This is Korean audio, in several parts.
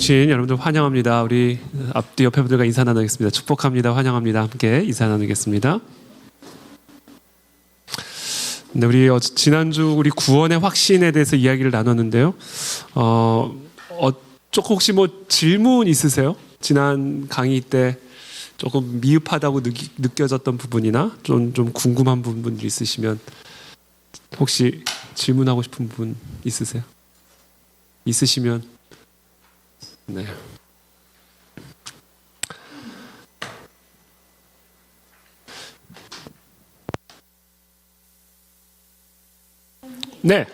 오신 여러분들 환영합니다. 우리 앞뒤 옆에 분들과 인사 나누겠습니다. 축복합니다. 환영합니다. 함께 인사 나누겠습니다. 네, 우리 지난주 우리 구원의 확신에 대해서 이야기를 나눴는데요. 조금 혹시 뭐 질문 있으세요? 지난 강의 때 조금 미흡하다고 느껴졌던 부분이나 좀 궁금한 부분들이 있으시면 혹시 질문하고 싶은 부분 있으세요? 있으시면 네. 네.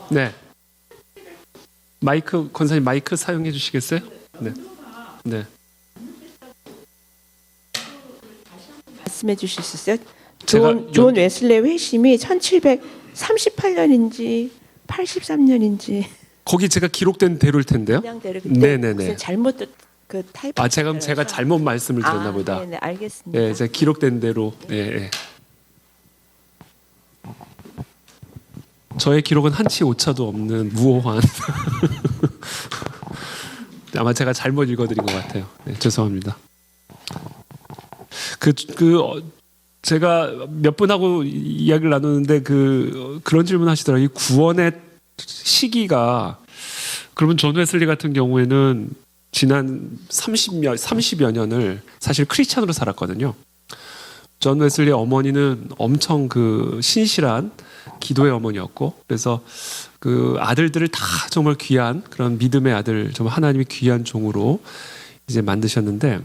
네. 마이크 권사님 마이크 사용해 주시겠어요? 네. 네. 말씀해 주실 수 있어요? 존 웨슬레 회심이 1738년인지 83년인지 거기 제가 기록된 대로일 텐데요. 그냥 대로 네네네. 무슨 잘못 그 타입. 제가 잘못 말씀을 드렸나 보다. 네네, 알겠습니다. 네, 제가 기록된 대로. 네, 네. 저의 기록은 한치 오차도 없는 무오한. 아마 제가 잘못 읽어드린 것 같아요. 네, 죄송합니다. 제가 몇 분하고 이야기를 나누는데 그런 질문 하시더라고요. 이 구원의 시기가 그러면 존 웨슬리 같은 경우에는 지난 30여 년을 사실 크리스찬으로 살았거든요. 존 웨슬리의 어머니는 엄청 신실한 기도의 어머니였고, 그래서 그 아들들을 다 정말 귀한 그런 믿음의 아들, 정말 하나님이 귀한 종으로 이제 만드셨는데,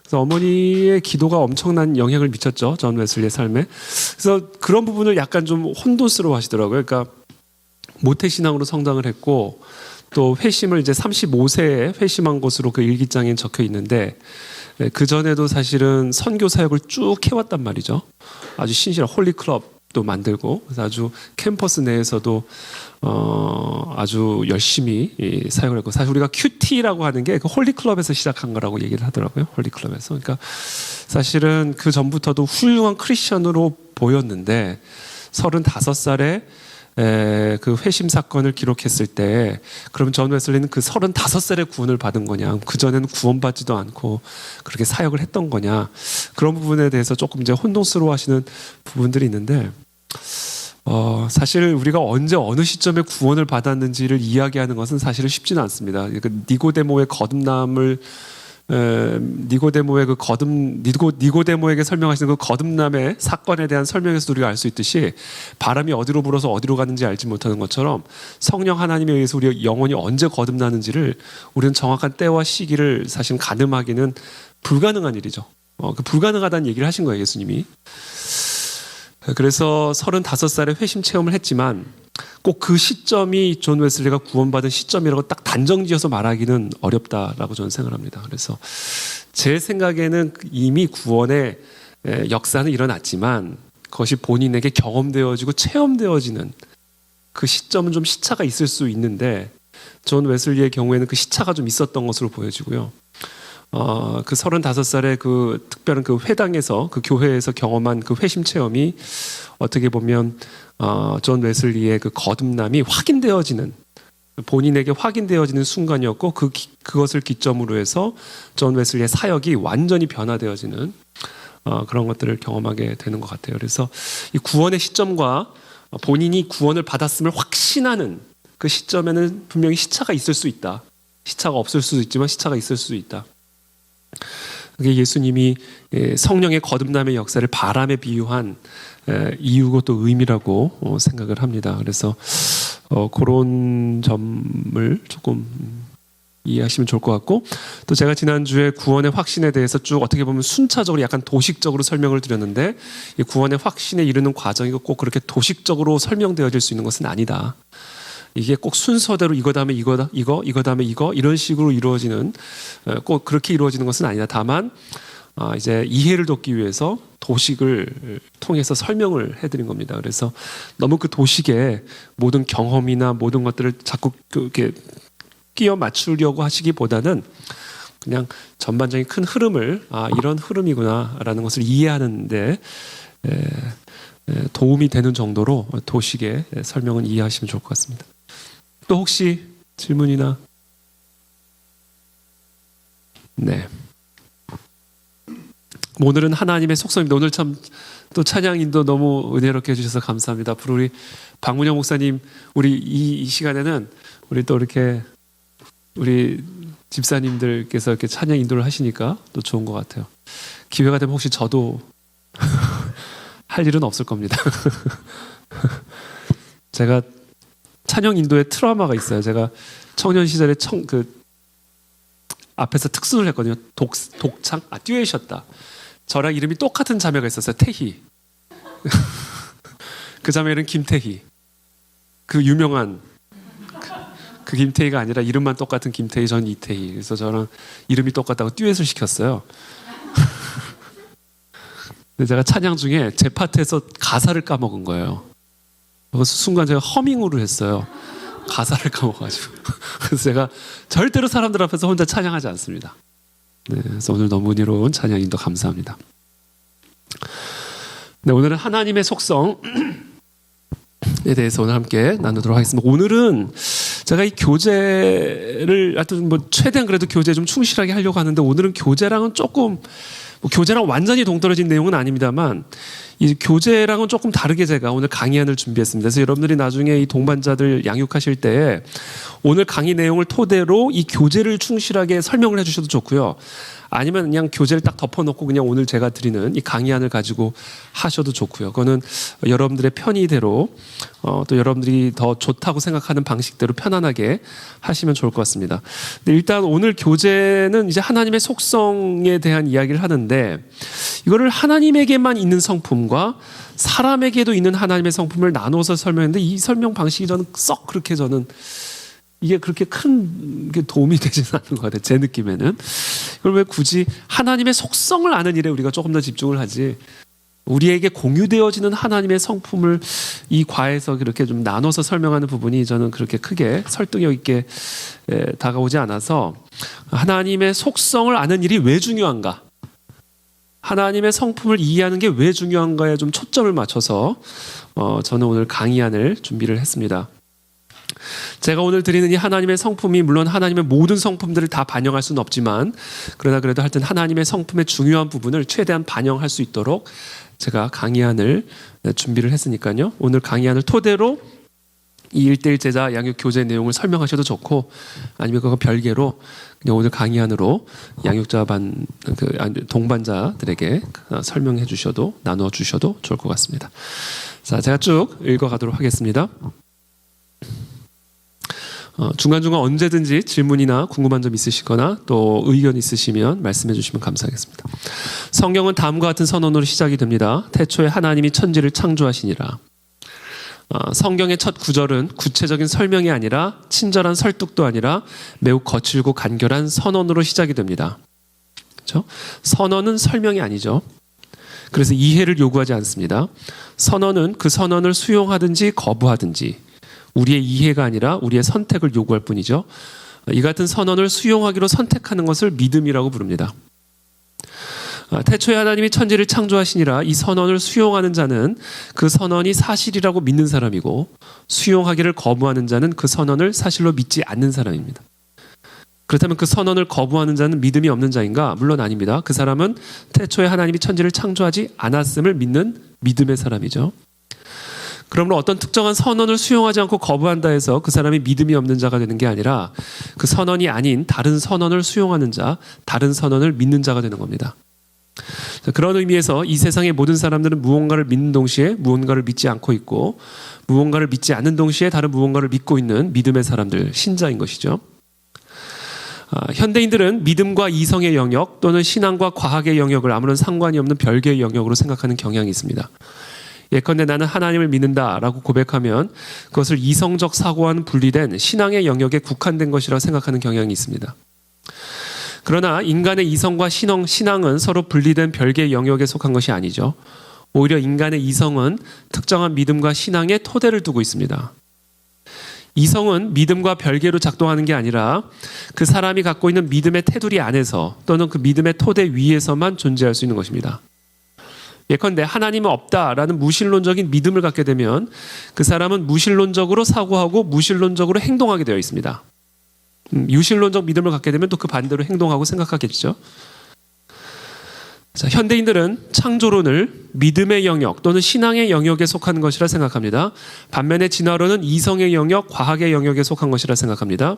그래서 어머니의 기도가 엄청난 영향을 미쳤죠, 존 웨슬리의 삶에. 그래서 그런 부분을 약간 좀 혼돈스러워 하시더라고요. 그러니까 모태신앙으로 성장을 했고, 또 회심을 이제 35세에 회심한 것으로 그 일기장에 적혀 있는데, 그 전에도 사실은 선교 사역을 쭉 해왔단 말이죠. 아주 신실한 홀리클럽도 만들고, 그래서 아주 캠퍼스 내에서도 아주 열심히 사역을 했고, 사실 우리가 QT라고 하는 게 그 홀리클럽에서 시작한 거라고 얘기를 하더라고요. 홀리클럽에서. 그러니까 사실은 그 전부터도 훌륭한 크리스천으로 보였는데 35살에 그 회심 사건을 기록했을 때, 그러면 존 웨슬리는 그 35살에 구원을 받은 거냐, 그 전에는 구원받지도 않고 그렇게 사역을 했던 거냐, 그런 부분에 대해서 조금 이제 혼동스러워하시는 부분들이 있는데, 사실 우리가 언제 어느 시점에 구원을 받았는지를 이야기하는 것은 사실은 쉽지는 않습니다. 니고데모의 거듭남을 니고데모에게 설명하시는 그 거듭남의 사건에 대한 설명에서 우리가 알 수 있듯이, 바람이 어디로 불어서 어디로 가는지 알지 못하는 것처럼 성령 하나님에 의해서 우리가 영혼이 언제 거듭나는지를 우리는 정확한 때와 시기를 사실 가늠하기는 불가능한 일이죠. 불가능하다는 얘기를 하신 거예요, 예수님이. 그래서 35살에 회심 체험을 했지만 꼭 그 시점이 존 웨슬리가 구원받은 시점이라고 딱 단정지어서 말하기는 어렵다라고 저는 생각합니다. 그래서 제 생각에는 이미 구원의 역사는 일어났지만 그것이 본인에게 경험되어지고 체험되어지는 그 시점은 좀 시차가 있을 수 있는데, 존 웨슬리의 경우에는 그 시차가 좀 있었던 것으로 보여지고요. 그 35살의 그 특별한 그 회당에서, 그 교회에서 경험한 그 회심 체험이 어떻게 보면 존 웨슬리의 그 거듭남이 확인되어지는, 본인에게 확인되어지는 순간이었고, 그것을 기점으로 해서 존 웨슬리의 사역이 완전히 변화되어지는 그런 것들을 경험하게 되는 것 같아요. 그래서 이 구원의 시점과 본인이 구원을 받았음을 확신하는 그 시점에는 분명히 시차가 있을 수 있다. 시차가 없을 수도 있지만 시차가 있을 수 있다. 그게 예수님이 성령의 거듭남의 역사를 바람에 비유한 이유고 또 의미라고 생각을 합니다. 그래서 그런 점을 조금 이해하시면 좋을 것 같고, 또 제가 지난주에 구원의 확신에 대해서 쭉 어떻게 보면 순차적으로 약간 도식적으로 설명을 드렸는데, 이 구원의 확신에 이르는 과정이 꼭 그렇게 도식적으로 설명되어질 수 있는 것은 아니다. 이게 꼭 순서대로 이거 다음에 이거 다음에 이거 이런 식으로 이루어지는, 꼭 그렇게 이루어지는 것은 아니다. 다만 이제 이해를 돕기 위해서 도식을 통해서 설명을 해드린 겁니다. 그래서 너무 그 도식에 모든 경험이나 모든 것들을 자꾸 이렇게 끼워 맞추려고 하시기보다는 그냥 전반적인 큰 흐름을, 이런 흐름이구나라는 것을 이해하는데 도움이 되는 정도로 도식의 설명은 이해하시면 좋을 것 같습니다. 또 혹시 질문이나? 네. 오늘은 하나님의 속성입니다. 오늘 참 또 찬양인도 너무 은혜롭게 해주셔서 감사합니다. 앞으로 우리 박문영 목사님, 우리 이 시간에는 우리 또 이렇게 우리 집사님들께서 이렇게 찬양 인도를 하시니까 또 좋은 것 같아요. 기회가 되면 혹시 저도 할 일은 없을 겁니다. 제가 찬양 인도에 트라우마가 있어요. 제가 청년 시절에 앞에서 특순을 했거든요. 독창? 듀엣이었다. 저랑 이름이 똑같은 자매가 있었어요. 태희. 그 자매는 김태희. 그 유명한 그 김태희가 아니라 이름만 똑같은 김태희, 전 이태희. 그래서 저랑 이름이 똑같다고 듀엣을 시켰어요. 근데 제가 찬양 중에 제 파트에서 가사를 까먹은 거예요. 그래서 순간 제가 허밍으로 했어요. 가사를 까먹어가지고. 그래서 제가 절대로 사람들 앞에서 혼자 찬양하지 않습니다. 네, 그래서 오늘 너무 은혜로운 찬양인도 감사합니다. 네, 오늘은 하나님의 속성에 대해서 오늘 함께 나누도록 하겠습니다. 오늘은 제가 이 교재를 하여튼 뭐 최대한 그래도 교재에 좀 충실하게 하려고 하는데, 오늘은 교재랑은 조금 교재랑 완전히 동떨어진 내용은 아닙니다만 이 교재랑은 조금 다르게 제가 오늘 강의안을 준비했습니다. 그래서 여러분들이 나중에 이 동반자들 양육하실 때 오늘 강의 내용을 토대로 이 교재를 충실하게 설명을 해주셔도 좋고요. 아니면 그냥 교재를 딱 덮어놓고 그냥 오늘 제가 드리는 이 강의안을 가지고 하셔도 좋고요. 그거는 여러분들의 편의대로 또 여러분들이 더 좋다고 생각하는 방식대로 편안하게 하시면 좋을 것 같습니다. 근데 일단 오늘 교재는 이제 하나님의 속성에 대한 이야기를 하는데, 이거를 하나님에게만 있는 성품과 사람에게도 있는 하나님의 성품을 나눠서 설명했는데, 이 설명 방식이 저는 썩 그렇게 이게 그렇게 큰 도움이 되지는 않는 것 같아요. 제 느낌에는. 그걸 왜 굳이 하나님의 속성을 아는 일에 우리가 조금 더 집중을 하지, 우리에게 공유되어지는 하나님의 성품을 이 과에서 그렇게 좀 나눠서 설명하는 부분이 저는 그렇게 크게 설득력 있게 다가오지 않아서, 하나님의 속성을 아는 일이 왜 중요한가, 하나님의 성품을 이해하는 게 왜 중요한가에 좀 초점을 맞춰서 저는 오늘 강의안을 준비를 했습니다. 제가 오늘 드리는 이 하나님의 성품이 물론 하나님의 모든 성품들을 다 반영할 수는 없지만, 그러나 그래도 하여튼 하나님의 성품의 중요한 부분을 최대한 반영할 수 있도록 제가 강의안을 준비를 했으니까요. 오늘 강의안을 토대로 이 1:1 제자 양육 교재 내용을 설명하셔도 좋고, 아니면 그거 별개로 그냥 오늘 강의안으로 양육자 동반자들에게 설명해 주셔도, 나누어 주셔도 좋을 것 같습니다. 자, 제가 쭉 읽어가도록 하겠습니다. 중간중간 언제든지 질문이나 궁금한 점 있으시거나 또 의견 있으시면 말씀해 주시면 감사하겠습니다. 성경은 다음과 같은 선언으로 시작이 됩니다. 태초에 하나님이 천지를 창조하시니라. 성경의 첫 구절은 구체적인 설명이 아니라 친절한 설득도 아니라 매우 거칠고 간결한 선언으로 시작이 됩니다. 그렇죠? 선언은 설명이 아니죠. 그래서 이해를 요구하지 않습니다. 선언은 그 선언을 수용하든지 거부하든지 우리의 이해가 아니라 우리의 선택을 요구할 뿐이죠. 이 같은 선언을 수용하기로 선택하는 것을 믿음이라고 부릅니다. 태초에 하나님이 천지를 창조하시니라. 이 선언을 수용하는 자는 그 선언이 사실이라고 믿는 사람이고, 수용하기를 거부하는 자는 그 선언을 사실로 믿지 않는 사람입니다. 그렇다면 그 선언을 거부하는 자는 믿음이 없는 자인가? 물론 아닙니다. 그 사람은 태초에 하나님이 천지를 창조하지 않았음을 믿는 믿음의 사람이죠. 그러므로 어떤 특정한 선언을 수용하지 않고 거부한다 해서 그 사람이 믿음이 없는 자가 되는 게 아니라, 그 선언이 아닌 다른 선언을 수용하는 자, 다른 선언을 믿는 자가 되는 겁니다. 그런 의미에서 이 세상의 모든 사람들은 무언가를 믿는 동시에 무언가를 믿지 않고 있고, 무언가를 믿지 않는 동시에 다른 무언가를 믿고 있는 믿음의 사람들, 신자인 것이죠. 현대인들은 믿음과 이성의 영역 또는 신앙과 과학의 영역을 아무런 상관이 없는 별개의 영역으로 생각하는 경향이 있습니다. 예컨대 나는 하나님을 믿는다라고 고백하면 그것을 이성적 사고와는 분리된 신앙의 영역에 국한된 것이라고 생각하는 경향이 있습니다. 그러나 인간의 이성과 신앙은 서로 분리된 별개의 영역에 속한 것이 아니죠. 오히려 인간의 이성은 특정한 믿음과 신앙에 토대를 두고 있습니다. 이성은 믿음과 별개로 작동하는 게 아니라 그 사람이 갖고 있는 믿음의 테두리 안에서 또는 그 믿음의 토대 위에서만 존재할 수 있는 것입니다. 예컨대 하나님은 없다라는 무신론적인 믿음을 갖게 되면 그 사람은 무신론적으로 사고하고 무신론적으로 행동하게 되어 있습니다. 유실론적 믿음을 갖게 되면 또 그 반대로 행동하고 생각하겠죠. 자, 현대인들은 창조론을 믿음의 영역 또는 신앙의 영역에 속한 것이라 생각합니다. 반면에 진화론은 이성의 영역, 과학의 영역에 속한 것이라 생각합니다.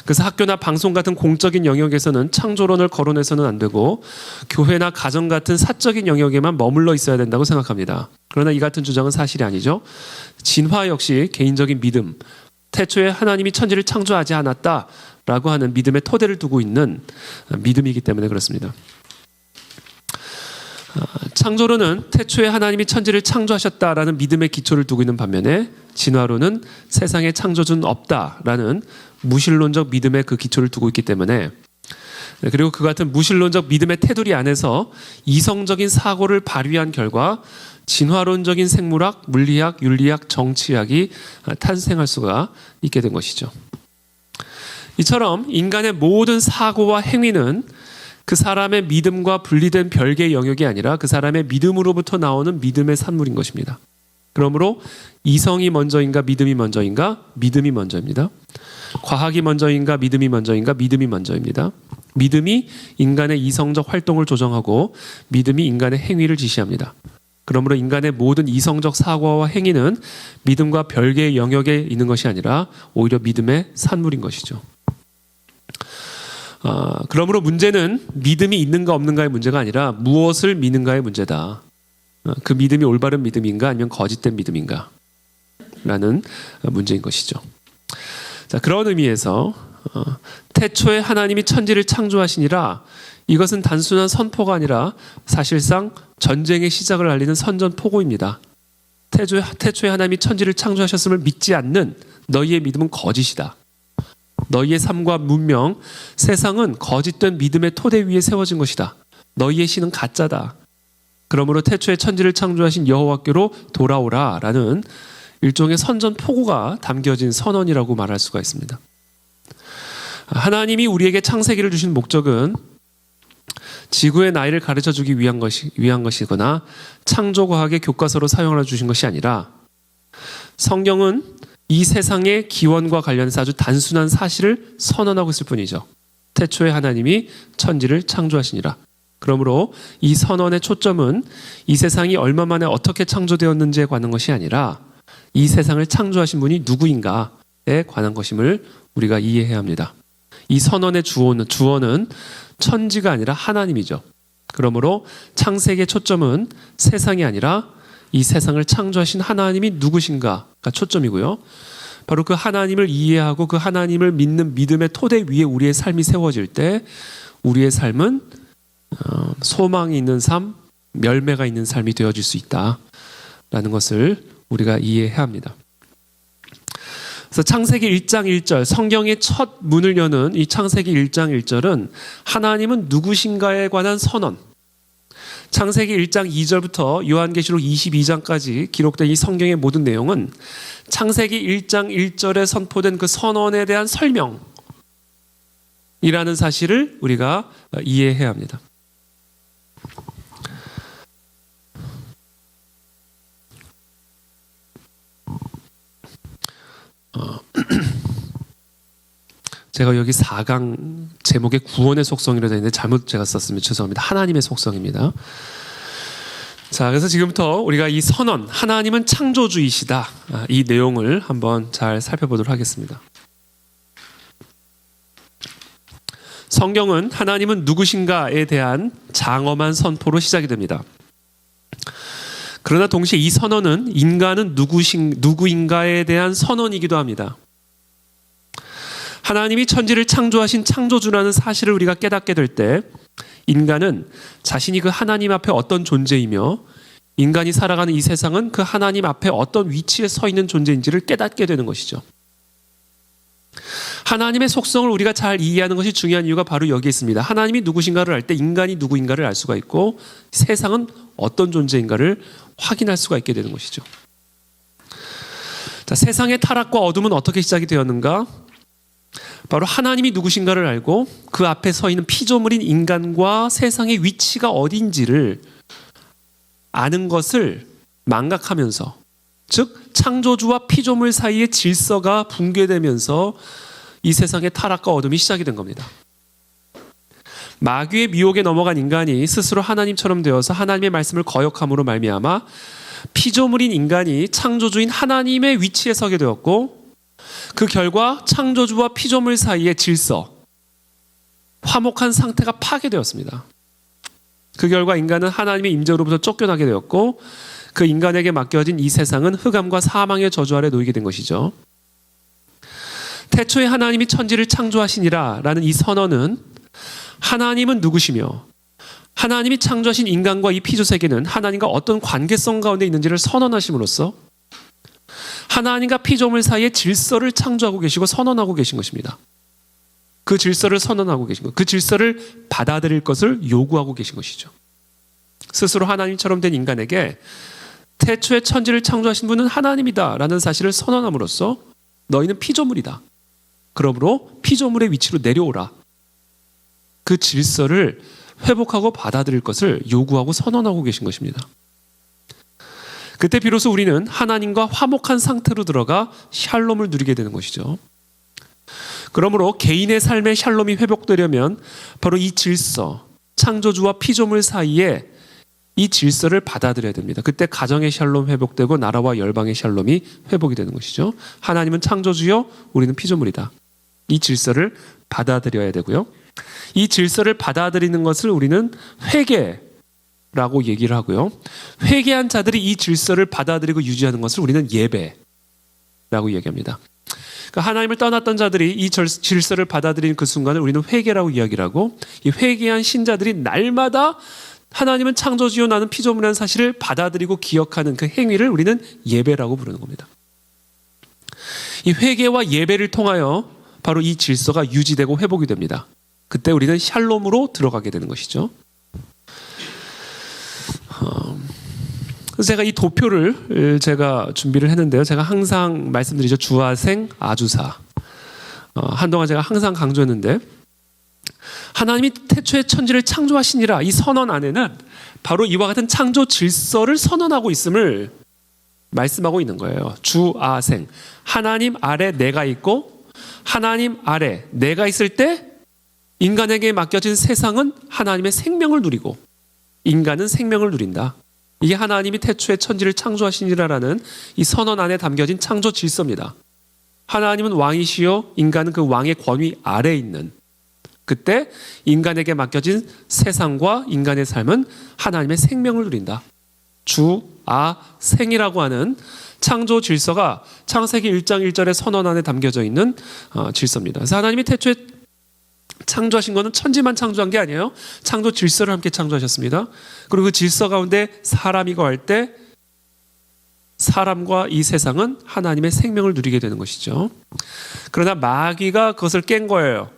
그래서 학교나 방송 같은 공적인 영역에서는 창조론을 거론해서는 안 되고 교회나 가정 같은 사적인 영역에만 머물러 있어야 된다고 생각합니다. 그러나 이 같은 주장은 사실이 아니죠. 진화 역시 개인적인 믿음, 태초에 하나님이 천지를 창조하지 않았다라고 하는 믿음의 토대를 두고 있는 믿음이기 때문에 그렇습니다. 창조론은 태초에 하나님이 천지를 창조하셨다라는 믿음의 기초를 두고 있는 반면에 진화론은 세상에 창조주는 없다라는 무신론적 믿음의 그 기초를 두고 있기 때문에, 그리고 그 같은 무신론적 믿음의 테두리 안에서 이성적인 사고를 발휘한 결과 진화론적인 생물학, 물리학, 윤리학, 정치학이 탄생할 수가 있게 된 것이죠. 이처럼 인간의 모든 사고와 행위는 그 사람의 믿음과 분리된 별개의 영역이 아니라 그 사람의 믿음으로부터 나오는 믿음의 산물인 것입니다. 그러므로 이성이 먼저인가 믿음이 먼저인가? 믿음이 먼저입니다. 과학이 먼저인가 믿음이 먼저인가? 믿음이 먼저입니다. 믿음이 인간의 이성적 활동을 조정하고 믿음이 인간의 행위를 지시합니다. 그러므로 인간의 모든 이성적 사고와 행위는 믿음과 별개의 영역에 있는 것이 아니라 오히려 믿음의 산물인 것이죠. 그러므로 문제는 믿음이 있는가 없는가의 문제가 아니라 무엇을 믿는가의 문제다. 그 믿음이 올바른 믿음인가 아니면 거짓된 믿음인가 라는 문제인 것이죠. 자, 그런 의미에서 태초에 하나님이 천지를 창조하시니라, 이것은 단순한 선포가 아니라 사실상 전쟁의 시작을 알리는 선전포고입니다. 태초에 하나님이 천지를 창조하셨음을 믿지 않는 너희의 믿음은 거짓이다. 너희의 삶과 문명, 세상은 거짓된 믿음의 토대 위에 세워진 것이다. 너희의 신은 가짜다. 그러므로 태초에 천지를 창조하신 여호와께로 돌아오라라는 일종의 선전포고가 담겨진 선언이라고 말할 수가 있습니다. 하나님이 우리에게 창세기를 주신 목적은 지구의 나이를 가르쳐주기 위한 것이거나 창조과학의 교과서로 사용하여 주신 것이 아니라, 성경은 이 세상의 기원과 관련해서 아주 단순한 사실을 선언하고 있을 뿐이죠. 태초에 하나님이 천지를 창조하시니라. 그러므로 이 선언의 초점은 이 세상이 얼마 만에 어떻게 창조되었는지에 관한 것이 아니라 이 세상을 창조하신 분이 누구인가에 관한 것임을 우리가 이해해야 합니다. 이 선언의 주어는 천지가 아니라 하나님이죠. 그러므로 창세기의 초점은 세상이 아니라 이 세상을 창조하신 하나님이 누구신가가 초점이고요. 바로 그 하나님을 이해하고 그 하나님을 믿는 믿음의 토대 위에 우리의 삶이 세워질 때 우리의 삶은 소망이 있는 삶, 열매가 있는 삶이 되어질 수 있다라는 것을 우리가 이해해야 합니다. 그래서 창세기 1장 1절, 성경의 첫 문을 여는 이 창세기 1장 1절은 하나님은 누구신가에 관한 선언, 창세기 1장 2절부터 요한계시록 22장까지 기록된 이 성경의 모든 내용은 창세기 1장 1절에 선포된 그 선언에 대한 설명이라는 사실을 우리가 이해해야 합니다. 제가 여기 4강 제목에 구원의 속성이라고 되어 있는데 잘못 제가 썼으면 죄송합니다. 하나님의 속성입니다. 자, 그래서 지금부터 우리가 이 선언, 하나님은 창조주이시다, 이 내용을 한번 잘 살펴보도록 하겠습니다. 성경은 하나님은 누구신가에 대한 장엄한 선포로 시작이 됩니다. 그러나 동시에 이 선언은 인간은 누구인가에 대한 선언이기도 합니다. 하나님이 천지를 창조하신 창조주라는 사실을 우리가 깨닫게 될 때 인간은 자신이 그 하나님 앞에 어떤 존재이며 인간이 살아가는 이 세상은 그 하나님 앞에 어떤 위치에 서 있는 존재인지를 깨닫게 되는 것이죠. 하나님의 속성을 우리가 잘 이해하는 것이 중요한 이유가 바로 여기에 있습니다. 하나님이 누구신가를 알 때 인간이 누구인가를 알 수가 있고 세상은 어떤 존재인가를 확인할 수가 있게 되는 것이죠. 자, 세상의 타락과 어둠은 어떻게 시작이 되었는가? 바로 하나님이 누구신가를 알고 그 앞에 서 있는 피조물인 인간과 세상의 위치가 어딘지를 아는 것을 망각하면서, 즉 창조주와 피조물 사이의 질서가 붕괴되면서 이 세상의 타락과 어둠이 시작이 된 겁니다. 마귀의 미혹에 넘어간 인간이 스스로 하나님처럼 되어서 하나님의 말씀을 거역함으로 말미암아 피조물인 인간이 창조주인 하나님의 위치에 서게 되었고, 그 결과 창조주와 피조물 사이의 질서, 화목한 상태가 파괴되었습니다. 그 결과 인간은 하나님의 임재로부터 쫓겨나게 되었고, 그 인간에게 맡겨진 이 세상은 흑암과 사망의 저주 아래 놓이게 된 것이죠. 태초에 하나님이 천지를 창조하시니라 라는 이 선언은 하나님은 누구시며 하나님이 창조하신 인간과 이 피조세계는 하나님과 어떤 관계성 가운데 있는지를 선언하심으로써 하나님과 피조물 사이의 질서를 창조하고 계시고 선언하고 계신 것입니다. 그 질서를 선언하고 계신 것, 그 질서를 받아들일 것을 요구하고 계신 것이죠. 스스로 하나님처럼 된 인간에게 태초에 천지를 창조하신 분은 하나님이다 라는 사실을 선언함으로써 너희는 피조물이다. 그러므로 피조물의 위치로 내려오라. 그 질서를 회복하고 받아들일 것을 요구하고 선언하고 계신 것입니다. 그때 비로소 우리는 하나님과 화목한 상태로 들어가 샬롬을 누리게 되는 것이죠. 그러므로 개인의 삶의 샬롬이 회복되려면 바로 이 질서, 창조주와 피조물 사이에 이 질서를 받아들여야 됩니다. 그때 가정의 샬롬 회복되고 나라와 열방의 샬롬이 회복이 되는 것이죠. 하나님은 창조주요, 우리는 피조물이다. 이 질서를 받아들여야 되고요. 이 질서를 받아들이는 것을 우리는 회개라고 얘기를 하고요. 회개한 자들이 이 질서를 받아들이고 유지하는 것을 우리는 예배라고 얘기합니다. 그러니까 하나님을 떠났던 자들이 이 질서를 받아들이는 그 순간을 우리는 회개라고 이야기를 하고, 이 회개한 신자들이 날마다 하나님은 창조주요 나는 피조물이라는 사실을 받아들이고 기억하는 그 행위를 우리는 예배라고 부르는 겁니다. 이 회개와 예배를 통하여 바로 이 질서가 유지되고 회복이 됩니다. 그때 우리는 샬롬으로 들어가게 되는 것이죠. 그래서 제가 이 도표를 제가 준비를 했는데요. 제가 항상 말씀드리죠. 주아생, 아주사. 한동안 제가 항상 강조했는데, 하나님이 태초에 천지를 창조하시니라 이 선언 안에는 바로 이와 같은 창조 질서를 선언하고 있음을 말씀하고 있는 거예요. 주아생. 하나님 아래 내가 있고 하나님 아래 내가 있을 때 인간에게 맡겨진 세상은 하나님의 생명을 누리고 인간은 생명을 누린다. 이게 하나님이 태초에 천지를 창조하시니라라는 이 선언 안에 담겨진 창조 질서입니다. 하나님은 왕이시요 인간은 그 왕의 권위 아래에 있는, 그때 인간에게 맡겨진 세상과 인간의 삶은 하나님의 생명을 누린다. 주아생이라고 하는 창조 질서가 창세기 1장 1절의 선언 안에 담겨져 있는 질서입니다. 그래서 하나님이 태초에 창조하신 것은 천지만 창조한 게 아니에요. 창조 질서를 함께 창조하셨습니다. 그리고 그 질서 가운데 사람이 거할 때 사람과 이 세상은 하나님의 생명을 누리게 되는 것이죠. 그러나 마귀가 그것을 깬 거예요.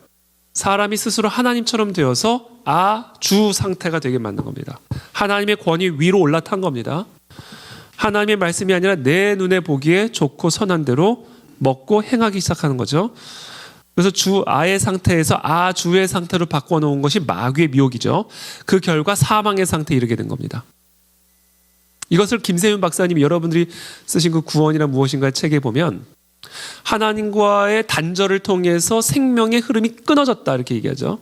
사람이 스스로 하나님처럼 되어서 아주 상태가 되게 만든 겁니다. 하나님의 권위 위로 올라탄 겁니다. 하나님의 말씀이 아니라 내 눈에 보기에 좋고 선한 대로 먹고 행하기 시작하는 거죠. 그래서 주아의 상태에서 아주의 상태로 바꿔놓은 것이 마귀의 미혹이죠. 그 결과 사망의 상태에 이르게 된 겁니다. 이것을 김세윤 박사님이 여러분들이 쓰신 그 구원이란 무엇인가 책에 보면 하나님과의 단절을 통해서 생명의 흐름이 끊어졌다 이렇게 얘기하죠.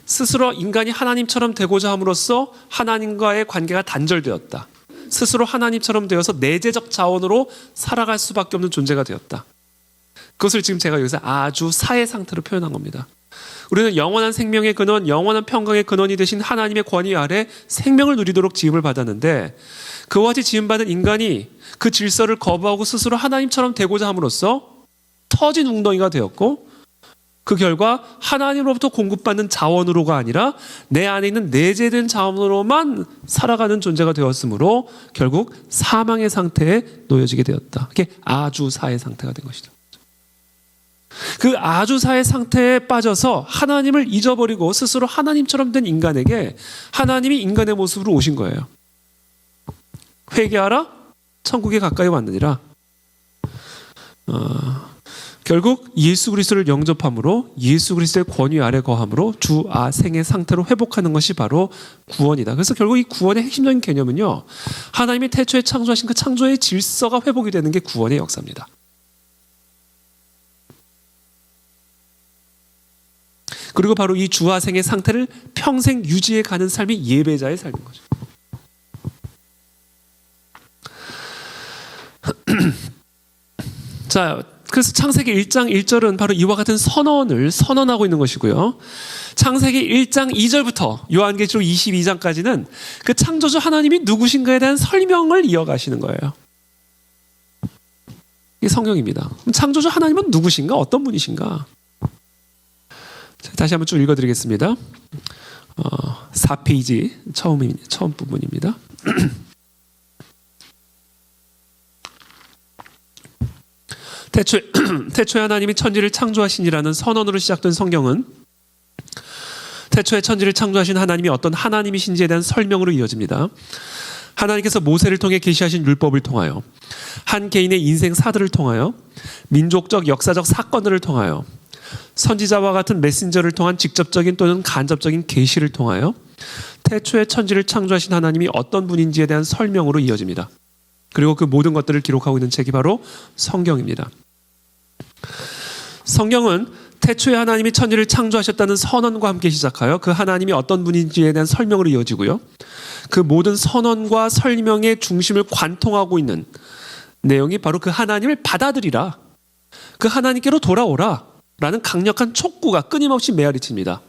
스스로 인간이 하나님처럼 되고자 함으로써 하나님과의 관계가 단절되었다. 스스로 하나님처럼 되어서 내재적 자원으로 살아갈 수밖에 없는 존재가 되었다. 그것을 지금 제가 여기서 아주 사의 상태로 표현한 겁니다. 우리는 영원한 생명의 근원, 영원한 평강의 근원이 되신 하나님의 권위 아래 생명을 누리도록 지음을 받았는데, 그와 같이 지음받은 인간이 그 질서를 거부하고 스스로 하나님처럼 되고자 함으로써 터진 웅덩이가 되었고, 그 결과 하나님으로부터 공급받는 자원으로가 아니라 내 안에 있는 내재된 자원으로만 살아가는 존재가 되었으므로 결국 사망의 상태에 놓여지게 되었다. 그게 아주 사의 상태가 된 것이죠. 그 아주 사의 상태에 빠져서 하나님을 잊어버리고 스스로 하나님처럼 된 인간에게 하나님이 인간의 모습으로 오신 거예요. 회개하라, 천국에 가까이 왔느니라. 결국 예수 그리스도를 영접함으로 예수 그리스도의 권위 아래 거함으로 주아생의 상태로 회복하는 것이 바로 구원이다. 그래서 결국 이 구원의 핵심적인 개념은요, 하나님이 태초에 창조하신 그 창조의 질서가 회복이 되는 게 구원의 역사입니다. 그리고 바로 이 주화생의 상태를 평생 유지해 가는 삶이 예배자의 삶인 거죠. 자, 그래서 창세기 1장 1절은 바로 이와 같은 선언을 선언하고 있는 것이고요. 창세기 1장 2절부터 요한계시록 22장까지는 그 창조주 하나님이 누구신가에 대한 설명을 이어가시는 거예요. 이게 성경입니다. 그럼 창조주 하나님은 누구신가? 어떤 분이신가? 자, 다시 한번 쭉 읽어드리겠습니다. 4페이지 처음 부분입니다. 태초에 하나님이 천지를 창조하시니라는 선언으로 시작된 성경은 태초에 천지를 창조하신 하나님이 어떤 하나님이신지에 대한 설명으로 이어집니다. 하나님께서 모세를 통해 계시하신 율법을 통하여, 한 개인의 인생 사들을 통하여, 민족적 역사적 사건들을 통하여, 선지자와 같은 메신저를 통한 직접적인 또는 간접적인 계시를 통하여 태초에 천지를 창조하신 하나님이 어떤 분인지에 대한 설명으로 이어집니다. 그리고 그 모든 것들을 기록하고 있는 책이 바로 성경입니다. 성경은 태초에 하나님이 천지를 창조하셨다는 선언과 함께 시작하여 그 하나님이 어떤 분인지에 대한 설명으로 이어지고요. 그 모든 선언과 설명의 중심을 관통하고 있는 내용이 바로 그 하나님을 받아들이라, 그 하나님께로 돌아오라 라는 강력한 촉구가 끊임없이 메아리칩니다.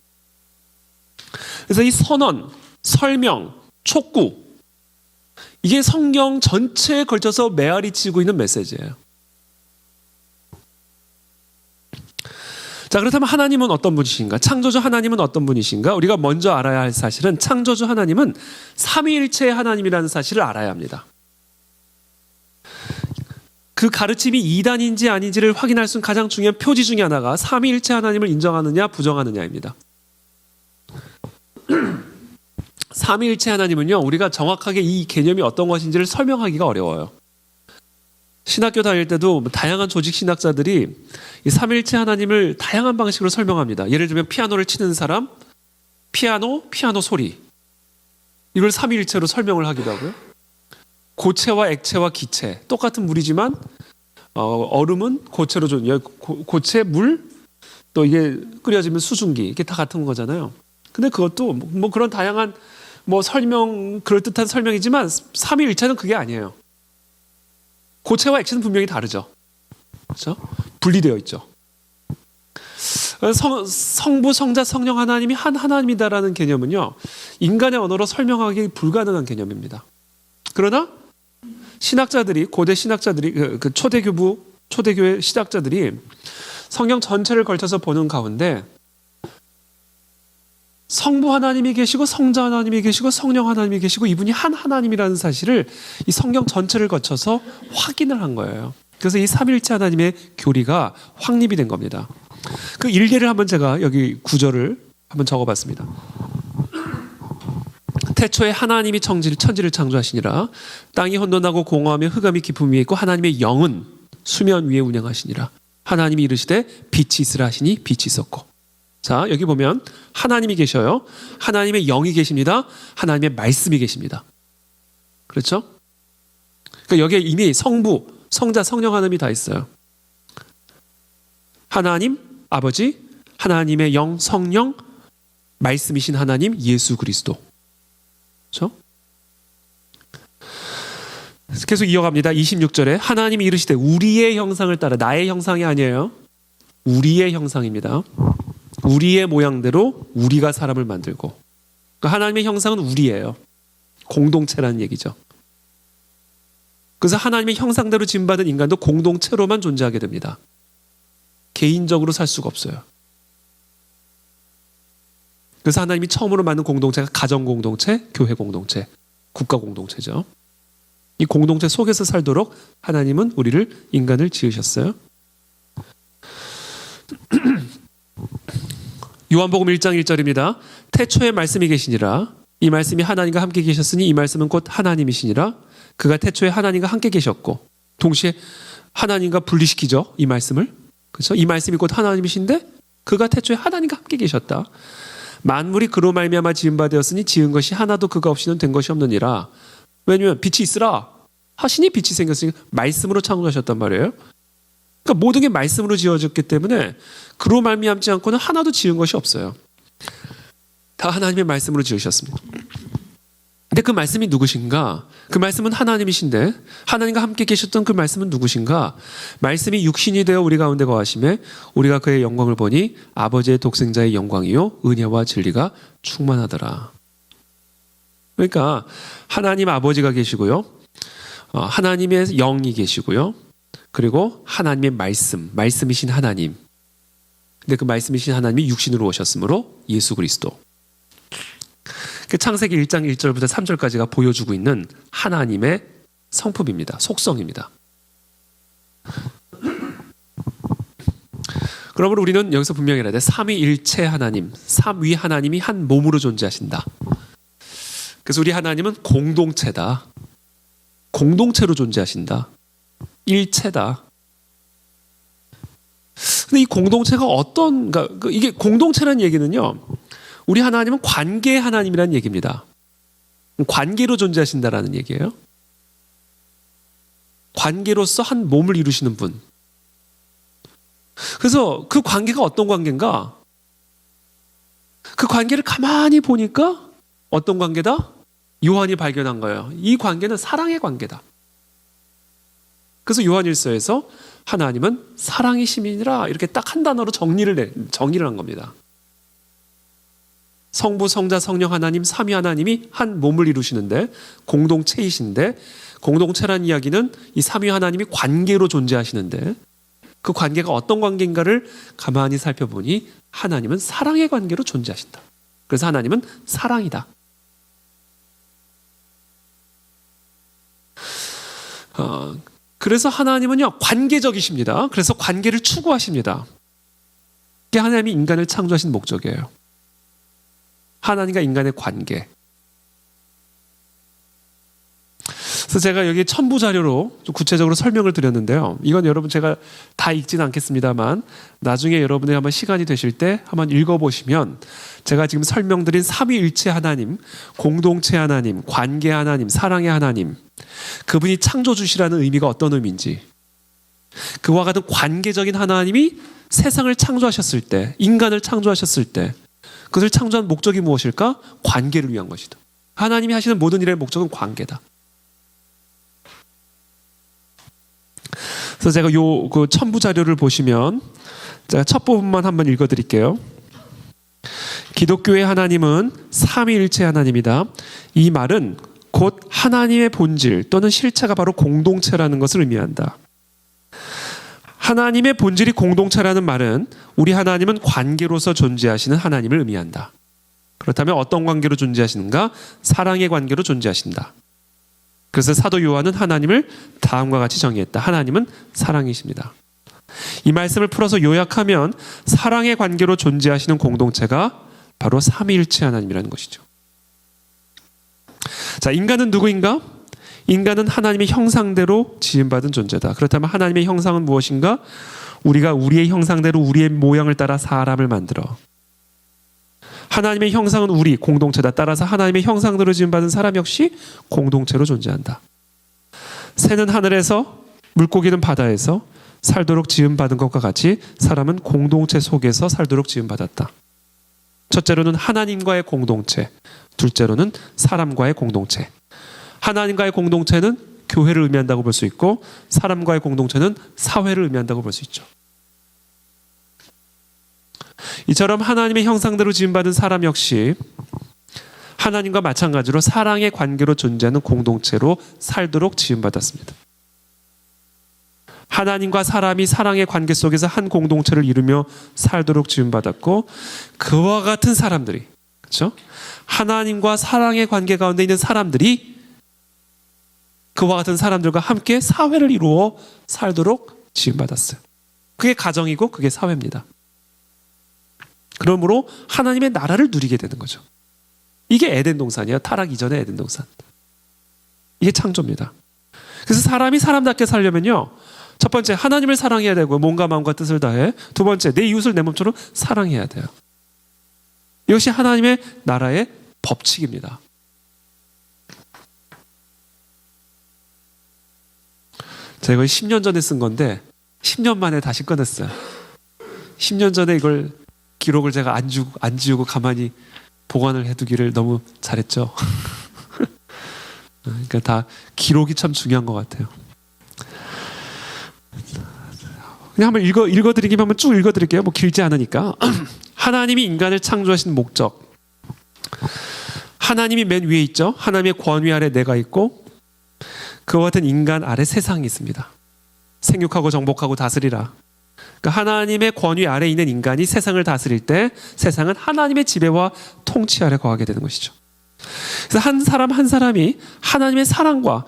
그래서 이 선언, 설명, 촉구, 이게 성경 전체에 걸쳐서 메아리치고 있는 메시지예요. 자, 그렇다면 하나님은 어떤 분이신가? 창조주 하나님은 어떤 분이신가? 우리가 먼저 알아야 할 사실은 창조주 하나님은 삼위일체의 하나님이라는 사실을 알아야 합니다. 그 가르침이 이단인지 아닌지를 확인할 수 있는 가장 중요한 표지 중에 하나가 삼위일체 하나님을 인정하느냐 부정하느냐입니다. 삼위일체 하나님은요, 우리가 정확하게 이 개념이 어떤 것인지를 설명하기가 어려워요. 신학교 다닐 때도 다양한 조직 신학자들이 이 삼위일체 하나님을 다양한 방식으로 설명합니다. 예를 들면 피아노를 치는 사람, 피아노 소리, 이걸 삼위일체로 설명을 하기도 하고요. 고체와 액체와 기체, 똑같은 물이지만 얼음은 고체로 고체, 물, 또 이게 끓여지면 수증기, 이게 다 같은 거잖아요. 근데 그것도 뭐 그런 다양한 설명, 그럴듯한 설명이지만 삼위일체는 그게 아니에요. 고체와 액체는 분명히 다르죠. 그렇죠? 분리되어 있죠. 성부, 성자, 성령 하나님이 한 하나님이다라는 개념은요, 인간의 언어로 설명하기 불가능한 개념입니다. 그러나 신학자들이, 고대 신학자들이, 그 초대교회 신학자들이 성경 전체를 걸쳐서 보는 가운데 성부 하나님이 계시고 성자 하나님이 계시고 성령 하나님이 계시고 이분이 한 하나님이라는 사실을 이 성경 전체를 거쳐서 확인을 한 거예요. 그래서 이 삼위일체 하나님의 교리가 확립이 된 겁니다. 그 일례를 한번 제가 여기 구절을 한번 적어봤습니다. 태초에 하나님이 천지를 창조하시니라. 땅이 혼돈하고 공허하며 흑암이 깊음 위에 있고 하나님의 영은 수면 위에 운행하시니라. 하나님이 이르시되 빛이 있으라 하시니 빛이 있었고. 자, 여기 보면 하나님이 계셔요. 하나님의 영이 계십니다. 하나님의 말씀이 계십니다. 그렇죠? 그러니까 여기에 이미 성부, 성자, 성령 하나님이 다 있어요. 하나님, 아버지, 하나님의 영, 성령, 말씀이신 하나님, 예수 그리스도. 그렇죠? 계속 이어갑니다. 26절에 하나님이 이르시되 우리의 형상을 따라, 나의 형상이 아니에요. 우리의 형상입니다. 우리의 모양대로 우리가 사람을 만들고. 그러니까 하나님의 형상은 우리예요. 공동체라는 얘기죠. 그래서 하나님의 형상대로 지음받은 인간도 공동체로만 존재하게 됩니다. 개인적으로 살 수가 없어요. 그래서 하나님이 처음으로 만든 공동체가 가정 공동체, 교회 공동체, 국가 공동체죠. 이 공동체 속에서 살도록 하나님은 우리를, 인간을 지으셨어요. 요한복음 1장 1절입니다. 태초에 말씀이 계시니라. 이 말씀이 하나님과 함께 계셨으니 이 말씀은 곧 하나님이시니라. 그가 태초에 하나님과 함께 계셨고, 동시에 하나님과 분리시키죠. 이 말씀을. 그렇죠? 이 말씀이 곧 하나님이신데 그가 태초에 하나님과 함께 계셨다. 만물이 그로 말미암아 지은 바 되었으니 지은 것이 하나도 그가 없이는 된 것이 없느니라. 왜냐하면 빛이 있으라 하시니 빛이 생겼으니 말씀으로 창조하셨단 말이에요. 그러니까 모든 게 말씀으로 지어졌기 때문에 그로 말미암지 않고는 하나도 지은 것이 없어요. 다 하나님의 말씀으로 지으셨습니다. 근데 그 말씀이 누구신가? 그 말씀은 하나님이신데 하나님과 함께 계셨던 그 말씀은 누구신가? 말씀이 육신이 되어 우리 가운데 거하심에 우리가 그의 영광을 보니 아버지의 독생자의 영광이요 은혜와 진리가 충만하더라. 그러니까 하나님 아버지가 계시고요. 하나님의 영이 계시고요. 그리고 하나님의 말씀이신 하나님. 근데 그 말씀이신 하나님이 육신으로 오셨으므로 예수 그리스도. 그 창세기 1장 1절부터 3절까지가 보여주고 있는 하나님의 성품입니다. 속성입니다. 그러므로 우리는 여기서 분명히 알아야 돼. 삼위일체 하나님, 삼위 하나님이 한 몸으로 존재하신다. 그래서 우리 하나님은 공동체다. 공동체로 존재하신다. 일체다. 근데 이 공동체가 그러니까 이게 공동체라는 얘기는요. 우리 하나님은 관계의 하나님이라는 얘기입니다. 관계로 존재하신다라는 얘기예요. 관계로서 한 몸을 이루시는 분. 그래서 그 관계가 어떤 관계인가? 그 관계를 가만히 보니까 어떤 관계다? 요한이 발견한 거예요. 이 관계는 사랑의 관계다. 그래서 요한일서에서 하나님은 사랑이심이니라 이렇게 딱 한 단어로 정리를 한 겁니다. 성부, 성자, 성령 하나님, 삼위 하나님이 한 몸을 이루시는데 공동체이신데 공동체란 이야기는 이 삼위 하나님이 관계로 존재하시는데 그 관계가 어떤 관계인가를 가만히 살펴보니 하나님은 사랑의 관계로 존재하신다. 그래서 하나님은 사랑이다. 그래서 하나님은요 관계적이십니다. 그래서 관계를 추구하십니다. 이게 하나님이 인간을 창조하신 목적이에요. 하나님과 인간의 관계. 그래서 제가 여기 첨부 자료로 좀 구체적으로 설명을 드렸는데요. 이건 여러분 제가 다 읽지는 않겠습니다만 나중에 여러분이 한번 시간이 되실 때 한번 읽어보시면 제가 지금 설명드린 삼위일체 하나님, 공동체 하나님, 관계 하나님, 사랑의 하나님, 그분이 창조주시라는 의미가 어떤 의미인지, 그와 같은 관계적인 하나님이 세상을 창조하셨을 때, 인간을 창조하셨을 때 그것을 창조한 목적이 무엇일까? 관계를 위한 것이다. 하나님이 하시는 모든 일의 목적은 관계다. 그래서 제가 그 첨부 자료를 보시면 제가 첫 부분만 한번 읽어드릴게요. 기독교의 하나님은 삼위일체 하나님이다. 이 말은 곧 하나님의 본질 또는 실체가 바로 공동체라는 것을 의미한다. 하나님의 본질이 공동체라는 말은 우리 하나님은 관계로서 존재하시는 하나님을 의미한다. 그렇다면 어떤 관계로 존재하시는가? 사랑의 관계로 존재하신다. 그래서 사도 요한은 하나님을 다음과 같이 정의했다. 하나님은 사랑이십니다. 이 말씀을 풀어서 요약하면 사랑의 관계로 존재하시는 공동체가 바로 삼위일체 하나님이라는 것이죠. 자, 인간은 누구인가? 인간은 하나님의 형상대로 지음받은 존재다. 그렇다면 하나님의 형상은 무엇인가? 우리가 우리의 형상대로 우리의 모양을 따라 사람을 만들어. 하나님의 형상은 우리 공동체다. 따라서 하나님의 형상대로 지음받은 사람 역시 공동체로 존재한다. 새는 하늘에서 물고기는 바다에서 살도록 지음받은 것과 같이 사람은 공동체 속에서 살도록 지음받았다. 첫째로는 하나님과의 공동체, 둘째로는 사람과의 공동체. 하나님과의 공동체는 교회를 의미한다고 볼 수 있고 사람과의 공동체는 사회를 의미한다고 볼 수 있죠. 이처럼 하나님의 형상대로 지음받은 사람 역시 하나님과 마찬가지로 사랑의 관계로 존재하는 공동체로 살도록 지음받았습니다. 하나님과 사람이 사랑의 관계 속에서 한 공동체를 이루며 살도록 지음받았고 그와 같은 사람들이, 그렇죠? 하나님과 사랑의 관계 가운데 있는 사람들이 그와 같은 사람들과 함께 사회를 이루어 살도록 지음받았어요. 그게 가정이고 그게 사회입니다. 그러므로 하나님의 나라를 누리게 되는 거죠. 이게 에덴 동산이에요. 타락 이전의 에덴 동산. 이게 창조입니다. 그래서 사람이 사람답게 살려면요, 첫 번째 하나님을 사랑해야 되고 몸과 마음과 뜻을 다해. 두 번째 내 이웃을 내 몸처럼 사랑해야 돼요. 이것이 하나님의 나라의 법칙입니다. 제가 10년 전에 쓴 건데 10년 만에 다시 꺼냈어요. 10년 전에 이걸 기록을 제가 안 지우고 가만히 보관을 해두기를 너무 잘했죠. 그러니까 다 기록이 참 중요한 것 같아요. 그냥 한번 읽어드리기만 한번 쭉 읽어드릴게요. 뭐 길지 않으니까. 하나님이 인간을 창조하신 목적. 하나님이 맨 위에 있죠. 하나님의 권위 아래 내가 있고 그와 같은 인간 아래 세상이 있습니다. 생육하고 정복하고 다스리라. 그러니까 하나님의 권위 아래 있는 인간이 세상을 다스릴 때 세상은 하나님의 지배와 통치 아래 거하게 되는 것이죠. 그래서 한 사람 한 사람이 하나님의 사랑과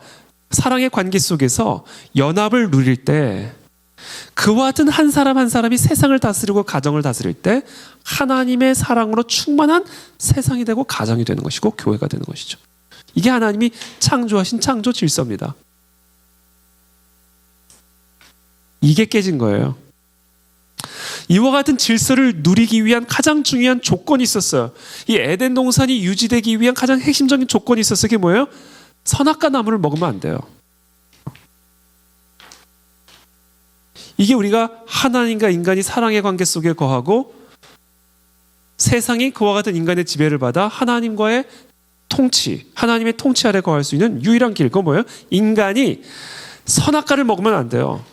사랑의 관계 속에서 연합을 누릴 때 그와 같은 한 사람 한 사람이 세상을 다스리고 가정을 다스릴 때 하나님의 사랑으로 충만한 세상이 되고 가정이 되는 것이고 교회가 되는 것이죠. 이게 하나님이 창조하신 창조 질서입니다. 이게 깨진 거예요. 이와 같은 질서를 누리기 위한 가장 중요한 조건이 있었어요. 이 에덴 동산이 유지되기 위한 가장 핵심적인 조건이 있었어요. 그게 뭐예요? 선악과 나무를 먹으면 안 돼요. 이게 우리가 하나님과 인간이 사랑의 관계 속에 거하고 세상이 그와 같은 인간의 지배를 받아 하나님과의 통치, 하나님의 통치 아래 거할 수 있는 유일한 길. 그건 뭐예요? 인간이 선악과를 먹으면 안 돼요.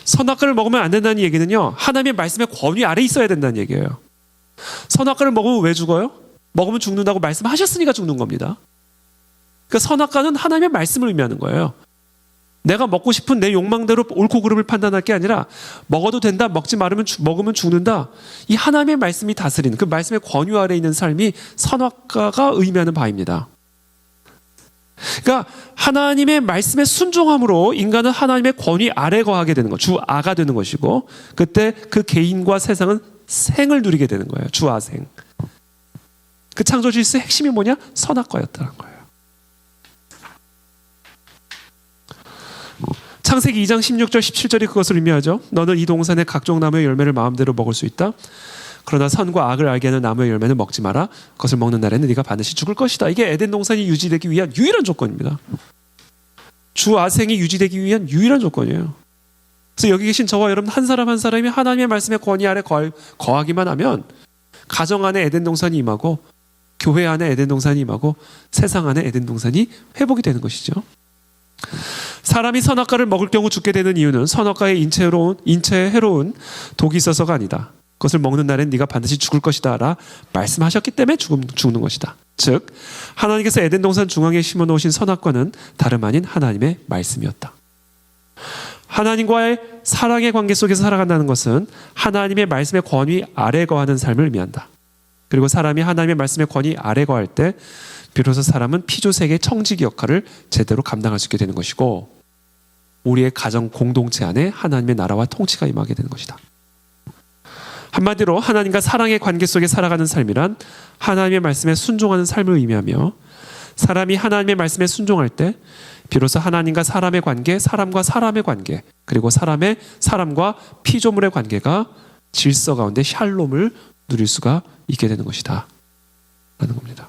선악과를 먹으면 안 된다는 얘기는요, 하나님의 말씀의 권위 아래 있어야 된다는 얘기예요. 선악과를 먹으면 왜 죽어요? 먹으면 죽는다고 말씀하셨으니까 죽는 겁니다. 그러니까 선악과는 하나님의 말씀을 의미하는 거예요. 내가 먹고 싶은 내 욕망대로 옳고 그름을 판단할 게 아니라 먹어도 된다, 먹지 말으면 먹으면 죽는다. 이 하나님의 말씀이 다스리는 그 말씀의 권위 아래 있는 삶이 선악과가 의미하는 바입니다. 그러니까 하나님의 말씀에 순종함으로 인간은 하나님의 권위 아래 거하게 되는 것, 주아가 되는 것이고 그때 그 개인과 세상은 생을 누리게 되는 거예요. 주아생. 그 창조 질서의 핵심이 뭐냐? 선악과였다는 거예요. 창세기 2장 16절 17절이 그것을 의미하죠. 너는 이 동산의 각종 나무의 열매를 마음대로 먹을 수 있다. 그러나 선과 악을 알게 하는 나무의 열매는 먹지 마라. 그것을 먹는 날에는 네가 반드시 죽을 것이다. 이게 에덴 동산이 유지되기 위한 유일한 조건입니다. 주아생이 유지되기 위한 유일한 조건이에요. 그래서 여기 계신 저와 여러분 한 사람 한 사람이 하나님의 말씀의 권위 아래 거하기만 하면 가정 안에 에덴 동산이 임하고 교회 안에 에덴 동산이 임하고 세상 안에 에덴 동산이 회복이 되는 것이죠. 사람이 선악과를 먹을 경우 죽게 되는 이유는 선악과에 인체에 해로운 독이 있어서가 아니다. 그것을 먹는 날엔 네가 반드시 죽을 것이다 라 말씀하셨기 때문에 죽는 것이다. 즉 하나님께서 에덴 동산 중앙에 심어놓으신 선악과는 다름 아닌 하나님의 말씀이었다. 하나님과의 사랑의 관계 속에서 살아간다는 것은 하나님의 말씀의 권위 아래 거하는 삶을 의미한다. 그리고 사람이 하나님의 말씀의 권위 아래 거할 때 비로소 사람은 피조세계의 청지기 역할을 제대로 감당할 수 있게 되는 것이고 우리의 가정 공동체 안에 하나님의 나라와 통치가 임하게 되는 것이다. 한마디로 하나님과 사랑의 관계 속에 살아가는 삶이란 하나님의 말씀에 순종하는 삶을 의미하며 사람이 하나님의 말씀에 순종할 때 비로소 하나님과 사람의 관계, 사람과 사람의 관계, 그리고 사람과 피조물의 관계가 질서 가운데 샬롬을 누릴 수가 있게 되는 것이다 라는 겁니다.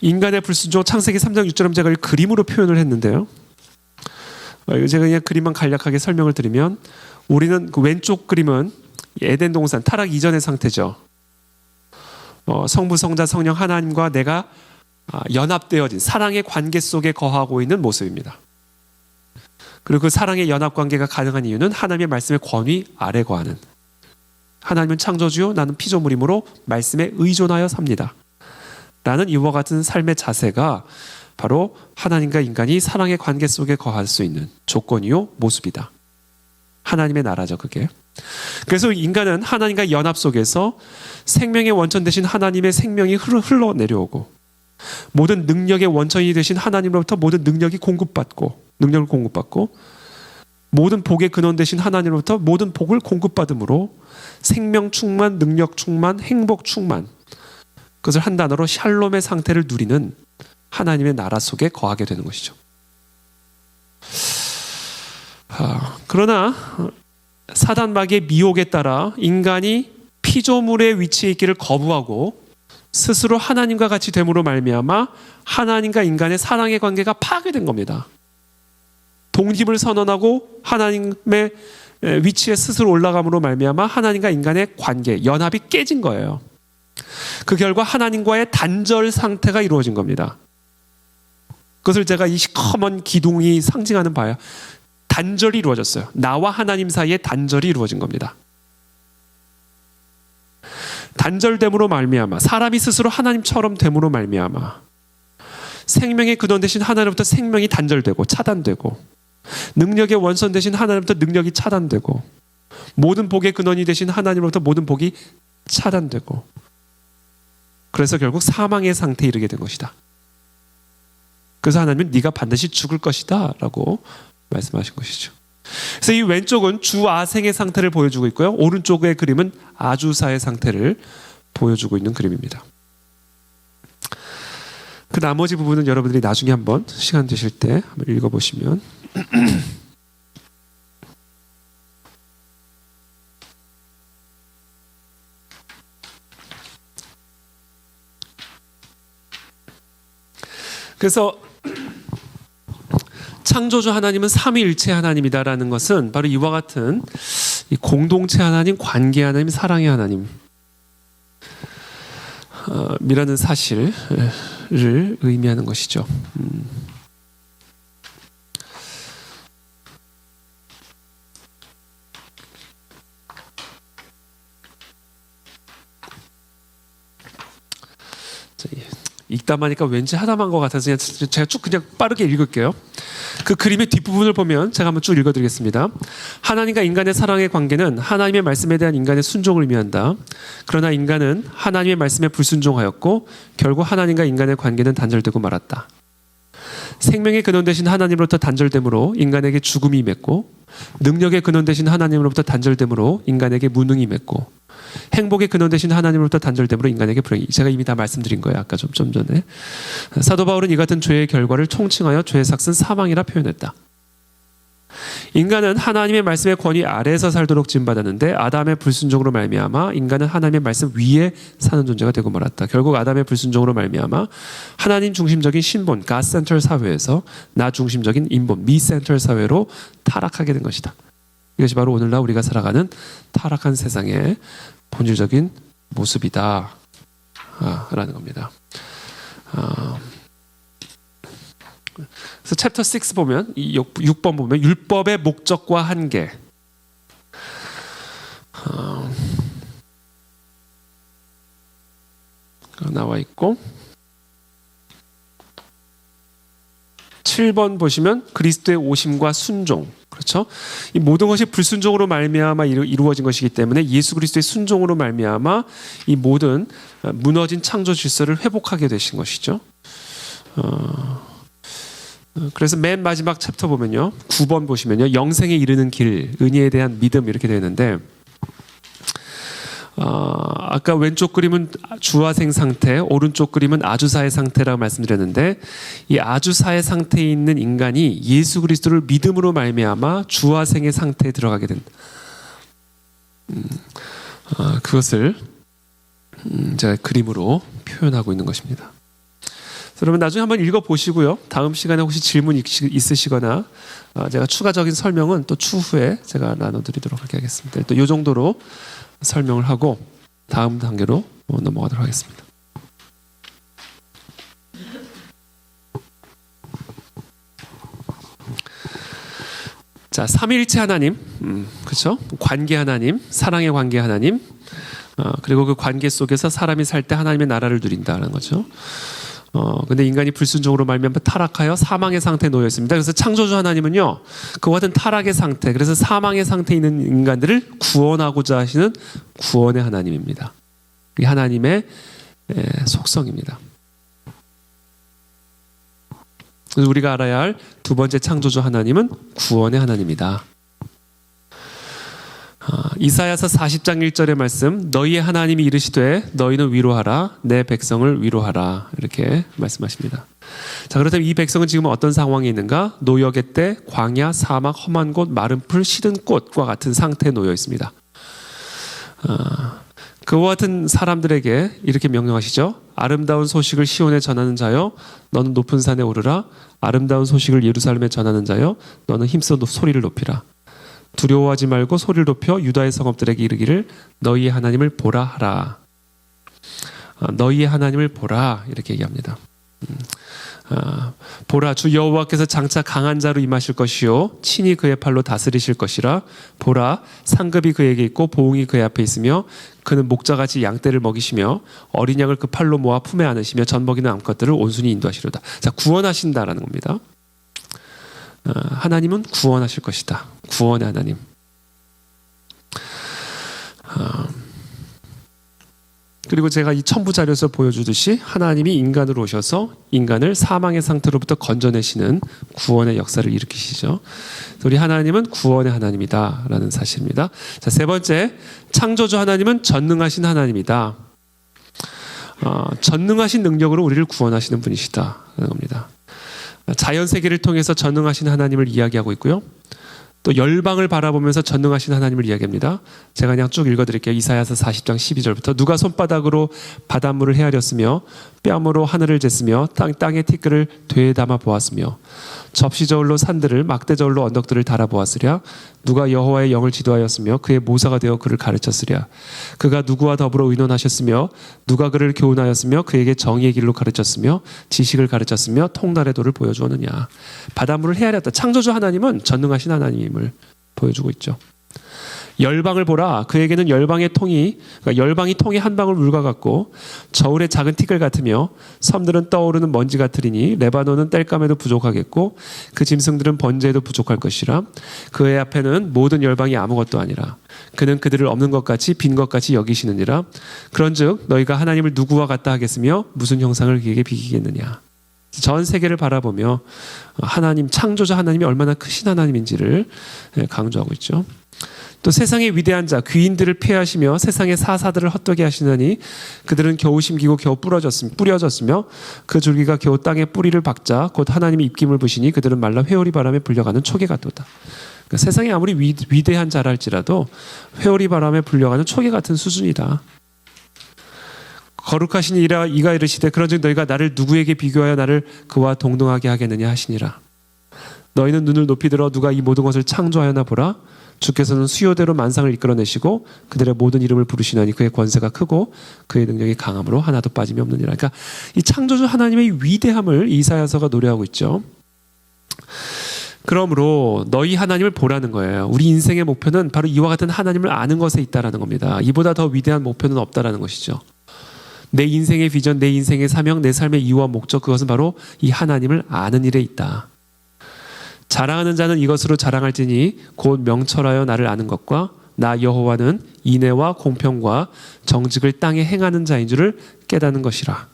인간의 불순종 창세기 3장 6절은 제가 그림으로 표현을 했는데요. 제가 그냥 그림만 간략하게 설명을 드리면 우리는 그 왼쪽 그림은 에덴 동산 타락 이전의 상태죠. 성부, 성자, 성령 하나님과 내가 연합되어진 사랑의 관계 속에 거하고 있는 모습입니다. 그리고 그 사랑의 연합 관계가 가능한 이유는 하나님의 말씀의 권위 아래 거하는 하나님은 창조주요 나는 피조물이므로 말씀에 의존하여 삽니다. 라는 이와 같은 삶의 자세가 바로 하나님과 인간이 사랑의 관계 속에 거할 수 있는 조건이요 모습이다. 하나님의 나라죠 그게. 그래서 인간은 하나님과 연합 속에서 생명의 원천 되신 하나님의 생명이 흘러내려오고 모든 능력의 원천이 되신 하나님으로부터 모든 능력을 공급받고 모든 복의 근원 되신 하나님으로부터 모든 복을 공급받음으로 생명 충만, 능력 충만, 행복 충만 그것을 한 단어로 샬롬의 상태를 누리는 하나님의 나라 속에 거하게 되는 것이죠. 그러나 사단 마귀의 미혹에 따라 인간이 피조물의 위치에 있기를 거부하고 스스로 하나님과 같이 됨으로 말미암아 하나님과 인간의 사랑의 관계가 파괴된 겁니다. 독립을 선언하고 하나님의 위치에 스스로 올라감으로 말미암아 하나님과 인간의 관계, 연합이 깨진 거예요. 그 결과 하나님과의 단절 상태가 이루어진 겁니다. 그것을 제가 이 시커먼 기둥이 상징하는 바야. 단절이 이루어졌어요. 나와 하나님 사이에 단절이 이루어진 겁니다. 단절됨으로 말미암아 사람이 스스로 하나님처럼 됨으로 말미암아 생명의 근원 되신 하나님부터 생명이 단절되고 차단되고 능력의 원천 되신 하나님부터 능력이 차단되고 모든 복의 근원이 되신 하나님으로부터 모든 복이 차단되고 그래서 결국 사망의 상태에 이르게 된 것이다. 그래서 하나님은 네가 반드시 죽을 것이다 라고 말씀하신 것이죠. 그래서 이 왼쪽은 주아생의 상태를 보여주고 있고요. 오른쪽의 그림은 아주사의 상태를 보여주고 있는 그림입니다. 그 나머지 부분은 여러분들이 나중에 한번 시간 되실 때 한번 읽어보시면 그래서 창조주 하나님은 삼위일체 하나님이다라는 것은 바로 이와 같은 이 공동체 하나님, 관계 하나님, 사랑의 하나님 이라는 사실을 의미하는 것이죠. 읽다 보니까 왠지 하다만 것 같아서 제가 쭉 그냥 빠르게 읽을게요. 그 그림의 뒷부분을 보면 제가 한번 쭉 읽어드리겠습니다. 하나님과 인간의 사랑의 관계는 하나님의 말씀에 대한 인간의 순종을 의미한다. 그러나 인간은 하나님의 말씀에 불순종하였고 결국 하나님과 인간의 관계는 단절되고 말았다. 생명의 근원 되신 하나님으로부터 단절됨으로 인간에게 죽음이 임했고 능력의 근원 되신 하나님으로부터 단절됨으로 인간에게 무능이 임했고 행복의 근원 되신 하나님으로부터 단절됨으로 인간에게 불행이. 제가 이미 다 말씀드린 거예요. 아까 좀 전에. 사도 바울은 이 같은 죄의 결과를 총칭하여 죄의 삭은 사망이라 표현했다. 인간은 하나님의 말씀의 권위 아래에서 살도록 지음받았는데 아담의 불순종으로 말미암아 인간은 하나님의 말씀 위에 사는 존재가 되고 말았다. 결국 아담의 불순종으로 말미암아 하나님 중심적인 신본 God Center 사회에서 나 중심적인 인본 Me Center 사회로 타락하게 된 것이다. 이것이 바로 오늘날 우리가 살아가는 타락한 세상의 본질적인 모습이다 라는 겁니다. 그래서 챕터 6 보면 6번 보면 율법의 목적과 한계 나와 있고 7번 보시면 그리스도의 오심과 순종. 그렇죠? 이 모든 것이 불순종으로 말미암아 이루어진 것이기 때문에 예수 그리스도의 순종으로 말미암아 이 모든 무너진 창조 질서를 회복하게 되신 것이죠. 그래서 맨 마지막 챕터 보면요. 9번 보시면요. 영생에 이르는 길, 은혜에 대한 믿음 이렇게 되어 있는데 아까 왼쪽 그림은 주화생 상태, 오른쪽 그림은 아주사의 상태라고 말씀드렸는데 이 아주사의 상태에 있는 인간이 예수 그리스도를 믿음으로 말미암아 주화생의 상태에 들어가게 된다. 그것을 제가 그림으로 표현하고 있는 것입니다. 여러분 나중에 한번 읽어보시고요. 다음 시간에 혹시 질문 있으시거나 제가 추가적인 설명은 또 추후에 제가 나눠드리도록 하겠습니다. 또 이 정도로 설명을 하고 다음 단계로 넘어가도록 하겠습니다. 자, 삼위일체 하나님, 그렇죠? 관계 하나님, 사랑의 관계 하나님, 그리고 그 관계 속에서 사람이 살 때 하나님의 나라를 누린다는 거죠. 근데 인간이 불순종으로 말미암아 타락하여 사망의 상태에 놓여 있습니다. 그래서 창조주 하나님은요, 그와 같은 타락의 상태, 그래서 사망의 상태에 있는 인간들을 구원하고자 하시는 구원의 하나님입니다. 이 하나님의 속성입니다. 그래서 우리가 알아야 할 두 번째 창조주 하나님은 구원의 하나님이다. 이사야서 40장 1절의 말씀, 너희의 하나님이 이르시되 너희는 위로하라, 내 백성을 위로하라, 이렇게 말씀하십니다. 자, 그렇다면 이 백성은 지금 어떤 상황에 있는가? 노역의 때 광야, 사막, 험한 곳, 마른 풀, 시든 꽃과 같은 상태에 놓여 있습니다. 그와 같은 사람들에게 이렇게 명령하시죠. 아름다운 소식을 시온에 전하는 자여 너는 높은 산에 오르라. 아름다운 소식을 예루살렘에 전하는 자여 너는 힘써 소리를 높이라. 두려워하지 말고 소리를 높여 유다의 성읍들에게 이르기를 너희의 하나님을 보라 하라. 너희의 하나님을 보라 이렇게 얘기합니다. 보라 주 여호와께서 장차 강한 자로 임하실 것이요 친히 그의 팔로 다스리실 것이라. 보라 상급이 그에게 있고 보응이 그의 앞에 있으며 그는 목자같이 양떼를 먹이시며 어린 양을 그 팔로 모아 품에 안으시며 젖먹이는 암컷들을 온순히 인도하시려다. 자, 구원하신다라는 겁니다. 하나님은 구원하실 것이다. 구원의 하나님. 그리고 제가 이 첨부 자료에서 보여주듯이 하나님이 인간으로 오셔서 인간을 사망의 상태로부터 건져내시는 구원의 역사를 일으키시죠. 우리 하나님은 구원의 하나님이다라는 사실입니다. 자, 세 번째, 창조주 하나님은 전능하신 하나님이다. 전능하신 능력으로 우리를 구원하시는 분이시다라는 겁니다. 자연 세계를 통해서 전능하신 하나님을 이야기하고 있고요. 또 열방을 바라보면서 전능하신 하나님을 이야기합니다. 제가 그냥 쭉 읽어드릴게요. 이사야서 40장 12절부터 누가 손바닥으로 바닷물을 헤아렸으며 뺨으로 하늘을 쟀으며 땅의 티끌을 되에 담아 보았으며 접시저울로 산들을 막대저울로 언덕들을 달아보았으랴. 누가 여호와의 영을 지도하였으며 그의 모사가 되어 그를 가르쳤으랴. 그가 누구와 더불어 의논하셨으며 누가 그를 교훈하였으며 그에게 정의의 길로 가르쳤으며 지식을 가르쳤으며 통달의 도를 보여주었느냐. 바닷물을 헤아렸다. 창조주 하나님은 전능하신 하나님을 보여주고 있죠. 열방을 보라. 그에게는 열방이 통이 한 방울 물과 같고 저울의 작은 티끌 같으며 섬들은 떠오르는 먼지 같으리니 레바논은 땔감에도 부족하겠고 그 짐승들은 번제에도 부족할 것이라. 그의 앞에는 모든 열방이 아무것도 아니라 그는 그들을 없는 것 같이 빈 것 같이 여기시느니라. 그런즉 너희가 하나님을 누구와 같다 하겠으며 무슨 형상을 그에게 비기겠느냐. 전 세계를 바라보며 하나님, 창조자 하나님이 얼마나 크신 하나님인지를 강조하고 있죠. 또 세상의 위대한 자 귀인들을 폐하시며 세상의 사사들을 헛되게 하시느니 그들은 겨우 심기고 겨우 뿌려졌으며 그 줄기가 겨우 땅에 뿌리를 박자 곧 하나님이 입김을 부시니 그들은 말라 회오리 바람에 불려가는 초계 같도다. 그러니까 세상에 아무리 위대한 자라 할지라도 회오리 바람에 불려가는 초계 같은 수준이다. 거룩하신 이가 이르시되 그런즉 너희가 나를 누구에게 비교하여 나를 그와 동등하게 하겠느냐 하시니라. 너희는 눈을 높이 들어 누가 이 모든 것을 창조하였나 보라. 주께서는 수요대로 만상을 이끌어내시고 그들의 모든 이름을 부르시나니 그의 권세가 크고 그의 능력이 강함으로 하나도 빠짐이 없느니라. 그러니까 이 창조주 하나님의 위대함을 이사야서가 노래하고 있죠. 그러므로 너희 하나님을 보라는 거예요. 우리 인생의 목표는 바로 이와 같은 하나님을 아는 것에 있다라는 겁니다. 이보다 더 위대한 목표는 없다라는 것이죠. 내 인생의 비전, 내 인생의 사명, 내 삶의 이유와 목적, 그것은 바로 이 하나님을 아는 일에 있다. 자랑하는 자는 이것으로 자랑할지니 곧 명철하여 나를 아는 것과 나 여호와는 인애와 공평과 정직을 땅에 행하는 자인 줄을 깨닫는 것이라.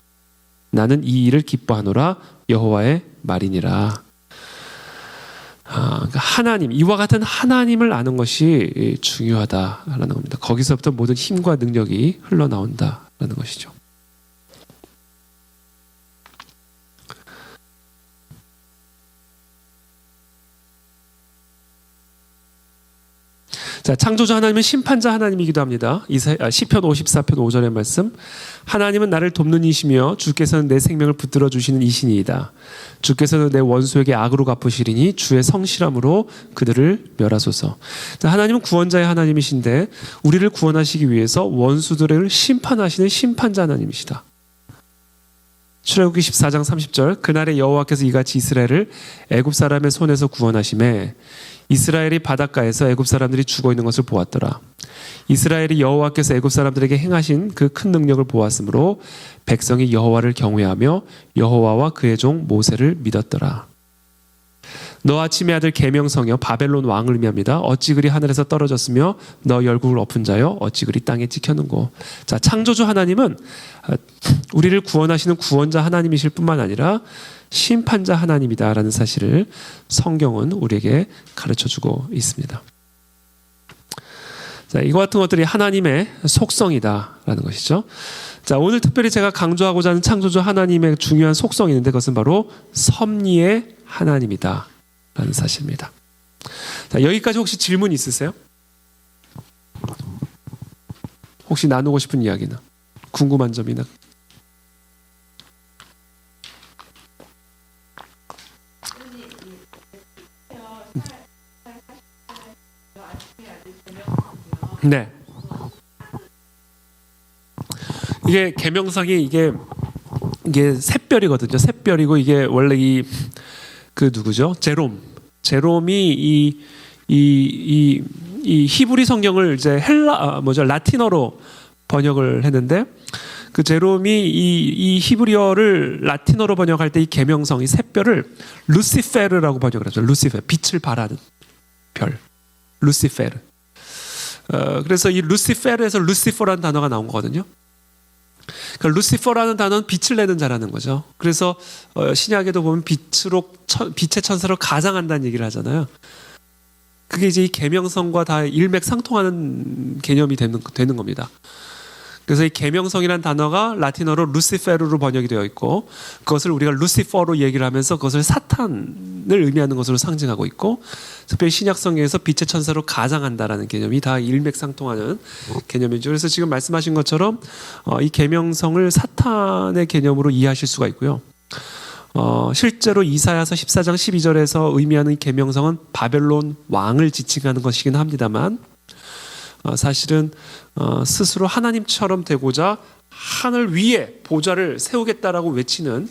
나는 이 일을 기뻐하노라. 여호와의 말이니라. 그러니까 하나님, 이와 같은 하나님을 아는 것이 중요하다라는 겁니다. 거기서부터 모든 힘과 능력이 흘러나온다라는 것이죠. 자, 창조자 하나님은 심판자 하나님이기도 합니다. 시편 54편 5절의 말씀. 하나님은 나를 돕는 이시며 주께서는 내 생명을 붙들어 주시는 이신이이다. 주께서는 내 원수에게 악으로 갚으시리니 주의 성실함으로 그들을 멸하소서. 자, 하나님은 구원자의 하나님이신데 우리를 구원하시기 위해서 원수들을 심판하시는 심판자 하나님이시다. 출애굽기 14장 30절. 그날에 여호와께서 이같이 이스라엘을 애굽 사람의 손에서 구원하시매 이스라엘이 바닷가에서 애굽 사람들이 죽어 있는 것을 보았더라. 이스라엘이 여호와께서 애굽 사람들에게 행하신 그 큰 능력을 보았으므로 백성이 여호와를 경외하며 여호와와 그의 종 모세를 믿었더라. 너 아침의 아들 계명성여 바벨론 왕을 의미합니다. 어찌 그리 하늘에서 떨어졌으며 너 열국을 엎은 자여 어찌 그리 땅에 찍혔는고. 자, 창조주 하나님은 우리를 구원하시는 구원자 하나님이실 뿐만 아니라 심판자 하나님이다라는 사실을 성경은 우리에게 가르쳐주고 있습니다. 자, 이와 같은 것들이 하나님의 속성이다라는 것이죠. 자, 오늘 특별히 제가 강조하고자 하는 창조주 하나님의 중요한 속성이 있는데 그것은 바로 섭리의 하나님이다 라는 사실입니다. 자, 여기까지 혹시 질문 있으세요? 혹시 나누고 싶은 이야기나 궁금한 점이나. 네. 이게 계명성이 이게 샛별이거든요. 샛별이고 이게 원래 그 누구죠? 제롬이 이 히브리 성경을 이제 라틴어로 번역을 했는데 그 제롬이 이 히브리어를 라틴어로 번역할 때 이 계명성, 이 샛별을 루시페르라고 번역을 했죠. 루시페, 빛을 발하는 별, 루시페르. 그래서 이 루시페르에서 루시퍼라는 단어가 나온 거거든요. 그러니까 루시퍼라는 단어는 빛을 내는 자라는 거죠. 그래서 신약에도 보면 빛의 천사로 가장한다는 얘기를 하잖아요. 그게 이제 이 계명성과 다 일맥상통하는 개념이 되는 겁니다. 그래서 이 계명성이라는 단어가 라틴어로 루시페르로 번역이 되어 있고 그것을 우리가 루시퍼로 얘기를 하면서 그것을 사탄을 의미하는 것으로 상징하고 있고 특별히 신약성경에서 빛의 천사로 가장한다라는 개념이 다 일맥상통하는 개념이죠. 그래서 지금 말씀하신 것처럼 이 계명성을 사탄의 개념으로 이해하실 수가 있고요. 실제로 이사야서 14장 12절에서 의미하는 이 계명성은 바벨론 왕을 지칭하는 것이긴 합니다만 사실은 스스로 하나님처럼 되고자 하늘 위에 보좌를 세우겠다라고 외치는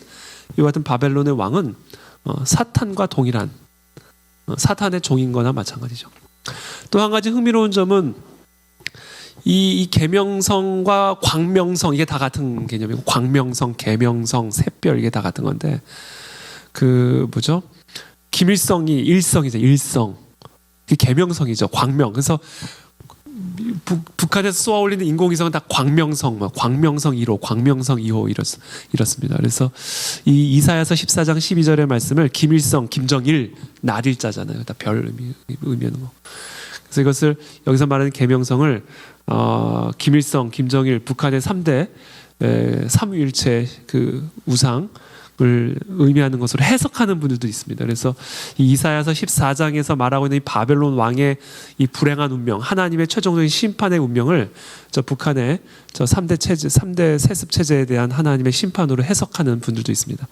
이와 같은 바벨론의 왕은 사탄과 동일한 사탄의 종인 거나 마찬가지죠. 또 한 가지 흥미로운 점은 이 계명성과 광명성 이게 다 같은 개념이고 광명성, 계명성, 샛별 이게 다 같은 건데 그 뭐죠? 김일성이 일성이죠. 일성. 그 계명성이죠. 광명. 그래서 북한에서 쏘아 올리는 인공위성은 다 광명성, 광명성 1호, 광명성 2호 이렇습니다. 그래서 이 이사야서 14장 12절의 말씀을 김일성, 김정일, 날일자잖아요. 다 별 의미하는 거. 그래서 이것을 여기서 말하는 계명성을 김일성, 김정일, 북한의 3대 삼위일체 그 우상을 의미하는 것으로 해석하는 분들도 있습니다. 그래서 이 이사야서 14장에서 말하고 있는 이 바벨론 왕의 이 불행한 운명, 하나님의 최종적인 심판의 운명을 저 북한의 저 3대 체제, 3대 세습 체제에 대한 하나님의 심판으로 해석하는 분들도 있습니다.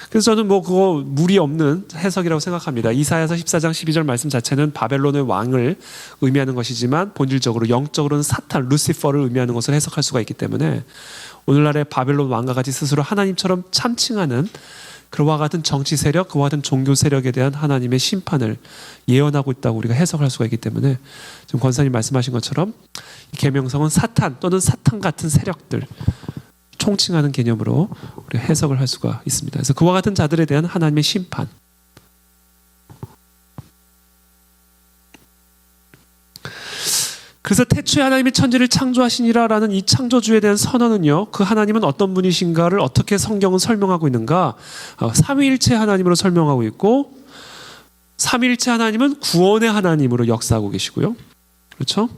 그래서 저는 그거 무리 없는 해석이라고 생각합니다. 이사야서 14장 12절 말씀 자체는 바벨론의 왕을 의미하는 것이지만 본질적으로 영적으로는 사탄, 루시퍼를 의미하는 것을 해석할 수가 있기 때문에 오늘날의 바벨론 왕과 같이 스스로 하나님처럼 참칭하는 그와 같은 정치 세력, 그와 같은 종교 세력에 대한 하나님의 심판을 예언하고 있다고 우리가 해석할 수가 있기 때문에 지금 권사님 말씀하신 것처럼 계명성은 사탄 또는 사탄 같은 세력들 총칭하는 개념으로 우리 해석을 할 수가 있습니다. 그래서 그와 같은 자들에 대한 하나님의 심판. 그래서 태초에 하나님이 천지를 창조하시니라라는 이 창조주에 대한 선언은요, 그 하나님은 어떤 분이신가를 어떻게 성경은 설명하고 있는가? 삼위일체 하나님으로 설명하고 있고, 삼위일체 하나님은 구원의 하나님으로 역사하고 계시고요. 그렇죠?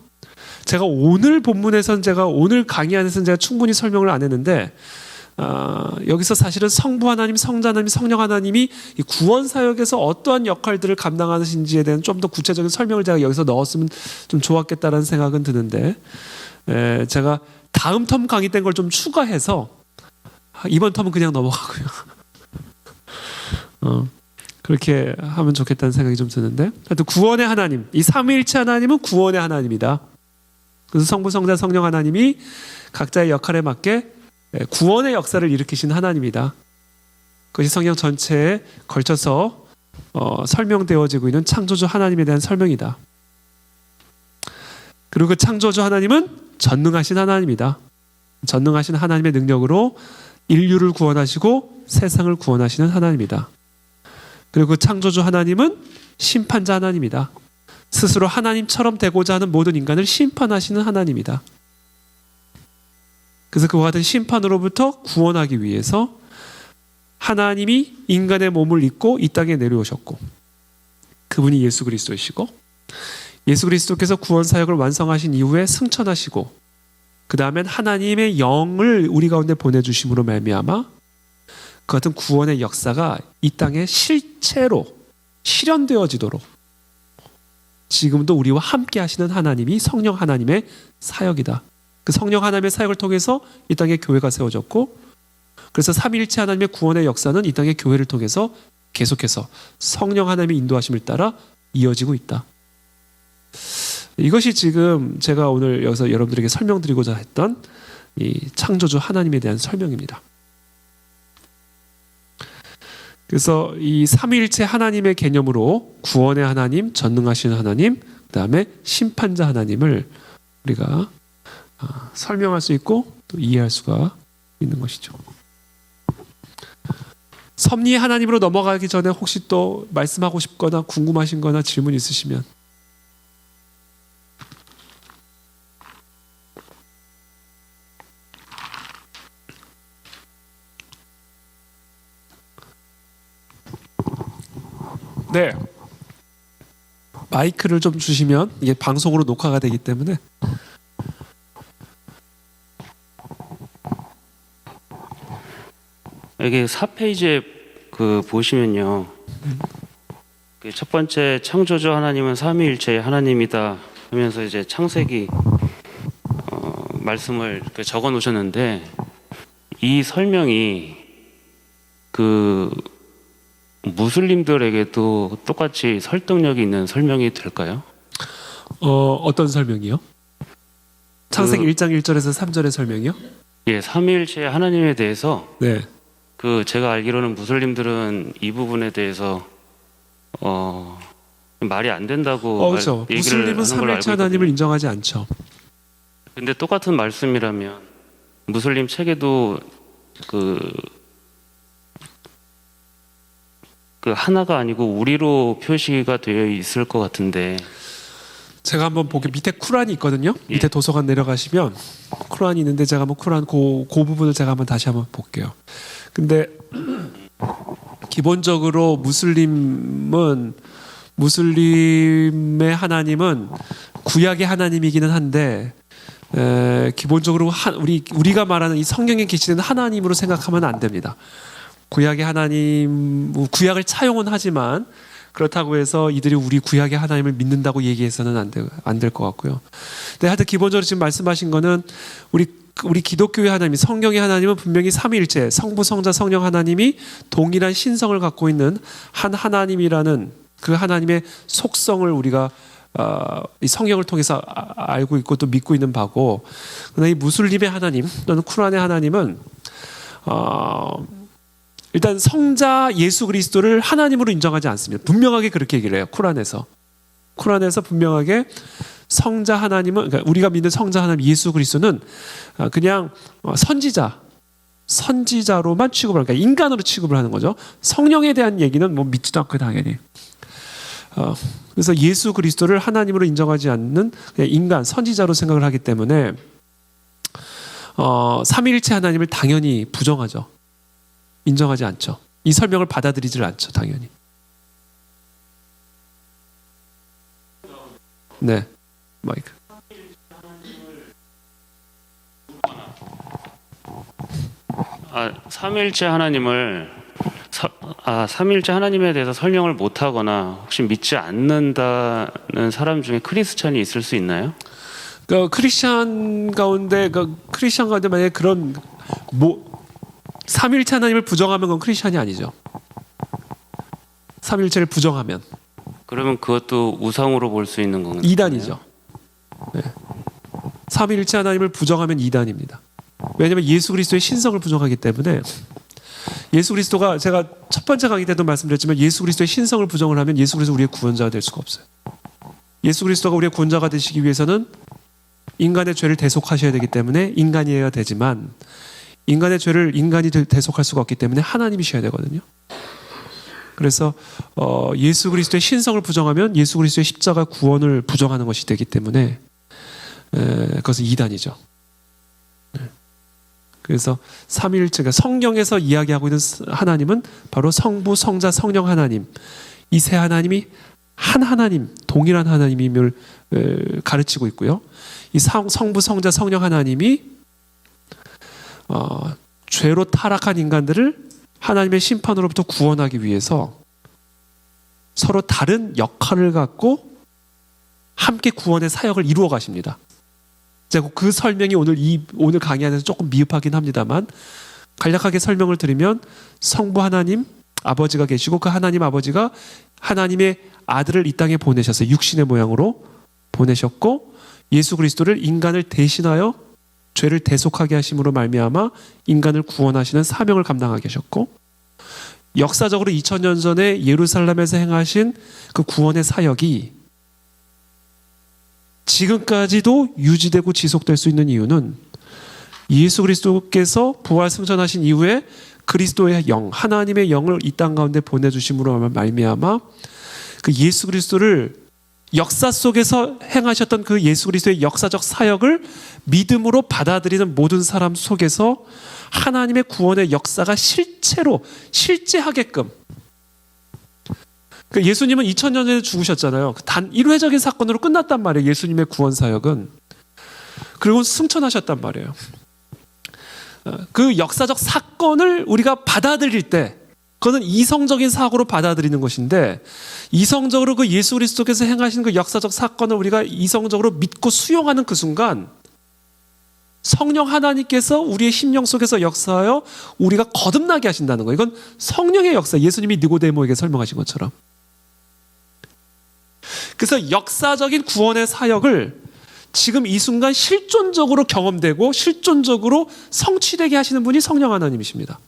제가 오늘 본문에서는 오늘 강의 안에서는 제가 충분히 설명을 안 했는데 여기서 사실은 성부 하나님, 성자 하나님, 성령 하나님이 이 구원 사역에서 어떠한 역할들을 감당하시는지에 대한 좀 더 구체적인 설명을 제가 여기서 넣었으면 좀 좋았겠다라는 생각은 드는데 제가 다음 텀 강의 때 걸 좀 추가해서 이번 텀은 그냥 넘어가고요. 그렇게 하면 좋겠다는 생각이 좀 드는데 하여튼 구원의 하나님, 이 삼위일체 하나님은 구원의 하나님이다. 그래서 성부, 성자, 성령 하나님이 각자의 역할에 맞게 구원의 역사를 일으키신 하나님이다. 그것이 성경 전체에 걸쳐서 설명되어지고 있는 창조주 하나님에 대한 설명이다. 그리고 그 창조주 하나님은 전능하신 하나님이다. 전능하신 하나님의 능력으로 인류를 구원하시고 세상을 구원하시는 하나님이다. 그리고 그 창조주 하나님은 심판자 하나님이다. 스스로 하나님처럼 되고자 하는 모든 인간을 심판하시는 하나님이다. 그래서 그와 같은 심판으로부터 구원하기 위해서 하나님이 인간의 몸을 입고 이 땅에 내려오셨고 그분이 예수 그리스도이시고 예수 그리스도께서 구원 사역을 완성하신 이후에 승천하시고 그 다음엔 하나님의 영을 우리 가운데 보내주심으로 말미암아 그 같은 구원의 역사가 이 땅에 실체로 실현되어지도록 지금도 우리와 함께 하시는 하나님이 성령 하나님의 사역이다. 그 성령 하나님의 사역을 통해서 이 땅에 교회가 세워졌고, 그래서 삼위일체 하나님의 구원의 역사는 이 땅의 교회를 통해서 계속해서 성령 하나님의 인도하심을 따라 이어지고 있다. 이것이 지금 제가 오늘 여기서 여러분들에게 설명드리고자 했던 이 창조주 하나님에 대한 설명입니다. 그래서 이 삼위일체 하나님의 개념으로 구원의 하나님, 전능하신 하나님, 그 다음에 심판자 하나님을 우리가 설명할 수 있고 또 이해할 수가 있는 것이죠. 섭리의 하나님으로 넘어가기 전에 혹시 또 말씀하고 싶거나 궁금하신 거나 질문 있으시면. 네. 마이크를 좀 주시면 이게 방송으로 녹화가 되기 때문에. 여기 4페이지에 보시면요. 그 첫 번째 창조주 하나님은 삼위일체의 하나님이다 하면서 이제 창세기 말씀을 적어 놓으셨는데, 이 설명이 무슬림들에게도 똑같이 설득력이 있는 설명이 될까요? 어떤 설명이요? 창세기 1장 1절에서 3절의 설명이요? 예, 삼위일체의 하나님에 대해서 네. 제가 알기로는 무슬림들은 이 부분에 대해서 말이 안 된다고 그렇죠. 얘기를 무슬림은 하는 걸로 삼위일체 알고 하나님을 있거든요. 인정하지 않죠. 근데 똑같은 말씀이라면 무슬림 책에도 하나가 아니고 우리로 표시가 되어 있을 것 같은데. 제가 한번 보게, 밑에 쿠란이 있거든요. 예. 밑에 도서관 내려가시면 쿠란이 있는데 제가 한번 쿠란 그 부분을 제가 한번 다시 한번 볼게요. 근데 기본적으로 무슬림의 하나님은 구약의 하나님이기는 한데, 기본적으로 우리가 말하는 이 성경에 계시는 하나님으로 생각하면 안 됩니다. 구약의 하나님, 구약을 차용은 하지만 그렇다고 해서 이들이 우리 구약의 하나님을 믿는다고 얘기해서는 안 될 것 같고요. 근데 하여튼 기본적으로 지금 말씀하신 거는 우리 기독교의 하나님, 성경의 하나님은 분명히 삼위일체, 성부, 성자, 성령 하나님이 동일한 신성을 갖고 있는 한 하나님이라는 그 하나님의 속성을 우리가 이 성경을 통해서 알고 있고 또 믿고 있는 바고, 그러나 이 무슬림의 하나님 또는 쿠란의 하나님은 일단 성자 예수 그리스도를 하나님으로 인정하지 않습니다. 분명하게 그렇게 얘기를 해요. 쿠란에서 분명하게 성자 하나님은, 그러니까 우리가 믿는 성자 하나님 예수 그리스도는 그냥 선지자로만 취급을 하는, 그러니까 인간으로 취급을 하는 거죠. 성령에 대한 얘기는 뭐 믿지도 않고 당연히. 그래서 예수 그리스도를 하나님으로 인정하지 않는 그냥 인간, 선지자로 생각을 하기 때문에 삼위일체 하나님을 당연히 부정하죠. 인정하지 않죠. 이 설명을 받아들이질 않죠, 당연히. 네, 마이크. 삼위일체 하나님을 삼위일체 하나님에 대해서 설명을 못하거나 혹시 믿지 않는다는 사람 중에 크리스찬이 있을 수 있나요? 크리스찬 가운데 만약에 그런 삼위일체 하나님을 부정하면 그건 크리스찬이 아니죠. 삼위일체를 부정하면 그러면 그것도 우상으로 볼 수 있는 건가요? 이단이죠. 네. 삼위일체 하나님을 부정하면 이단입니다. 왜냐하면 예수 그리스도의 신성을 부정하기 때문에. 예수 그리스도가, 제가 첫 번째 강의 때도 말씀드렸지만, 예수 그리스도의 신성을 부정을 하면 예수 그리스도 우리의 구원자가 될 수가 없어요. 예수 그리스도가 우리의 구원자가 되시기 위해서는 인간의 죄를 대속하셔야 되기 때문에 인간이어야 되지만, 인간의 죄를 인간이 대속할 수가 없기 때문에 하나님이셔야 되거든요. 그래서 예수 그리스도의 신성을 부정하면 예수 그리스도의 십자가 구원을 부정하는 것이 되기 때문에 그것은 이단이죠. 그래서 삼위일체가 성경에서 이야기하고 있는 하나님은 바로 성부, 성자, 성령 하나님, 이 세 하나님이 한 하나님, 동일한 하나님임을 가르치고 있고요. 이 성부, 성자, 성령 하나님이 죄로 타락한 인간들을 하나님의 심판으로부터 구원하기 위해서 서로 다른 역할을 갖고 함께 구원의 사역을 이루어 가십니다. 제가 그 설명이 오늘 강의 안에서 조금 미흡하긴 합니다만 간략하게 설명을 드리면 성부 하나님 아버지가 계시고 그 하나님 아버지가 하나님의 아들을 이 땅에 보내셨어요. 육신의 모양으로 보내셨고 예수 그리스도를 인간을 대신하여 죄를 대속하게 하심으로 말미암아 인간을 구원하시는 사명을 감당하게 하셨고 역사적으로 2000년 전에 예루살렘에서 행하신 그 구원의 사역이 지금까지도 유지되고 지속될 수 있는 이유는 예수 그리스도께서 부활 승천하신 이후에 그리스도의 영, 하나님의 영을 이 땅 가운데 보내주심으로 말미암아 그 예수 그리스도를 역사 속에서 행하셨던 그 예수 그리스도의 역사적 사역을 믿음으로 받아들이는 모든 사람 속에서 하나님의 구원의 역사가 실제하게끔 예수님은 2000년 전에 죽으셨잖아요. 단 일회적인 사건으로 끝났단 말이에요. 예수님의 구원 사역은. 그리고 승천하셨단 말이에요. 그 역사적 사건을 우리가 받아들일 때 그거는 이성적인 사고로 받아들이는 것인데 이성적으로 그 예수 그리스도께서 행하신 그 역사적 사건을 우리가 이성적으로 믿고 수용하는 그 순간 성령 하나님께서 우리의 심령 속에서 역사하여 우리가 거듭나게 하신다는 거예요. 이건 성령의 역사. 예수님이 니고데모에게 설명하신 것처럼. 그래서 역사적인 구원의 사역을 지금 이 순간 실존적으로 경험되고 실존적으로 성취되게 하시는 분이 성령 하나님이십니다.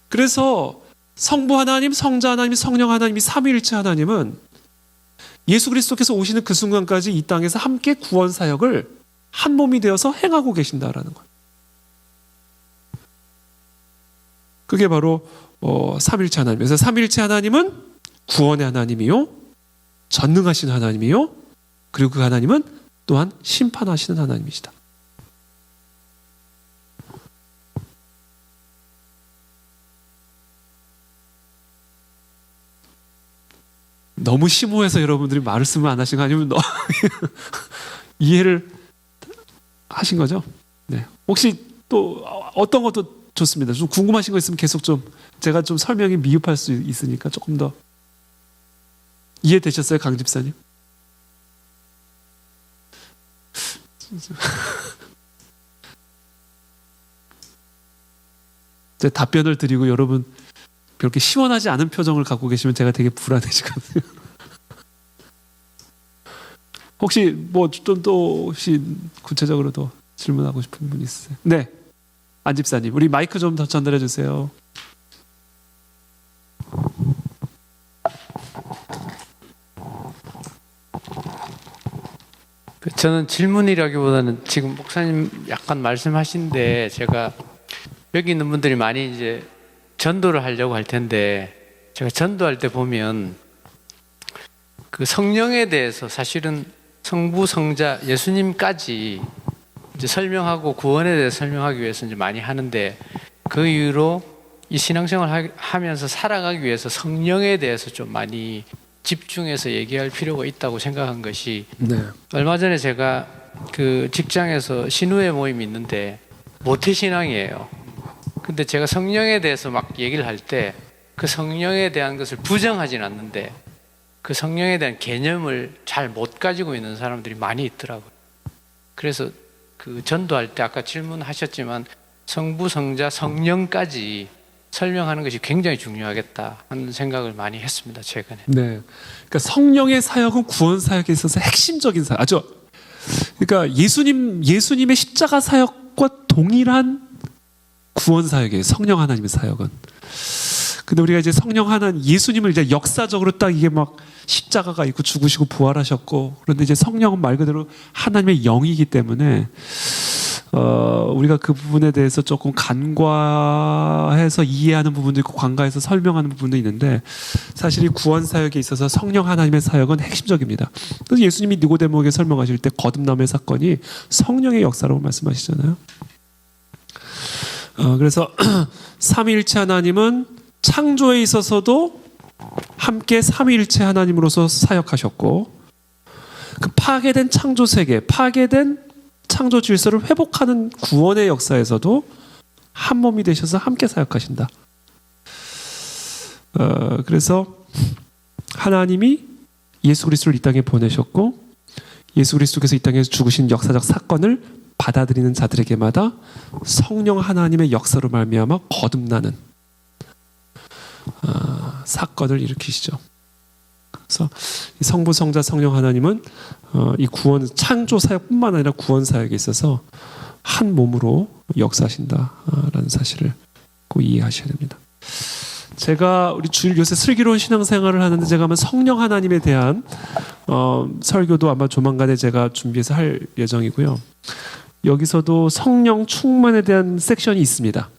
그래서 성부 하나님, 성자 하나님, 성령 하나님이 삼위일체 하나님은 예수 그리스도께서 오시는 그 순간까지 이 땅에서 함께 구원 사역을 한 몸이 되어서 행하고 계신다라는 거예요. 그게 바로 삼위일체 하나님이에요. 그래서 삼위일체 하나님은 구원의 하나님이요, 전능하신 하나님이요, 그리고 그 하나님은 또한 심판하시는 하나님이시다. 너무 심오해서 여러분들이 말씀을 안 하신 거 아니면 이해를 하신 거죠? 네. 혹시 또 어떤 것도 좋습니다. 좀 궁금하신 거 있으면 계속 좀 제가 좀 설명이 미흡할 수 있으니까 조금 더 이해되셨어요, 강 집사님? 제 답변을 드리고 여러분 그렇게 시원하지 않은 표정을 갖고 계시면 제가 되게 불안해지거든요. 혹시 뭐 좀 또 혹시 구체적으로 더 질문하고 싶은 분 있으세요? 네, 안 집사님, 우리 마이크 좀 더 전달해 주세요. 저는 질문이라기보다는 지금 목사님 약간 말씀하신데 제가 여기 있는 분들이 많이 이제 전도를 하려고 할 텐데 제가 전도할 때 보면 그 성령에 대해서 사실은 성부, 성자, 예수님까지 이제 설명하고 구원에 대해서 설명하기 위해서 이제 많이 하는데 그 이유로 이 신앙생활 하면서 살아가기 위해서 성령에 대해서 좀 많이 집중해서 얘기할 필요가 있다고 생각한 것이 네. 얼마 전에 제가 그 직장에서 신우회 모임이 있는데 모태신앙이에요. 근데 제가 성령에 대해서 막 얘기를 할 때 그 성령에 대한 것을 부정하진 않는데 그 성령에 대한 개념을 잘 못 가지고 있는 사람들이 많이 있더라고요. 그래서 그 전도할 때 아까 질문하셨지만 성부, 성자, 성령까지 설명하는 것이 굉장히 중요하겠다 하는 생각을 많이 했습니다, 최근에. 네. 그러니까 성령의 사역은 구원 사역에 있어서 핵심적인 사역. 아주 그러니까 예수님의 십자가 사역과 동일한 구원 사역이에요. 성령 하나님의 사역은. 근데 우리가 이제 성령 하나님, 예수님을 이제 역사적으로 딱 이게 막 십자가가 있고 죽으시고 부활하셨고, 그런데 이제 성령은 말 그대로 하나님의 영이기 때문에 우리가 그 부분에 대해서 조금 간과해서 이해하는 부분도 있고 관과해서 설명하는 부분도 있는데 사실 이 구원 사역에 있어서 성령 하나님의 사역은 핵심적입니다. 그래서 예수님이 니고데모에게 설명하실 때 거듭남의 사건이 성령의 역사라고 말씀하시잖아요. 그래서 삼위일체 하나님은 창조에 있어서도 함께 삼위일체 하나님으로서 사역하셨고 그 파괴된 창조 세계, 파괴된 창조 질서를 회복하는 구원의 역사에서도 한 몸이 되셔서 함께 사역하신다. 그래서 하나님이 예수 그리스도를 이 땅에 보내셨고 예수 그리스도께서 이 땅에서 죽으신 역사적 사건을 받아들이는 자들에게마다 성령 하나님의 역사로 말미암아 거듭나는 사건을 일으키시죠. 그래서 이 성부, 성자, 성령 하나님은 이 구원 창조 사역뿐만 아니라 구원 사역에 있어서 한 몸으로 역사하신다라는 사실을 꼭 이해하셔야 됩니다. 제가 우리 주일 요새 슬기로운 신앙생활을 하는데 제가 아마 성령 하나님에 대한 설교도 아마 조만간에 제가 준비해서 할 예정이고요. 여기서도 성령 충만에 대한 섹션이 있습니다.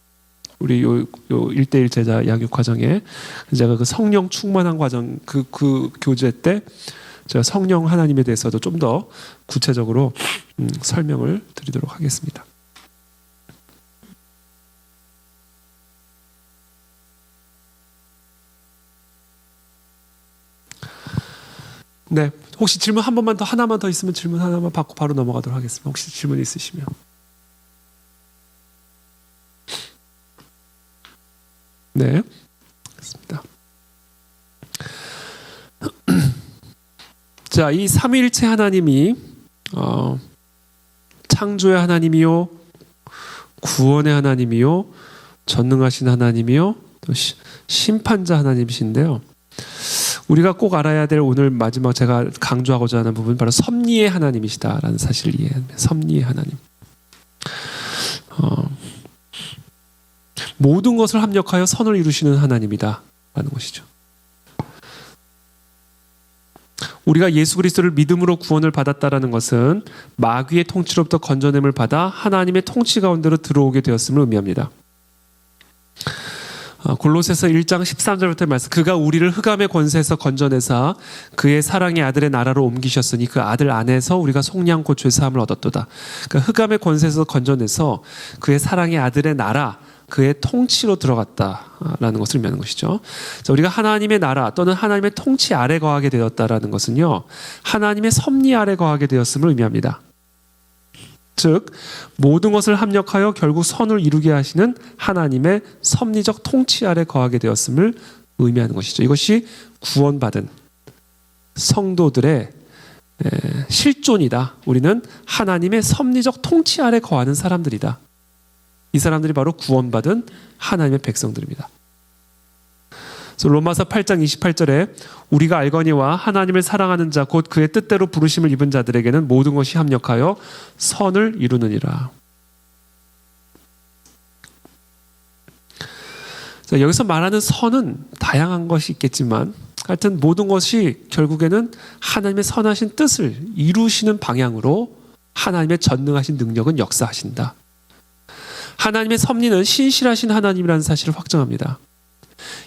우리 요 1대1 제자 양육 과정에 제가 그 성령 충만한 과정 그 교재 때 제가 성령 하나님에 대해서도 좀 더 구체적으로 설명을 드리도록 하겠습니다. 네, 혹시 질문 한 번만 더 하나만 더 있으면 질문 하나만 받고 바로 넘어가도록 하겠습니다. 혹시 질문 있으시면. 네, 알겠습니다. 자, 이 삼위일체 하나님이 창조의 하나님이요, 구원의 하나님이요, 전능하신 하나님이요, 또 심판자 하나님이신데요. 우리가 꼭 알아야 될 오늘 마지막 제가 강조하고자 하는 부분은 바로 섭리의 하나님이시다라는 사실을 이해합니다. 섭리의 하나님. 모든 것을 합력하여 선을 이루시는 하나님이다라는 것이죠. 우리가 예수 그리스도를 믿음으로 구원을 받았다라는 것은 마귀의 통치로부터 건져냄을 받아 하나님의 통치 가운데로 들어오게 되었음을 의미합니다. 골로새서 1장 13절부터의 말씀, 그가 우리를 흑암의 권세에서 건져내사 그의 사랑의 아들의 나라로 옮기셨으니 그 아들 안에서 우리가 속량고 죄사함을 얻었도다. 그러니까 흑암의 권세에서 건져내서 그의 사랑의 아들의 나라, 그의 통치로 들어갔다라는 것을 의미하는 것이죠. 자, 우리가 하나님의 나라 또는 하나님의 통치 아래 거하게 되었다라는 것은요, 하나님의 섭리 아래 거하게 되었음을 의미합니다. 즉 모든 것을 합력하여 결국 선을 이루게 하시는 하나님의 섭리적 통치 아래 거하게 되었음을 의미하는 것이죠. 이것이 구원받은 성도들의 실존이다. 우리는 하나님의 섭리적 통치 아래 거하는 사람들이다. 이 사람들이 바로 구원받은 하나님의 백성들입니다. 그래서 로마서 8장 28절에 우리가 알거니와 하나님을 사랑하는 자 곧 그의 뜻대로 부르심을 입은 자들에게는 모든 것이 합력하여 선을 이루느니라. 자, 여기서 말하는 선은 다양한 것이 있겠지만 하여튼 모든 것이 결국에는 하나님의 선하신 뜻을 이루시는 방향으로 하나님의 전능하신 능력은 역사하신다. 하나님의 섭리는 신실하신 하나님이라는 사실을 확정합니다.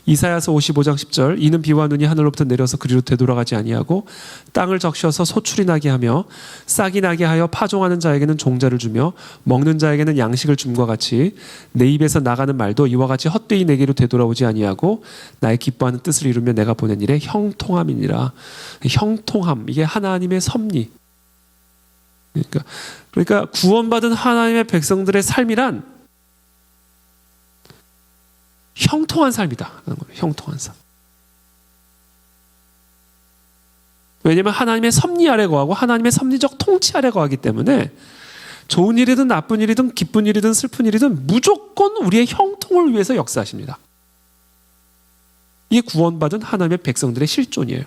이사야서 55장 10절, 이는 비와 눈이 하늘로부터 내려서 그리로 되돌아가지 아니하고 땅을 적셔서 소출이 나게 하며 싹이 나게 하여 파종하는 자에게는 종자를 주며 먹는 자에게는 양식을 줌과 같이 내 입에서 나가는 말도 이와 같이 헛되이 내게로 되돌아오지 아니하고 나의 기뻐하는 뜻을 이루며 내가 보낸 일에 형통함이니라. 형통함, 이게 하나님의 섭리. 그러니까 구원받은 하나님의 백성들의 삶이란 형통한 삶이다. 형통한 삶. 왜냐하면 하나님의 섭리 아래 거하고 하나님의 섭리적 통치 아래 거하기 때문에 좋은 일이든 나쁜 일이든 기쁜 일이든 슬픈 일이든 무조건 우리의 형통을 위해서 역사하십니다. 이게 구원받은 하나님의 백성들의 실존이에요.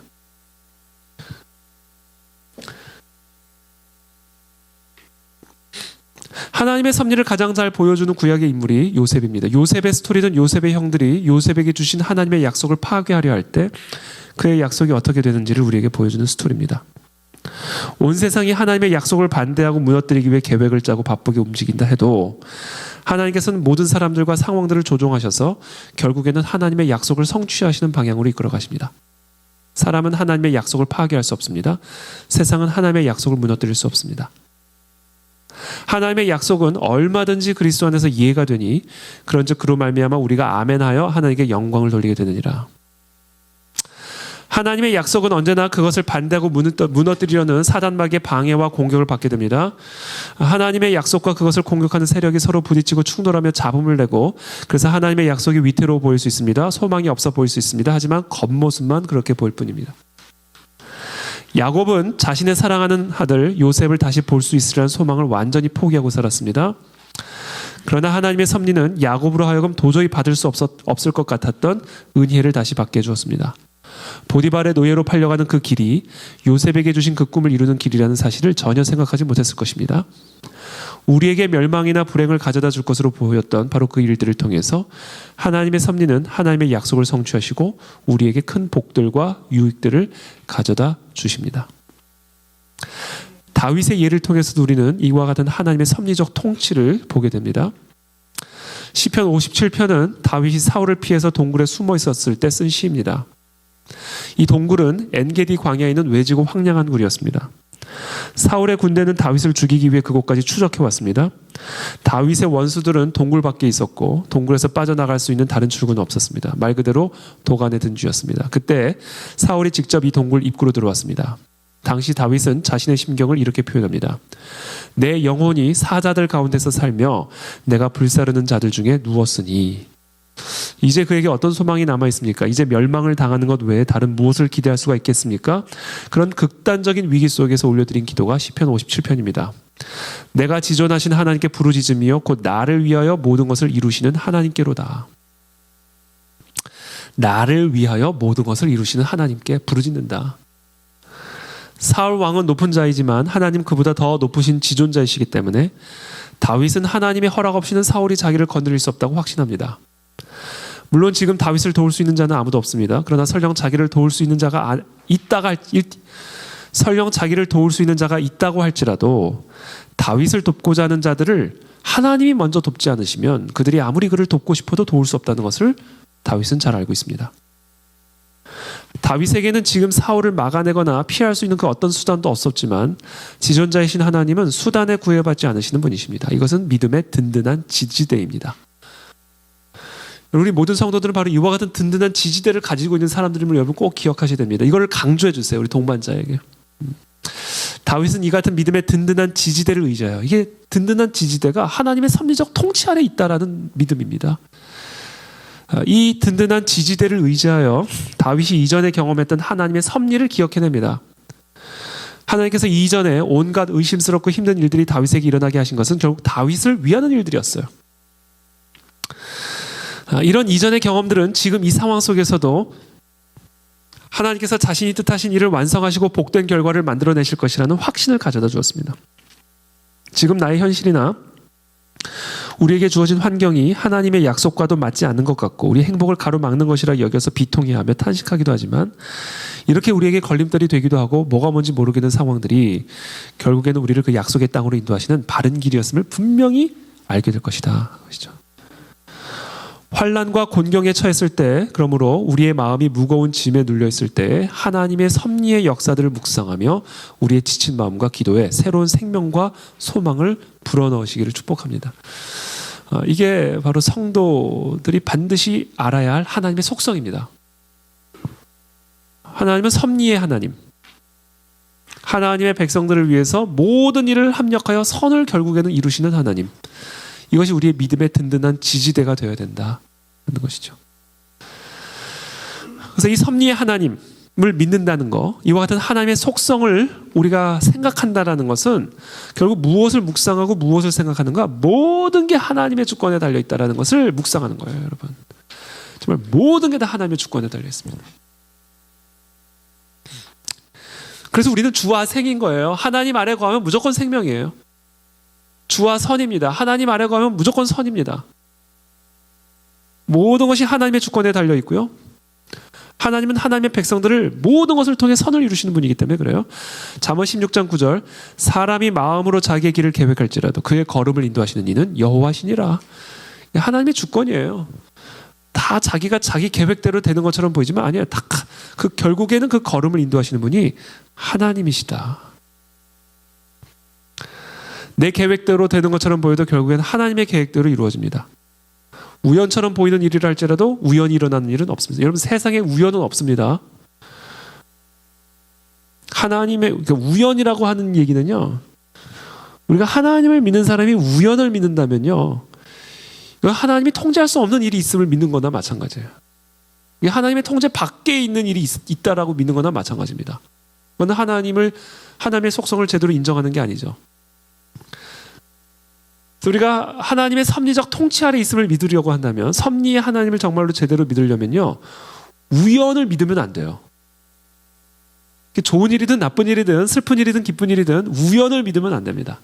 하나님의 섭리를 가장 잘 보여주는 구약의 인물이 요셉입니다. 요셉의 스토리는 요셉의 형들이 요셉에게 주신 하나님의 약속을 파괴하려 할 때 그의 약속이 어떻게 되는지를 우리에게 보여주는 스토리입니다. 온 세상이 하나님의 약속을 반대하고 무너뜨리기 위해 계획을 짜고 바쁘게 움직인다 해도 하나님께서는 모든 사람들과 상황들을 조종하셔서 결국에는 하나님의 약속을 성취하시는 방향으로 이끌어 가십니다. 사람은 하나님의 약속을 파괴할 수 없습니다. 세상은 하나님의 약속을 무너뜨릴 수 없습니다. 하나님의 약속은 얼마든지 그리스도 안에서 이해가 되니 그런즉 그로 말미암아 우리가 아멘하여 하나님께 영광을 돌리게 되느니라. 하나님의 약속은 언제나 그것을 반대하고 무너뜨리려는 사단마귀의 방해와 공격을 받게 됩니다. 하나님의 약속과 그것을 공격하는 세력이 서로 부딪히고 충돌하며 잡음을 내고 그래서 하나님의 약속이 위태로워 보일 수 있습니다. 소망이 없어 보일 수 있습니다. 하지만 겉모습만 그렇게 보일 뿐입니다. 야곱은 자신의 사랑하는 아들 요셉을 다시 볼 수 있으리라는 소망을 완전히 포기하고 살았습니다. 그러나 하나님의 섭리는 야곱으로 하여금 도저히 받을 수 없을 것 같았던 은혜를 다시 받게 해주었습니다. 보디발의 노예로 팔려가는 그 길이 요셉에게 주신 그 꿈을 이루는 길이라는 사실을 전혀 생각하지 못했을 것입니다. 우리에게 멸망이나 불행을 가져다 줄 것으로 보였던 바로 그 일들을 통해서 하나님의 섭리는 하나님의 약속을 성취하시고 우리에게 큰 복들과 유익들을 가져다 주십니다. 다윗의 예를 통해서도 우리는 이와 같은 하나님의 섭리적 통치를 보게 됩니다. 시편 57편은 다윗이 사울을 피해서 동굴에 숨어 있었을 때 쓴 시입니다. 이 동굴은 엔게디 광야에 있는 외지고 황량한 굴이었습니다. 사울의 군대는 다윗을 죽이기 위해 그곳까지 추적해 왔습니다. 다윗의 원수들은 동굴 밖에 있었고 동굴에서 빠져나갈 수 있는 다른 출구는 없었습니다. 말 그대로 도간에 든 쥐였습니다. 그때 사울이 직접 이 동굴 입구로 들어왔습니다. 당시 다윗은 자신의 심경을 이렇게 표현합니다. 내 영혼이 사자들 가운데서 살며 내가 불사르는 자들 중에 누웠으니. 이제 그에게 어떤 소망이 남아 있습니까? 이제 멸망을 당하는 것 외에 다른 무엇을 기대할 수가 있겠습니까? 그런 극단적인 위기 속에서 올려드린 기도가 시편 57편입니다. 내가 지존하신 하나님께 부르짖으며 곧 나를 위하여 모든 것을 이루시는 하나님께로다. 나를 위하여 모든 것을 이루시는 하나님께 부르짖는다. 사울 왕은 높은 자이지만 하나님 그보다 더 높으신 지존자이시기 때문에 다윗은 하나님의 허락 없이는 사울이 자기를 건드릴 수 없다고 확신합니다. 물론 지금 다윗을 도울 수 있는 자는 아무도 없습니다. 그러나 설령 자기를 도울 수 있는 자가 있다고 할지라도 다윗을 돕고자 하는 자들을 하나님이 먼저 돕지 않으시면 그들이 아무리 그를 돕고 싶어도 도울 수 없다는 것을 다윗은 잘 알고 있습니다. 다윗에게는 지금 사울을 막아내거나 피할 수 있는 그 어떤 수단도 없었지만 지존자이신 하나님은 수단에 구애받지 않으시는 분이십니다. 이것은 믿음의 든든한 지지대입니다. 우리 모든 성도들은 바로 이와 같은 든든한 지지대를 가지고 있는 사람들임을 여러분 꼭 기억하셔야 됩니다. 이걸 강조해 주세요. 우리 동반자에게. 다윗은 이 같은 믿음의 든든한 지지대를 의지해요. 이게 든든한 지지대가 하나님의 섭리적 통치 아래 있다라는 믿음입니다. 이 든든한 지지대를 의지하여 다윗이 이전에 경험했던 하나님의 섭리를 기억해냅니다. 하나님께서 이전에 온갖 의심스럽고 힘든 일들이 다윗에게 일어나게 하신 것은 결국 다윗을 위하는 일들이었어요. 이런 이전의 경험들은 지금 이 상황 속에서도 하나님께서 자신이 뜻하신 일을 완성하시고 복된 결과를 만들어내실 것이라는 확신을 가져다 주었습니다. 지금 나의 현실이나 우리에게 주어진 환경이 하나님의 약속과도 맞지 않는 것 같고 우리 행복을 가로막는 것이라 여겨서 비통해하며 탄식하기도 하지만 이렇게 우리에게 걸림돌이 되기도 하고 뭐가 뭔지 모르겠는 상황들이 결국에는 우리를 그 약속의 땅으로 인도하시는 바른 길이었음을 분명히 알게 될 것이다. 그렇죠? 환난과 곤경에 처했을 때, 그러므로 우리의 마음이 무거운 짐에 눌려 있을 때 하나님의 섭리의 역사들을 묵상하며 우리의 지친 마음과 기도에 새로운 생명과 소망을 불어넣으시기를 축복합니다. 이게 바로 성도들이 반드시 알아야 할 하나님의 속성입니다. 하나님은 섭리의 하나님. 하나님의 백성들을 위해서 모든 일을 합력하여 선을 결국에는 이루시는 하나님. 이것이 우리의 믿음의 든든한 지지대가 되어야 된다는 것이죠. 그래서 이 섭리의 하나님을 믿는다는 것, 이와 같은 하나님의 속성을 우리가 생각한다는 것은 결국 무엇을 묵상하고 무엇을 생각하는가, 모든 게 하나님의 주권에 달려있다는 것을 묵상하는 거예요. 여러분, 정말 모든 게 다 하나님의 주권에 달려있습니다. 그래서 우리는 주와 생인 거예요. 하나님 아래 거하면 무조건 생명이에요. 주와 선입니다. 하나님 아래 거하면 무조건 선입니다. 모든 것이 하나님의 주권에 달려 있고요. 하나님은 하나님의 백성들을 모든 것을 통해 선을 이루시는 분이기 때문에 그래요. 잠언 16장 9절, 사람이 마음으로 자기의 길을 계획할지라도 그의 걸음을 인도하시는 이는 여호와시니라. 하나님의 주권이에요. 다 자기가 자기 계획대로 되는 것처럼 보이지만 아니에요. 다 그 결국에는 그 걸음을 인도하시는 분이 하나님이시다. 내 계획대로 되는 것처럼 보여도 결국에는 하나님의 계획대로 이루어집니다. 우연처럼 보이는 일이라 할지라도 우연히 일어나는 일은 없습니다. 여러분, 세상에 우연은 없습니다. 하나님의, 그러니까 우연이라고 하는 얘기는요, 우리가 하나님을 믿는 사람이 우연을 믿는다면요, 하나님이 통제할 수 없는 일이 있음을 믿는 거나 마찬가지예요. 하나님의 통제 밖에 있는 일이 있다라고 믿는 거나 마찬가지입니다. 그건 하나님의 속성을 제대로 인정하는 게 아니죠. 우리가 하나님의 섭리적 통치 아래 있음을 믿으려고 한다면, 섭리의 하나님을 정말로 제대로 믿으려면요, 우연을 믿으면 안 돼요. 좋은 일이든 나쁜 일이든 슬픈 일이든 기쁜 일이든 우연을 믿으면 안 됩니다.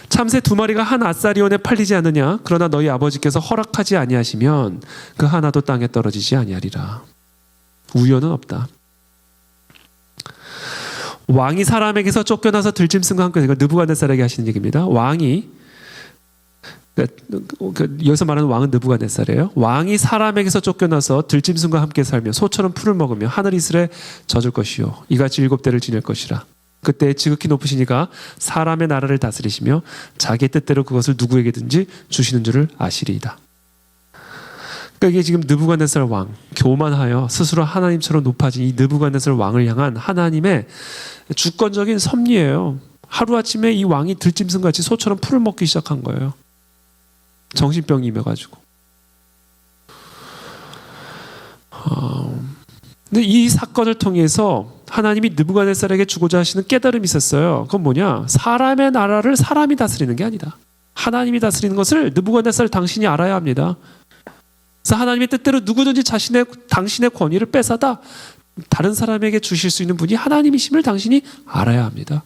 참새 2마리가 한 앗사리온에 팔리지 않느냐? 그러나 너희 아버지께서 허락하지 아니하시면 그 하나도 땅에 떨어지지 아니하리라. 우연은 없다. 왕이 사람에게서 쫓겨나서 들짐승과 함께, 이거 느부갓네살에게 하시는 얘기입니다. 왕이, 여기서 말하는 왕은 느부갓네살이에요. 왕이 사람에게서 쫓겨나서 들짐승과 함께 살며 소처럼 풀을 먹으며 하늘 이슬에 젖을 것이요 이같이 7대를 지낼 것이라. 그때 지극히 높으신 이가 사람의 나라를 다스리시며 자기의 뜻대로 그것을 누구에게든지 주시는 줄을 아시리이다. 그러니까 이게 지금 느부갓네살 왕, 교만하여 스스로 하나님처럼 높아진 이 느부갓네살 왕을 향한 하나님의 주권적인 섭리예요. 하루아침에 이 왕이 들짐승같이 소처럼 풀을 먹기 시작한 거예요. 정신병이 임해가지고. 근데 이 사건을 통해서 하나님이 느부갓네살에게 주고자 하시는 깨달음이 있었어요. 그건 뭐냐? 사람의 나라를 사람이 다스리는 게 아니다. 하나님이 다스리는 것을 느부갓네살 당신이 알아야 합니다. 그래서 하나님의 뜻대로 누구든지 당신의 권위를 뺏어다 다른 사람에게 주실 수 있는 분이 하나님이심을 당신이 알아야 합니다.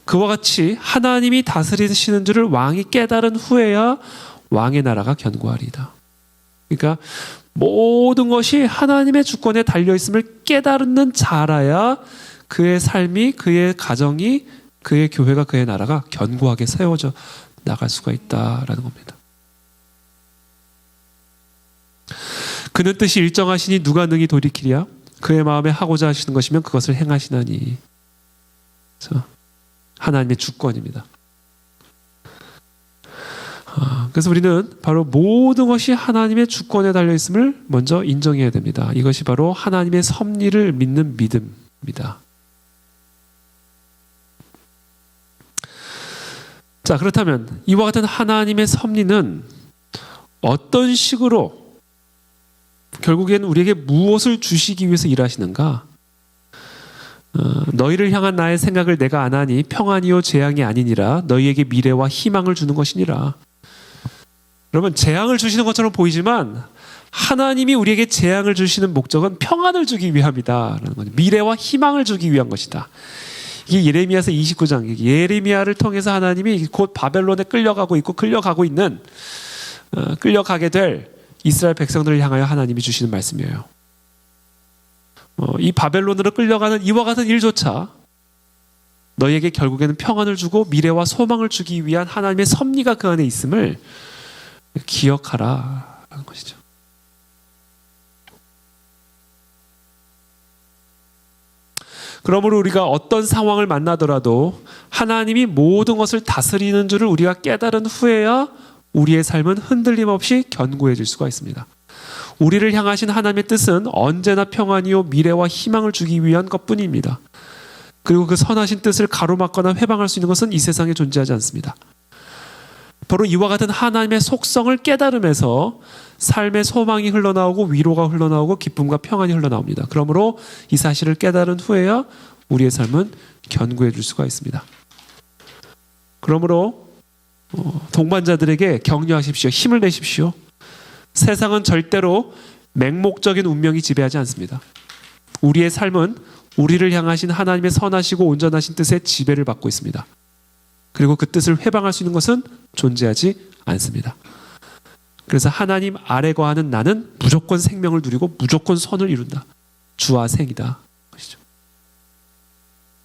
그와 같이 하나님이 다스리시는 줄을 왕이 깨달은 후에야 왕의 나라가 견고하리이다. 그러니까 모든 것이 하나님의 주권에 달려있음을 깨달는 자라야 그의 삶이, 그의 가정이, 그의 교회가, 그의 나라가 견고하게 세워져 나갈 수가 있다라는 겁니다. 그는 뜻이 일정하시니 누가 능히 돌이키랴? 그의 마음에 하고자 하시는 것이면 그것을 행하시나니. 그래서 하나님의 주권입니다. 그래서 우리는 바로 모든 것이 하나님의 주권에 달려있음을 먼저 인정해야 됩니다. 이것이 바로 하나님의 섭리를 믿는 믿음입니다. 자, 그렇다면 이와 같은 하나님의 섭리는 어떤 식으로 결국엔 우리에게 무엇을 주시기 위해서 일하시는가? 너희를 향한 나의 생각을 내가 아나니 평안이요 재앙이 아니니라. 너희에게 미래와 희망을 주는 것이니라. 여러분, 재앙을 주시는 것처럼 보이지만 하나님이 우리에게 재앙을 주시는 목적은 평안을 주기 위함이다라는 거죠. 미래와 희망을 주기 위한 것이다. 이게 예레미야서 29장, 예레미야를 통해서 하나님이 곧 바벨론에 끌려가고 있고 끌려가고 있는, 끌려가게 될 이스라엘 백성들을 향하여 하나님이 주시는 말씀이에요. 이 바벨론으로 끌려가는 이와 같은 일조차 너희에게 결국에는 평안을 주고 미래와 소망을 주기 위한 하나님의 섭리가 그 안에 있음을 기억하라라는 것이죠. 그러므로 우리가 어떤 상황을 만나더라도 하나님이 모든 것을 다스리는 줄을 우리가 깨달은 후에야 우리의 삶은 흔들림 없이 견고해질 수가 있습니다. 우리를 향하신 하나님의 뜻은 언제나 평안이요 미래와 희망을 주기 위한 것뿐입니다. 그리고 그 선하신 뜻을 가로막거나 회방할 수 있는 것은 이 세상에 존재하지 않습니다. 바로 이와 같은 하나님의 속성을 깨달으면서 삶의 소망이 흘러나오고 위로가 흘러나오고 기쁨과 평안이 흘러나옵니다. 그러므로 이 사실을 깨달은 후에야 우리의 삶은 견고해질 수가 있습니다. 그러므로 동반자들에게 격려하십시오. 힘을 내십시오. 세상은 절대로 맹목적인 운명이 지배하지 않습니다. 우리의 삶은 우리를 향하신 하나님의 선하시고 온전하신 뜻의 지배를 받고 있습니다. 그리고 그 뜻을 회방할 수 있는 것은 존재하지 않습니다. 그래서 하나님 아래 거하는 나는 무조건 생명을 누리고 무조건 선을 이룬다. 주와 생이다.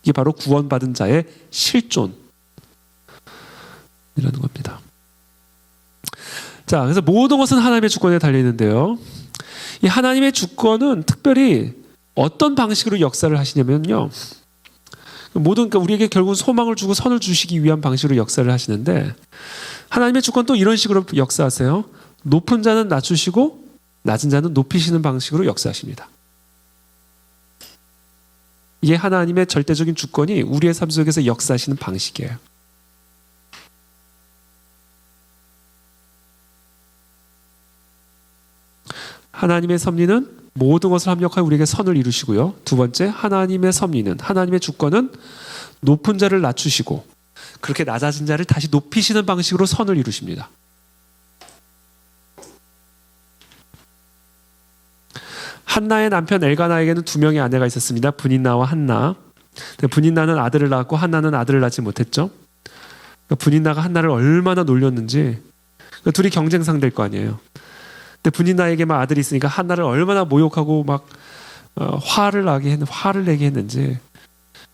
이게 바로 구원받은 자의 실존이라는 겁니다. 자, 그래서 모든 것은 하나님의 주권에 달려 있는데요. 이 하나님의 주권은 특별히 어떤 방식으로 역사를 하시냐면요. 그러니까 우리에게 결국 소망을 주고 선을 주시기 위한 방식으로 역사를 하시는데 하나님의 주권 또 이런 식으로 역사하세요. 높은 자는 낮추시고 낮은 자는 높이시는 방식으로 역사하십니다. 이게 하나님의 절대적인 주권이 우리의 삶 속에서 역사하시는 방식이에요. 하나님의 섭리는 모든 것을 합력하여 우리에게 선을 이루시고요. 두 번째, 하나님의 섭리는, 하나님의 주권은 높은 자를 낮추시고 그렇게 낮아진 자를 다시 높이시는 방식으로 선을 이루십니다. 한나의 남편 엘가나에게는 두 명의 아내가 있었습니다. 브닌나와 한나. 브닌나는 아들을 낳았고 한나는 아들을 낳지 못했죠. 브닌나가 한나를 얼마나 놀렸는지, 둘이 경쟁상 될 거 아니에요. 근데 브닌나에게만 아들이 있으니까 한나를 얼마나 모욕하고 막 화를 내게 했는지,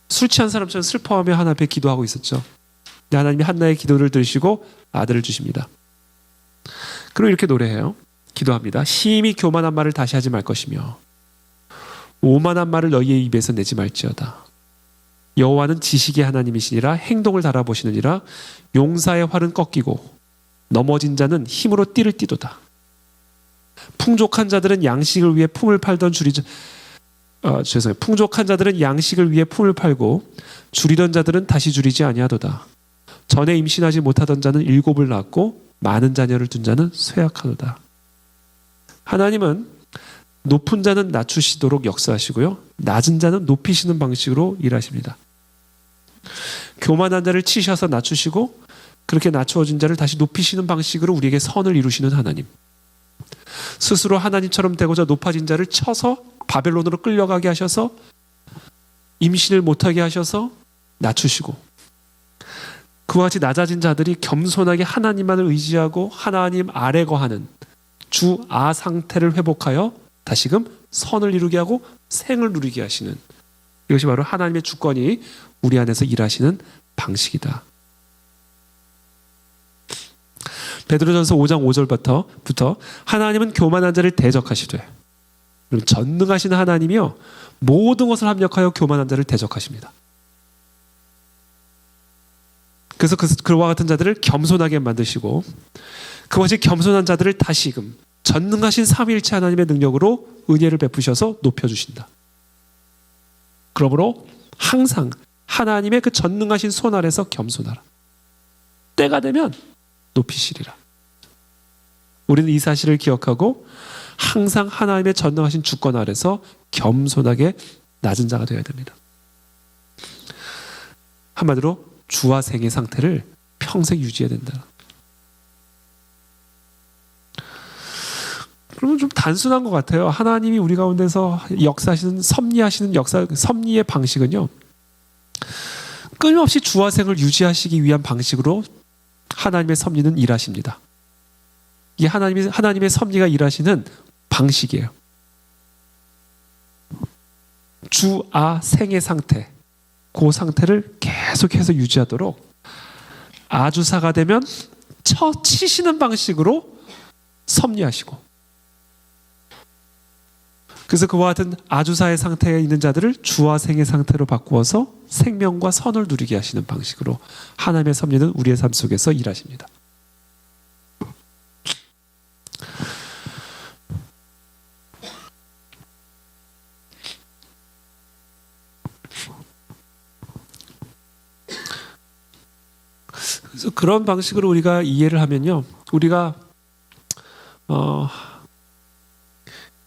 술 취한 사람처럼 슬퍼하며 하나님 앞에 기도하고 있었죠. 근데 하나님이 한나의 기도를 들으시고 아들을 주십니다. 그리고 이렇게 노래해요. 기도합니다. 심히 교만한 말을 다시 하지 말 것이며 오만한 말을 너희의 입에서 내지 말지어다. 여호와는 지식의 하나님이시니라. 행동을 달아보시느니라. 용사의 활은 꺾이고 넘어진 자는 힘으로 띠를 띠도다. 풍족한 자들은 양식을 위해 품을 팔던 풍족한 자들은 양식을 위해 품을 팔고 줄이던 자들은 다시 줄이지 아니하도다. 전에 임신하지 못하던 자는 7을 낳고 많은 자녀를 둔 자는 쇠약하도다. 하나님은 높은 자는 낮추시도록 역사하시고요, 낮은 자는 높이시는 방식으로 일하십니다. 교만한 자를 치셔서 낮추시고 그렇게 낮추어진 자를 다시 높이시는 방식으로 우리에게 선을 이루시는 하나님. 스스로 하나님처럼 되고자 높아진 자를 쳐서 바벨론으로 끌려가게 하셔서 임신을 못하게 하셔서 낮추시고, 그와 같이 낮아진 자들이 겸손하게 하나님만을 의지하고 하나님 아래 거하는 주아 상태를 회복하여 다시금 선을 이루게 하고 생을 누리게 하시는, 이것이 바로 하나님의 주권이 우리 안에서 일하시는 방식이다. 베드로전서 5장 5절부터 하나님은 교만한 자를 대적하시되, 전능하신 하나님이요 모든 것을 합력하여 교만한 자를 대적하십니다. 그래서 그와 같은 자들을 겸손하게 만드시고 그것이 겸손한 자들을 다시금 전능하신 삼위일체 하나님의 능력으로 은혜를 베푸셔서 높여주신다. 그러므로 항상 하나님의 그 전능하신 손 아래서 겸손하라. 때가 되면 높이시리라. 우리는 이 사실을 기억하고 항상 하나님의 전능하신 주권 아래서 겸손하게 낮은 자가 되어야 됩니다. 한마디로 주와 생의 상태를 평생 유지해야 된다. 그러면 좀 단순한 것 같아요. 하나님이 우리 가운데서 역사하시는 섭리의 방식은요, 끊임없이 주와 생을 유지하시기 위한 방식으로 하나님의 섭리는 일하십니다. 이게 하나님의 섭리가 일하시는 방식이에요. 주아 생의 상태, 그 상태를 계속해서 유지하도록 아주사가 되면 치시는 방식으로 섭리하시고, 그래서 그와 같은 아주사의 상태에 있는 자들을 주와 생의 상태로 바꾸어서 생명과 선을 누리게 하시는 방식으로 하나님의 섭리는 우리의 삶 속에서 일하십니다. 그래서 그런 방식으로 우리가 이해를 하면요, 우리가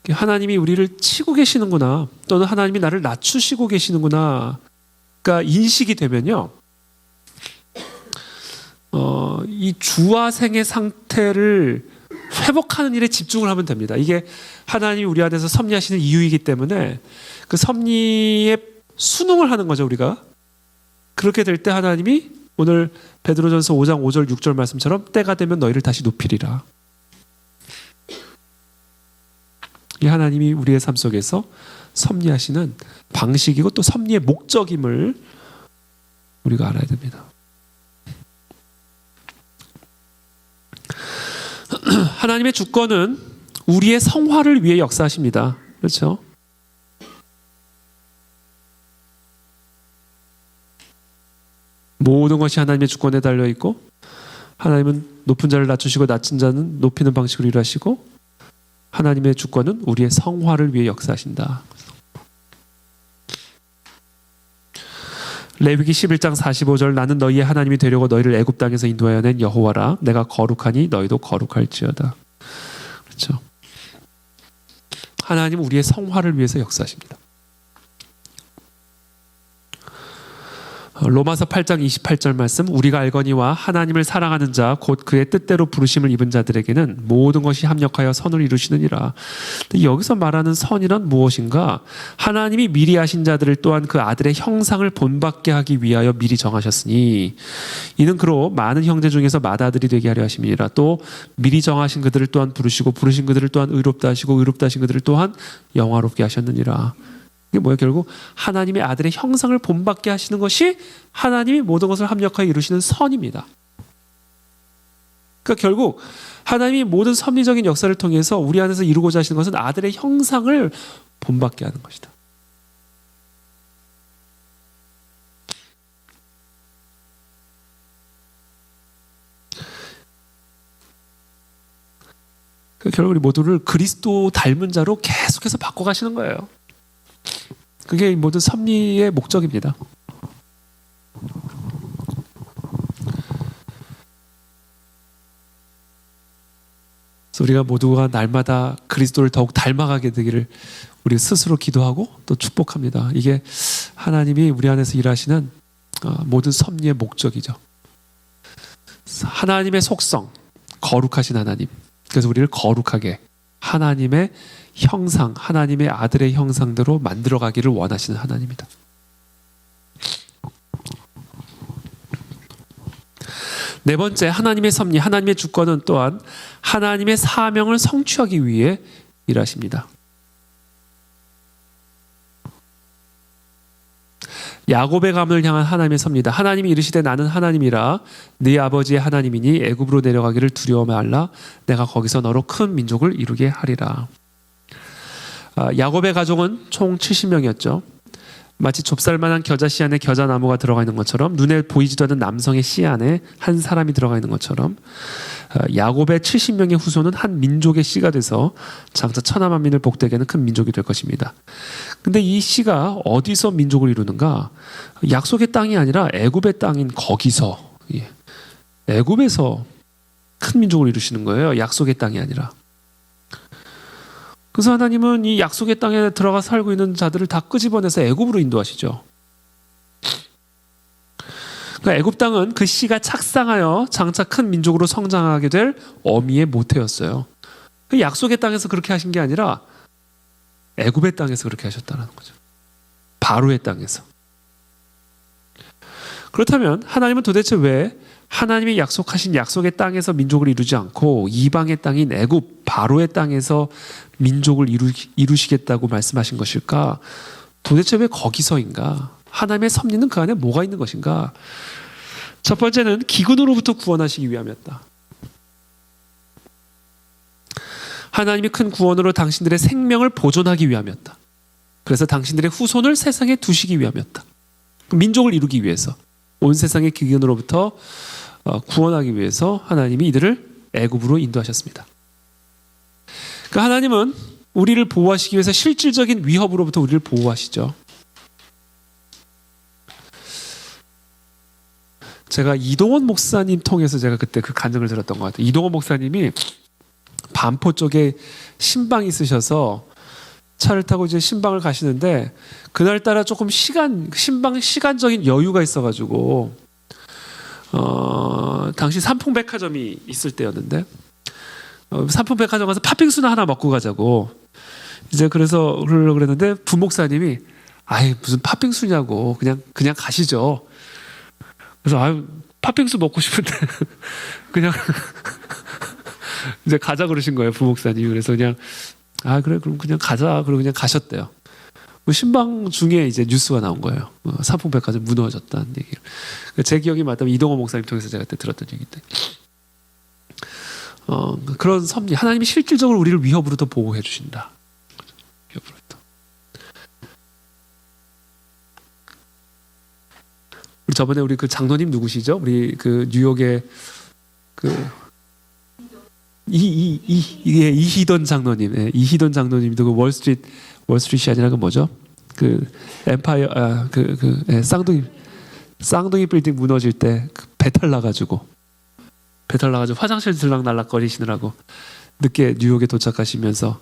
하나님이 우리를 치고 계시는구나, 또는 하나님이 나를 낮추시고 계시는구나, 그러니까 인식이 되면요, 이 주와 생의 상태를 회복하는 일에 집중을 하면 됩니다. 이게 하나님이 우리 안에서 섭리하시는 이유이기 때문에 그 섭리에 순응을 하는 거죠, 우리가. 그렇게 될 때 하나님이 오늘 베드로전서 5장 5절 6절 말씀처럼 때가 되면 너희를 다시 높이리라. 이 하나님이 우리의 삶 속에서 섭리하시는 방식이고 또 섭리의 목적임을 우리가 알아야 됩니다. 하나님의 주권은 우리의 성화를 위해 역사하십니다. 그렇죠? 모든 것이 하나님의 주권에 달려 있고, 하나님은 높은 자를 낮추시고 낮은 자는 높이는 방식으로 일하시고, 하나님의 주권은 우리의 성화를 위해 역사하신다. 레위기 11장 45절, 나는 너희의 하나님이 되려고 너희를 애굽 땅에서 인도하여 낸 여호와라. 내가 거룩하니 너희도 거룩할지어다. 그렇죠? 하나님은 우리의 성화를 위해서 역사하십니다. 로마서 8장 28절 말씀, 우리가 알거니와 하나님을 사랑하는 자 곧 그의 뜻대로 부르심을 입은 자들에게는 모든 것이 합력하여 선을 이루시느니라. 여기서 말하는 선이란 무엇인가? 하나님이 미리 하신 자들을 또한 그 아들의 형상을 본받게 하기 위하여 미리 정하셨으니 이는 그로 많은 형제 중에서 맏아들이 되게 하려 하심이니라. 또 미리 정하신 그들을 또한 부르시고 부르신 그들을 또한 의롭다 하시고 의롭다 하신 그들을 또한 영화롭게 하셨느니라. 이게 뭐예요? 결국 하나님의 아들의 형상을 본받게 하시는 것이 하나님이 모든 것을 합력하여 이루시는 선입니다. 그러니까 결국 하나님이 모든 섭리적인 역사를 통해서 우리 안에서 이루고자 하시는 것은 아들의 형상을 본받게 하는 것이다. 그러니까 결국 우리 모두를 그리스도 닮은 자로 계속해서 바꿔가시는 거예요. 그게 모든 섭리의 목적입니다. 그래서 우리가 모두가 날마다 그리스도를 더욱 닮아가게 되기를 우리 스스로 기도하고 또 축복합니다. 이게 하나님이 우리 안에서 일하시는 모든 섭리의 목적이죠. 하나님의 속성, 거룩하신 하나님. 그래서 우리를 거룩하게 하나님의 형상, 하나님의 아들의 형상대로 만들어가기를 원하시는 하나님이다. 네 번째, 하나님의 섭리, 하나님의 주권은 또한 하나님의 사명을 성취하기 위해 일하십니다. 야곱의 가문을 향한 하나님의 섭리다. 하나님이 이르시되 나는 하나님이라 네 아버지의 하나님이니 애굽으로 내려가기를 두려워 말라. 내가 거기서 너로 큰 민족을 이루게 하리라. 야곱의 가족은 총 70명이었죠. 마치 좁쌀만한 겨자씨 안에 겨자나무가 들어가 있는 것처럼 눈에 보이지도 않는 남성의 씨 안에 한 사람이 들어가 있는 것처럼 야곱의 70명의 후손은 한 민족의 씨가 돼서 장차 천하만민을 복되게 하는 큰 민족이 될 것입니다. 근데 이 씨가 어디서 민족을 이루는가? 약속의 땅이 아니라 애굽의 땅인 거기서, 애굽에서 큰 민족을 이루시는 거예요. 약속의 땅이 아니라. 그래서 하나님은 이 약속의 땅에 들어가 살고 있는 자들을 다 끄집어내서 애굽으로 인도하시죠. 그러니까 애굽 땅은 그 씨가 착상하여 장차 큰 민족으로 성장하게 될 어미의 모태였어요. 그 약속의 땅에서 그렇게 하신 게 아니라 애굽의 땅에서 그렇게 하셨다는 거죠. 바로의 땅에서. 그렇다면 하나님은 도대체 왜 하나님이 약속하신 약속의 땅에서 민족을 이루지 않고 이방의 땅인 애굽 바로의 땅에서 민족을 이루시겠다고 말씀하신 것일까? 도대체 왜 거기서인가? 하나님의 섭리는 그 안에 뭐가 있는 것인가? 첫 번째는 기근으로부터 구원하시기 위함이었다. 하나님이 큰 구원으로 당신들의 생명을 보존하기 위함이었다. 그래서 당신들의 후손을 세상에 두시기 위함이었다. 민족을 이루기 위해서, 온 세상의 기근으로부터 구원하기 위해서 하나님이 이들을 애굽으로 인도하셨습니다. 그러니까 하나님은 우리를 보호하시기 위해서 실질적인 위협으로부터 우리를 보호하시죠. 제가 이동원 목사님 통해서 제가 그때 그 간증을 들었던 것 같아요. 이동원 목사님이 반포 쪽에 신방이 있으셔서 차를 타고 이제 신방을 가시는데 그날따라 조금 신방 시간적인 여유가 있어가지고 당시 삼풍백화점이 있을 때였는데 삼풍백화점 가서 팥빙수나 하나 먹고 가자고 이제 그래서 그러려고 그랬는데 부목사님이 아이 무슨 팥빙수냐고 그냥 가시죠. 그래서 아유 팥빙수 먹고 싶은데 그냥 이제 가자 그러신 거예요 부목사님이. 그래서 그냥 아 그래 그럼 그냥 가자 그러고 그냥 가셨대요. 신방 중에 이제 뉴스가 나온 거예요. 삼풍백화점 무너졌다는 얘기를. 제 기억이 맞다면 이동호 목사님 통해서 제가 그때 들었던 얘기인데 그런 섭리, 하나님이 실질적으로 우리를 위협으로부터 보호해 주신다. 위협으로부터. 우리 저번에 우리 그 장로님 누구시죠? 우리 그 뉴욕의 그 이희돈 장로님, 이희돈 장로님도 그 월스트리트이 아니라 그 뭐죠? 그 엠파이어, 쌍둥이 빌딩 무너질 때 그 배탈 나가지고 화장실 들락날락 거리시느라고 늦게 뉴욕에 도착하시면서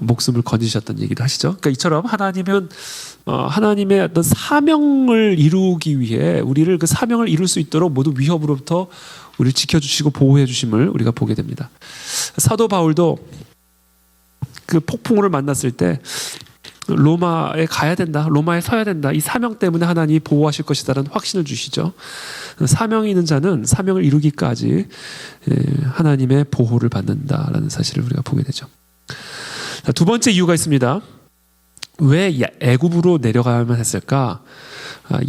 목숨을 건지셨던 얘기도 하시죠. 그러니까 이처럼 하나님은 하나님의 어떤 사명을 이루기 위해 우리를 그 사명을 이룰 수 있도록 모든 위협으로부터 우리를 지켜주시고 보호해 주심을 우리가 보게 됩니다. 사도 바울도 그 폭풍우를 만났을 때 로마에 가야 된다, 로마에 서야 된다, 이 사명 때문에 하나님이 보호하실 것이다라는 확신을 주시죠. 사명이 있는 자는 사명을 이루기까지 하나님의 보호를 받는다라는 사실을 우리가 보게 되죠. 자, 두 번째 이유가 있습니다. 왜 애굽으로 내려가야만 했을까?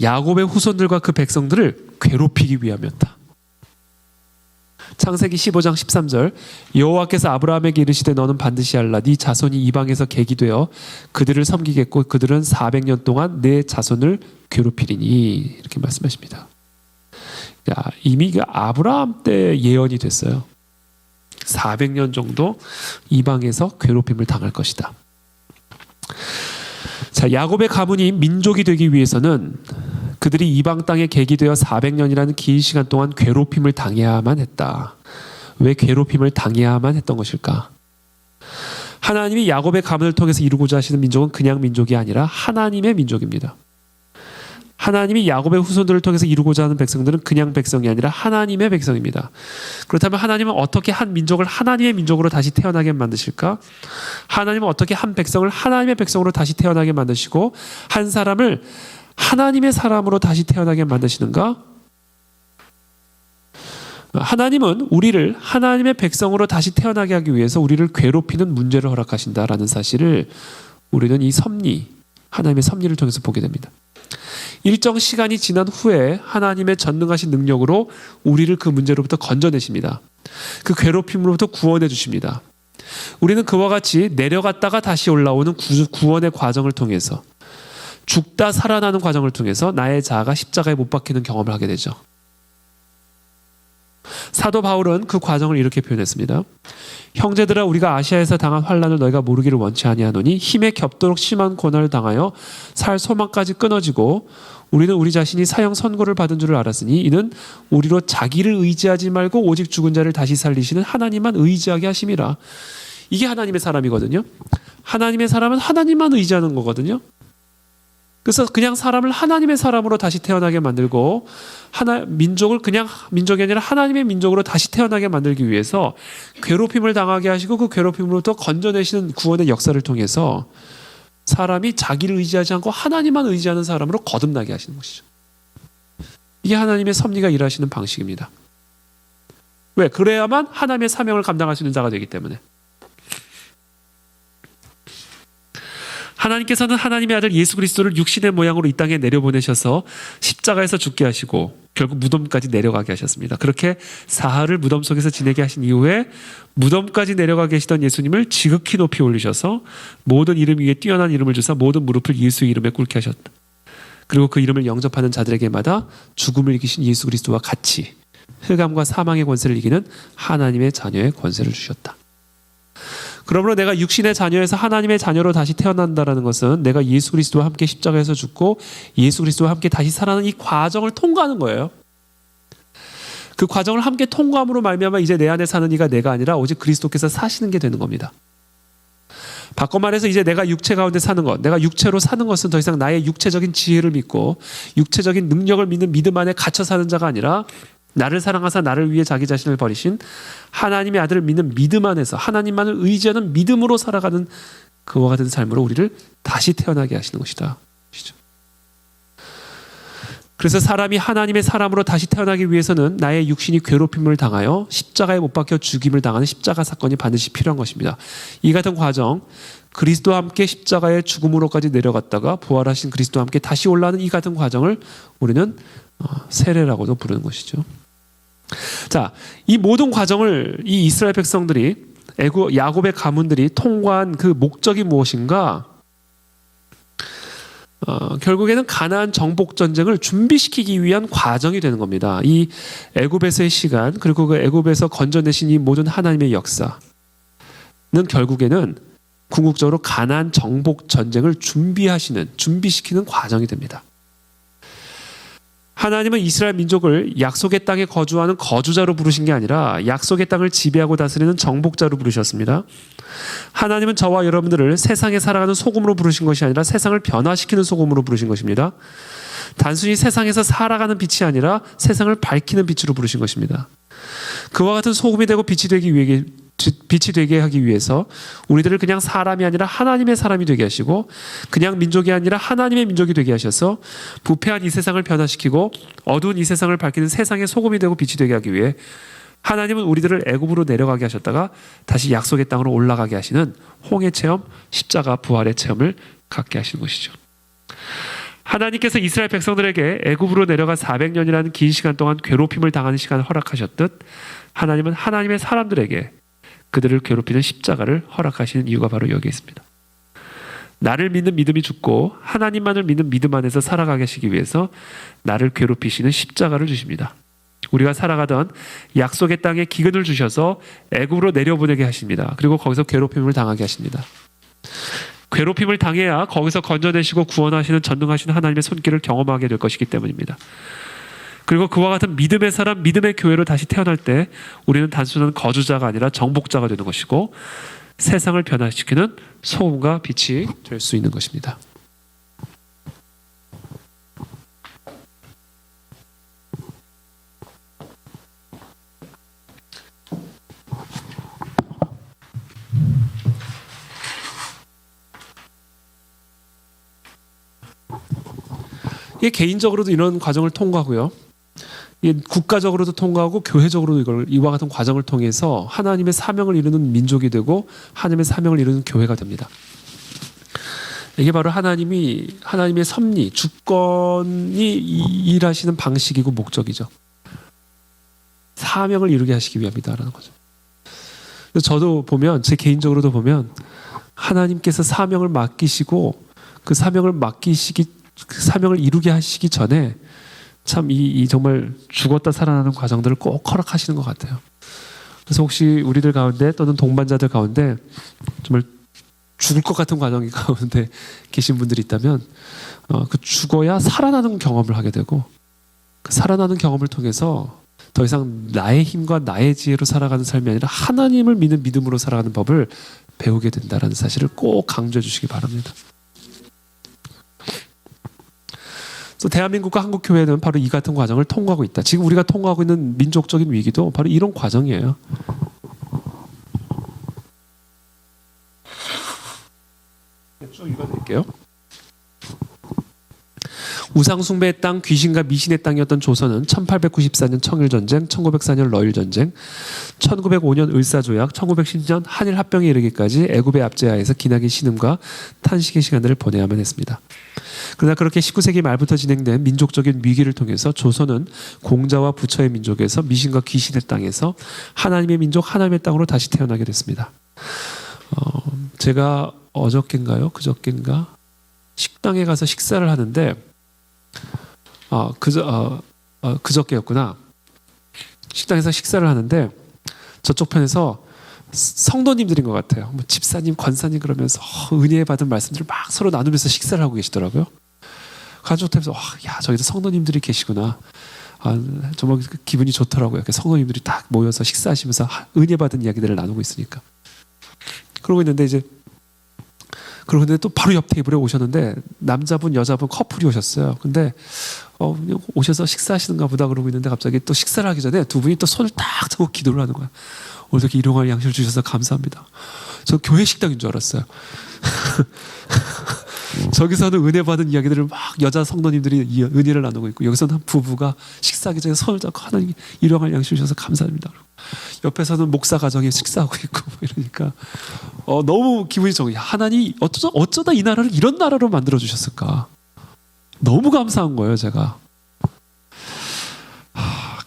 야곱의 후손들과 그 백성들을 괴롭히기 위함이었다. 창세기 15장 13절 여호와께서 아브라함에게 이르시되 너는 반드시 알라 네 자손이 이방에서 객이 되어 그들을 섬기겠고 그들은 400년 동안 내 자손을 괴롭히리니 이렇게 말씀하십니다. 이미 아브라함 때 예언이 됐어요. 400년 정도 이방에서 괴롭힘을 당할 것이다. 자, 야곱의 가문이 민족이 되기 위해서는 그들이 이방 땅에 객이 되어 400년이라는 긴 시간 동안 괴롭힘을 당해야만 했다. 왜 괴롭힘을 당해야만 했던 것일까? 하나님이 야곱의 가문을 통해서 이루고자 하시는 민족은 그냥 민족이 아니라 하나님의 민족입니다. 하나님이 야곱의 후손들을 통해서 이루고자 하는 백성들은 그냥 백성이 아니라 하나님의 백성입니다. 그렇다면 하나님은 어떻게 한 민족을 하나님의 민족으로 다시 태어나게 만드실까? 하나님은 어떻게 한 백성을 하나님의 백성으로 다시 태어나게 만드시고 한 사람을 하나님의 사람으로 다시 태어나게 만드시는가? 하나님은 우리를 하나님의 백성으로 다시 태어나게 하기 위해서 우리를 괴롭히는 문제를 허락하신다라는 사실을 우리는 이 섭리, 하나님의 섭리를 통해서 보게 됩니다. 일정 시간이 지난 후에 하나님의 전능하신 능력으로 우리를 그 문제로부터 건져내십니다. 그 괴롭힘으로부터 구원해 주십니다. 우리는 그와 같이 내려갔다가 다시 올라오는 구원의 과정을 통해서 죽다 살아나는 과정을 통해서 나의 자아가 십자가에 못 박히는 경험을 하게 되죠. 사도 바울은 그 과정을 이렇게 표현했습니다. 형제들아 우리가 아시아에서 당한 환난을 너희가 모르기를 원치 아니하노니 힘에 겹도록 심한 고난을 당하여 살 소망까지 끊어지고 우리는 우리 자신이 사형 선고를 받은 줄을 알았으니 이는 우리로 자기를 의지하지 말고 오직 죽은 자를 다시 살리시는 하나님만 의지하게 하심이라. 이게 하나님의 사람이거든요. 하나님의 사람은 하나님만 의지하는 거거든요. 그래서 그냥 사람을 하나님의 사람으로 다시 태어나게 만들고 민족을 그냥 민족이 아니라 하나님의 민족으로 다시 태어나게 만들기 위해서 괴롭힘을 당하게 하시고 그 괴롭힘으로부터 건져내시는 구원의 역사를 통해서 사람이 자기를 의지하지 않고 하나님만 의지하는 사람으로 거듭나게 하시는 것이죠. 이게 하나님의 섭리가 일하시는 방식입니다. 왜? 그래야만 하나님의 사명을 감당할 수 있는 자가 되기 때문에. 하나님께서는 하나님의 아들 예수 그리스도를 육신의 모양으로 이 땅에 내려보내셔서 십자가에서 죽게 하시고 결국 무덤까지 내려가게 하셨습니다. 그렇게 사흘을 무덤 속에서 지내게 하신 이후에 무덤까지 내려가 계시던 예수님을 지극히 높이 올리셔서 모든 이름 위에 뛰어난 이름을 주사 모든 무릎을 예수의 이름에 꿇게 하셨다. 그리고 그 이름을 영접하는 자들에게마다 죽음을 이기신 예수 그리스도와 같이 흑암과 사망의 권세를 이기는 하나님의 자녀의 권세를 주셨다. 그러므로 내가 육신의 자녀에서 하나님의 자녀로 다시 태어난다는 것은 내가 예수 그리스도와 함께 십자가에서 죽고 예수 그리스도와 함께 다시 살아나는 이 과정을 통과하는 거예요. 그 과정을 함께 통과함으로 말미암아 이제 내 안에 사는 이가 내가 아니라 오직 그리스도께서 사시는 게 되는 겁니다. 바꿔 말해서 이제 내가 육체 가운데 사는 것, 내가 육체로 사는 것은 더 이상 나의 육체적인 지혜를 믿고 육체적인 능력을 믿는 믿음 안에 갇혀 사는 자가 아니라 나를 사랑하사 나를 위해 자기 자신을 버리신 하나님의 아들을 믿는 믿음 안에서 하나님만을 의지하는 믿음으로 살아가는 그와 같은 삶으로 우리를 다시 태어나게 하시는 것이다. 그래서 사람이 하나님의 사람으로 다시 태어나기 위해서는 나의 육신이 괴롭힘을 당하여 십자가에 못 박혀 죽임을 당하는 십자가 사건이 반드시 필요한 것입니다. 이 같은 과정, 그리스도와 함께 십자가의 죽음으로까지 내려갔다가 부활하신 그리스도와 함께 다시 올라가는 이 같은 과정을 우리는 세례라고도 부르는 것이죠. 자, 이 모든 과정을 이 이스라엘 백성들이 야곱의 가문들이 통과한 그 목적이 무엇인가? 결국에는 가나안 정복 전쟁을 준비시키기 위한 과정이 되는 겁니다. 이 애굽에서의 시간 그리고 그 애굽에서 건져내신 이 모든 하나님의 역사는 결국에는 궁극적으로 가나안 정복 전쟁을 준비시키는 과정이 됩니다. 하나님은 이스라엘 민족을 약속의 땅에 거주하는 거주자로 부르신 게 아니라 약속의 땅을 지배하고 다스리는 정복자로 부르셨습니다. 하나님은 저와 여러분들을 세상에 살아가는 소금으로 부르신 것이 아니라 세상을 변화시키는 소금으로 부르신 것입니다. 단순히 세상에서 살아가는 빛이 아니라 세상을 밝히는 빛으로 부르신 것입니다. 그와 같은 소금이 되고 빛이 되게 하기 위해서 우리들을 그냥 사람이 아니라 하나님의 사람이 되게 하시고, 그냥 민족이 아니라 하나님의 민족이 되게 하셔서 부패한 이 세상을 변화시키고 어두운 이 세상을 밝히는 세상의 소금이 되고 빛이 되게 하기 위해 하나님은 우리들을 애굽으로 내려가게 하셨다가 다시 약속의 땅으로 올라가게 하시는 홍해 체험, 십자가 부활의 체험을 갖게 하시는 것이죠. 하나님께서 이스라엘 백성들에게 애굽으로 내려가 400년이라는 긴 시간 동안 괴롭힘을 당하는 시간을 허락하셨듯, 하나님은 하나님의 사람들에게 그들을 괴롭히는 십자가를 허락하시는 이유가 바로 여기에 있습니다. 나를 믿는 믿음이 죽고 하나님만을 믿는 믿음 안에서 살아가게 하시기 위해서 나를 괴롭히시는 십자가를 주십니다. 우리가 살아가던 약속의 땅에 기근을 주셔서 애굽으로 내려보내게 하십니다. 그리고 거기서 괴롭힘을 당하게 하십니다. 괴롭힘을 당해야 거기서 건져내시고 구원하시는 전능하신 하나님의 손길을 경험하게 될 것이기 때문입니다. 그리고 그와 같은 믿음의 사람, 믿음의 교회로 다시 태어날 때 우리는 단순한 거주자가 아니라 정복자가 되는 것이고 세상을 변화시키는 소금과 빛이 될 수 있는 것입니다. 이게 개인적으로도 이런 과정을 통과하고요. 이게 국가적으로도 통과하고 교회적으로도 이와 같은 과정을 통해서 하나님의 사명을 이루는 민족이 되고 하나님의 사명을 이루는 교회가 됩니다. 이게 바로 하나님의 섭리, 주권이 일하시는 방식이고 목적이죠. 사명을 이루게 하시기 위함이다라는 거죠. 그래서 저도 보면, 제 개인적으로도 보면 하나님께서 사명을 맡기시고 그 사명을 이루게 하시기 전에 참 이 정말 죽었다 살아나는 과정들을 꼭 허락하시는 것 같아요. 그래서 혹시 우리들 가운데 또는 동반자들 가운데 정말 죽을 것 같은 과정 가운데 계신 분들이 있다면 그 죽어야 살아나는 경험을 하게 되고, 그 살아나는 경험을 통해서 더 이상 나의 힘과 나의 지혜로 살아가는 삶이 아니라 하나님을 믿는 믿음으로 살아가는 법을 배우게 된다는 사실을 꼭 강조해 주시기 바랍니다. 그래서 대한민국과 한국 교회는 바로 이 같은 과정을 통과하고 있다. 지금 우리가 통과하고 있는 민족적인 위기도 바로 이런 과정이에요. 쭉 읽어드릴게요. 우상숭배의 땅, 귀신과 미신의 땅이었던 조선은 1894년 청일전쟁, 1904년 러일전쟁, 1905년 을사조약, 1910년 한일합병에 이르기까지 애굽의 압제하에서 기나긴 신음과 탄식의 시간들을 보내야만 했습니다. 그러나 그렇게 19세기 말부터 진행된 민족적인 위기를 통해서 조선은 공자와 부처의 민족에서 미신과 귀신의 땅에서 하나님의 민족, 하나님의 땅으로 다시 태어나게 됐습니다. 제가 어저께인가요? 그저께인가? 식당에 가서 식사를 하는데 그저께였구나. 식당에서 식사를 하는데 저쪽 편에서 성도님들인 것 같아요. 뭐 집사님, 권사님 그러면서 은혜 받은 말씀들을 막 서로 나누면서 식사를 하고 계시더라고요. 가족들에서 야, 저기도 성도님들이 계시구나. 정말 기분이 좋더라고요. 이렇게 성도님들이 딱 모여서 식사하시면서 은혜 받은 이야기들을 나누고 있으니까. 그러고 있는데 또 바로 옆 테이블에 오셨는데 남자분, 여자분 커플이 오셨어요. 근데 오셔서 식사하시는가 보다 그러고 있는데 갑자기 또 식사를 하기 전에 두 분이 또 손을 딱 잡고 기도를 하는 거야. 오늘 이렇게 일용할 양식을 주셔서 감사합니다. 저 교회 식당인 줄 알았어요. 저기서는 은혜 받은 이야기들을 막 여자 성도님들이 은혜를 나누고 있고, 여기서는 한 부부가 식사하기 전에 손을 잡고 하나님 일용할 양식을 주셔서 감사합니다. 옆에서는 목사 가정이 식사하고 있고 이러니까 너무 기분이 좋아요. 하나님 어쩌다 이 나라를 이런 나라로 만들어 주셨을까? 너무 감사한 거예요, 제가.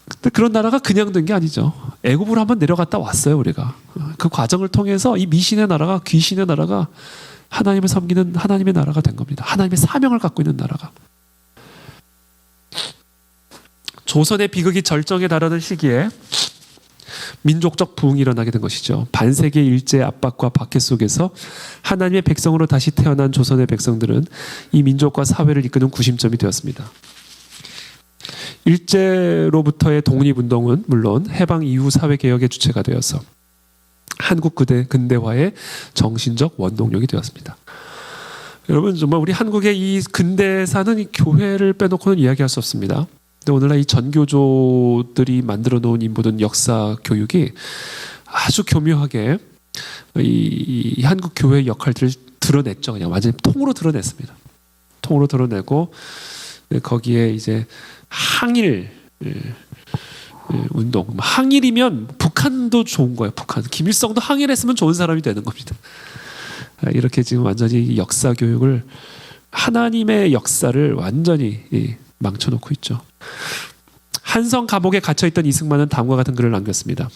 근데 그런 나라가 그냥 된 게 아니죠. 애굽으로 한번 내려갔다 왔어요, 우리가. 그 과정을 통해서 이 미신의 나라가, 귀신의 나라가 하나님을 섬기는 하나님의 나라가 된 겁니다. 하나님의 사명을 갖고 있는 나라가. 조선의 비극이 절정에 달하는 시기에 민족적 부흥이 일어나게 된 것이죠. 반세기의 일제의 압박과 박해 속에서 하나님의 백성으로 다시 태어난 조선의 백성들은 이 민족과 사회를 이끄는 구심점이 되었습니다. 일제로부터의 독립운동은 물론 해방 이후 사회개혁의 주체가 되어서 한국 근대화의 정신적 원동력이 되었습니다. 여러분 정말 우리 한국의 이 근대사는 이 교회를 빼놓고는 이야기할 수 없습니다. 근데 오늘날 이 전교조들이 만들어 놓은 이 모든 역사 교육이 아주 교묘하게 이 한국 교회의 역할들을 드러냈죠. 그냥 완전히 통으로 드러냈습니다. 통으로 드러내고 거기에 이제 항일 운동, 항일이면 북한도 좋은 거예요. 북한 김일성도 항일했으면 좋은 사람이 되는 겁니다. 이렇게 지금 완전히 역사 교육을 하나님의 역사를 완전히 망쳐놓고 있죠. 한성 감옥에 갇혀있던 이승만은 다음과 같은 글을 남겼습니다.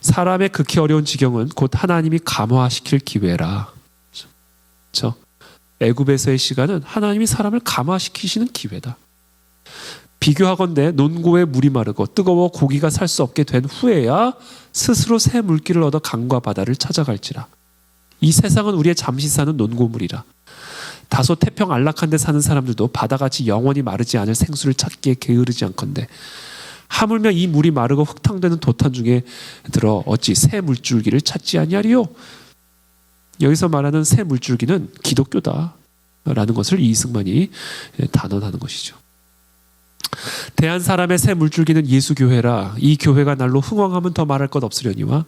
사람의 극히 어려운 지경은 곧 하나님이 감화시킬 기회라. 그렇죠? 애굽에서의 시간은 하나님이 사람을 감화시키시는 기회다. 비교하건대 논고에 물이 마르고 뜨거워 고기가 살 수 없게 된 후에야 스스로 새 물길을 얻어 강과 바다를 찾아갈지라. 이 세상은 우리의 잠시 사는 논고물이라. 다소 태평 안락한 데 사는 사람들도 바다같이 영원히 마르지 않을 생수를 찾기에 게으르지 않건대 하물며 이 물이 마르고 흙탕되는 도탄 중에 들어 어찌 새 물줄기를 찾지 아니하리요. 여기서 말하는 새 물줄기는 기독교다라는 것을 이승만이 단언하는 것이죠. 대한 사람의 새 물줄기는 예수교회라. 이 교회가 날로 흥왕하면 더 말할 것 없으려니와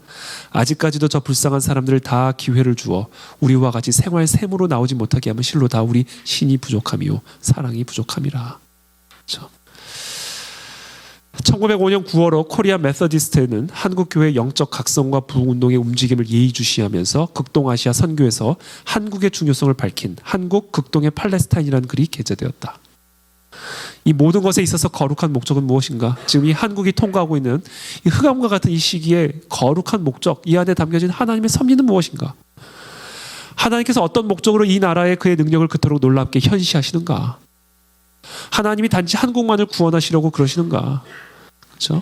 아직까지도 저 불쌍한 사람들을 다 기회를 주어 우리와 같이 생활 셈으로 나오지 못하게 하면 실로 다 우리 신이 부족함이요 사랑이 부족함이라. 그렇죠? 1905년 9월호 코리아 메서디스트는 한국교회의 영적 각성과 부흥운동의 움직임을 예의주시하면서 극동아시아 선교에서 한국의 중요성을 밝힌 한국 극동의 팔레스타인이라는 글이 게재되었다. 이 모든 것에 있어서 거룩한 목적은 무엇인가? 지금 이 한국이 통과하고 있는 이 흑암과 같은 이 시기에 거룩한 목적, 이 안에 담겨진 하나님의 섭리는 무엇인가? 하나님께서 어떤 목적으로 이 나라에 그의 능력을 그토록 놀랍게 현시하시는가? 하나님이 단지 한국만을 구원하시려고 그러시는가? 그렇죠?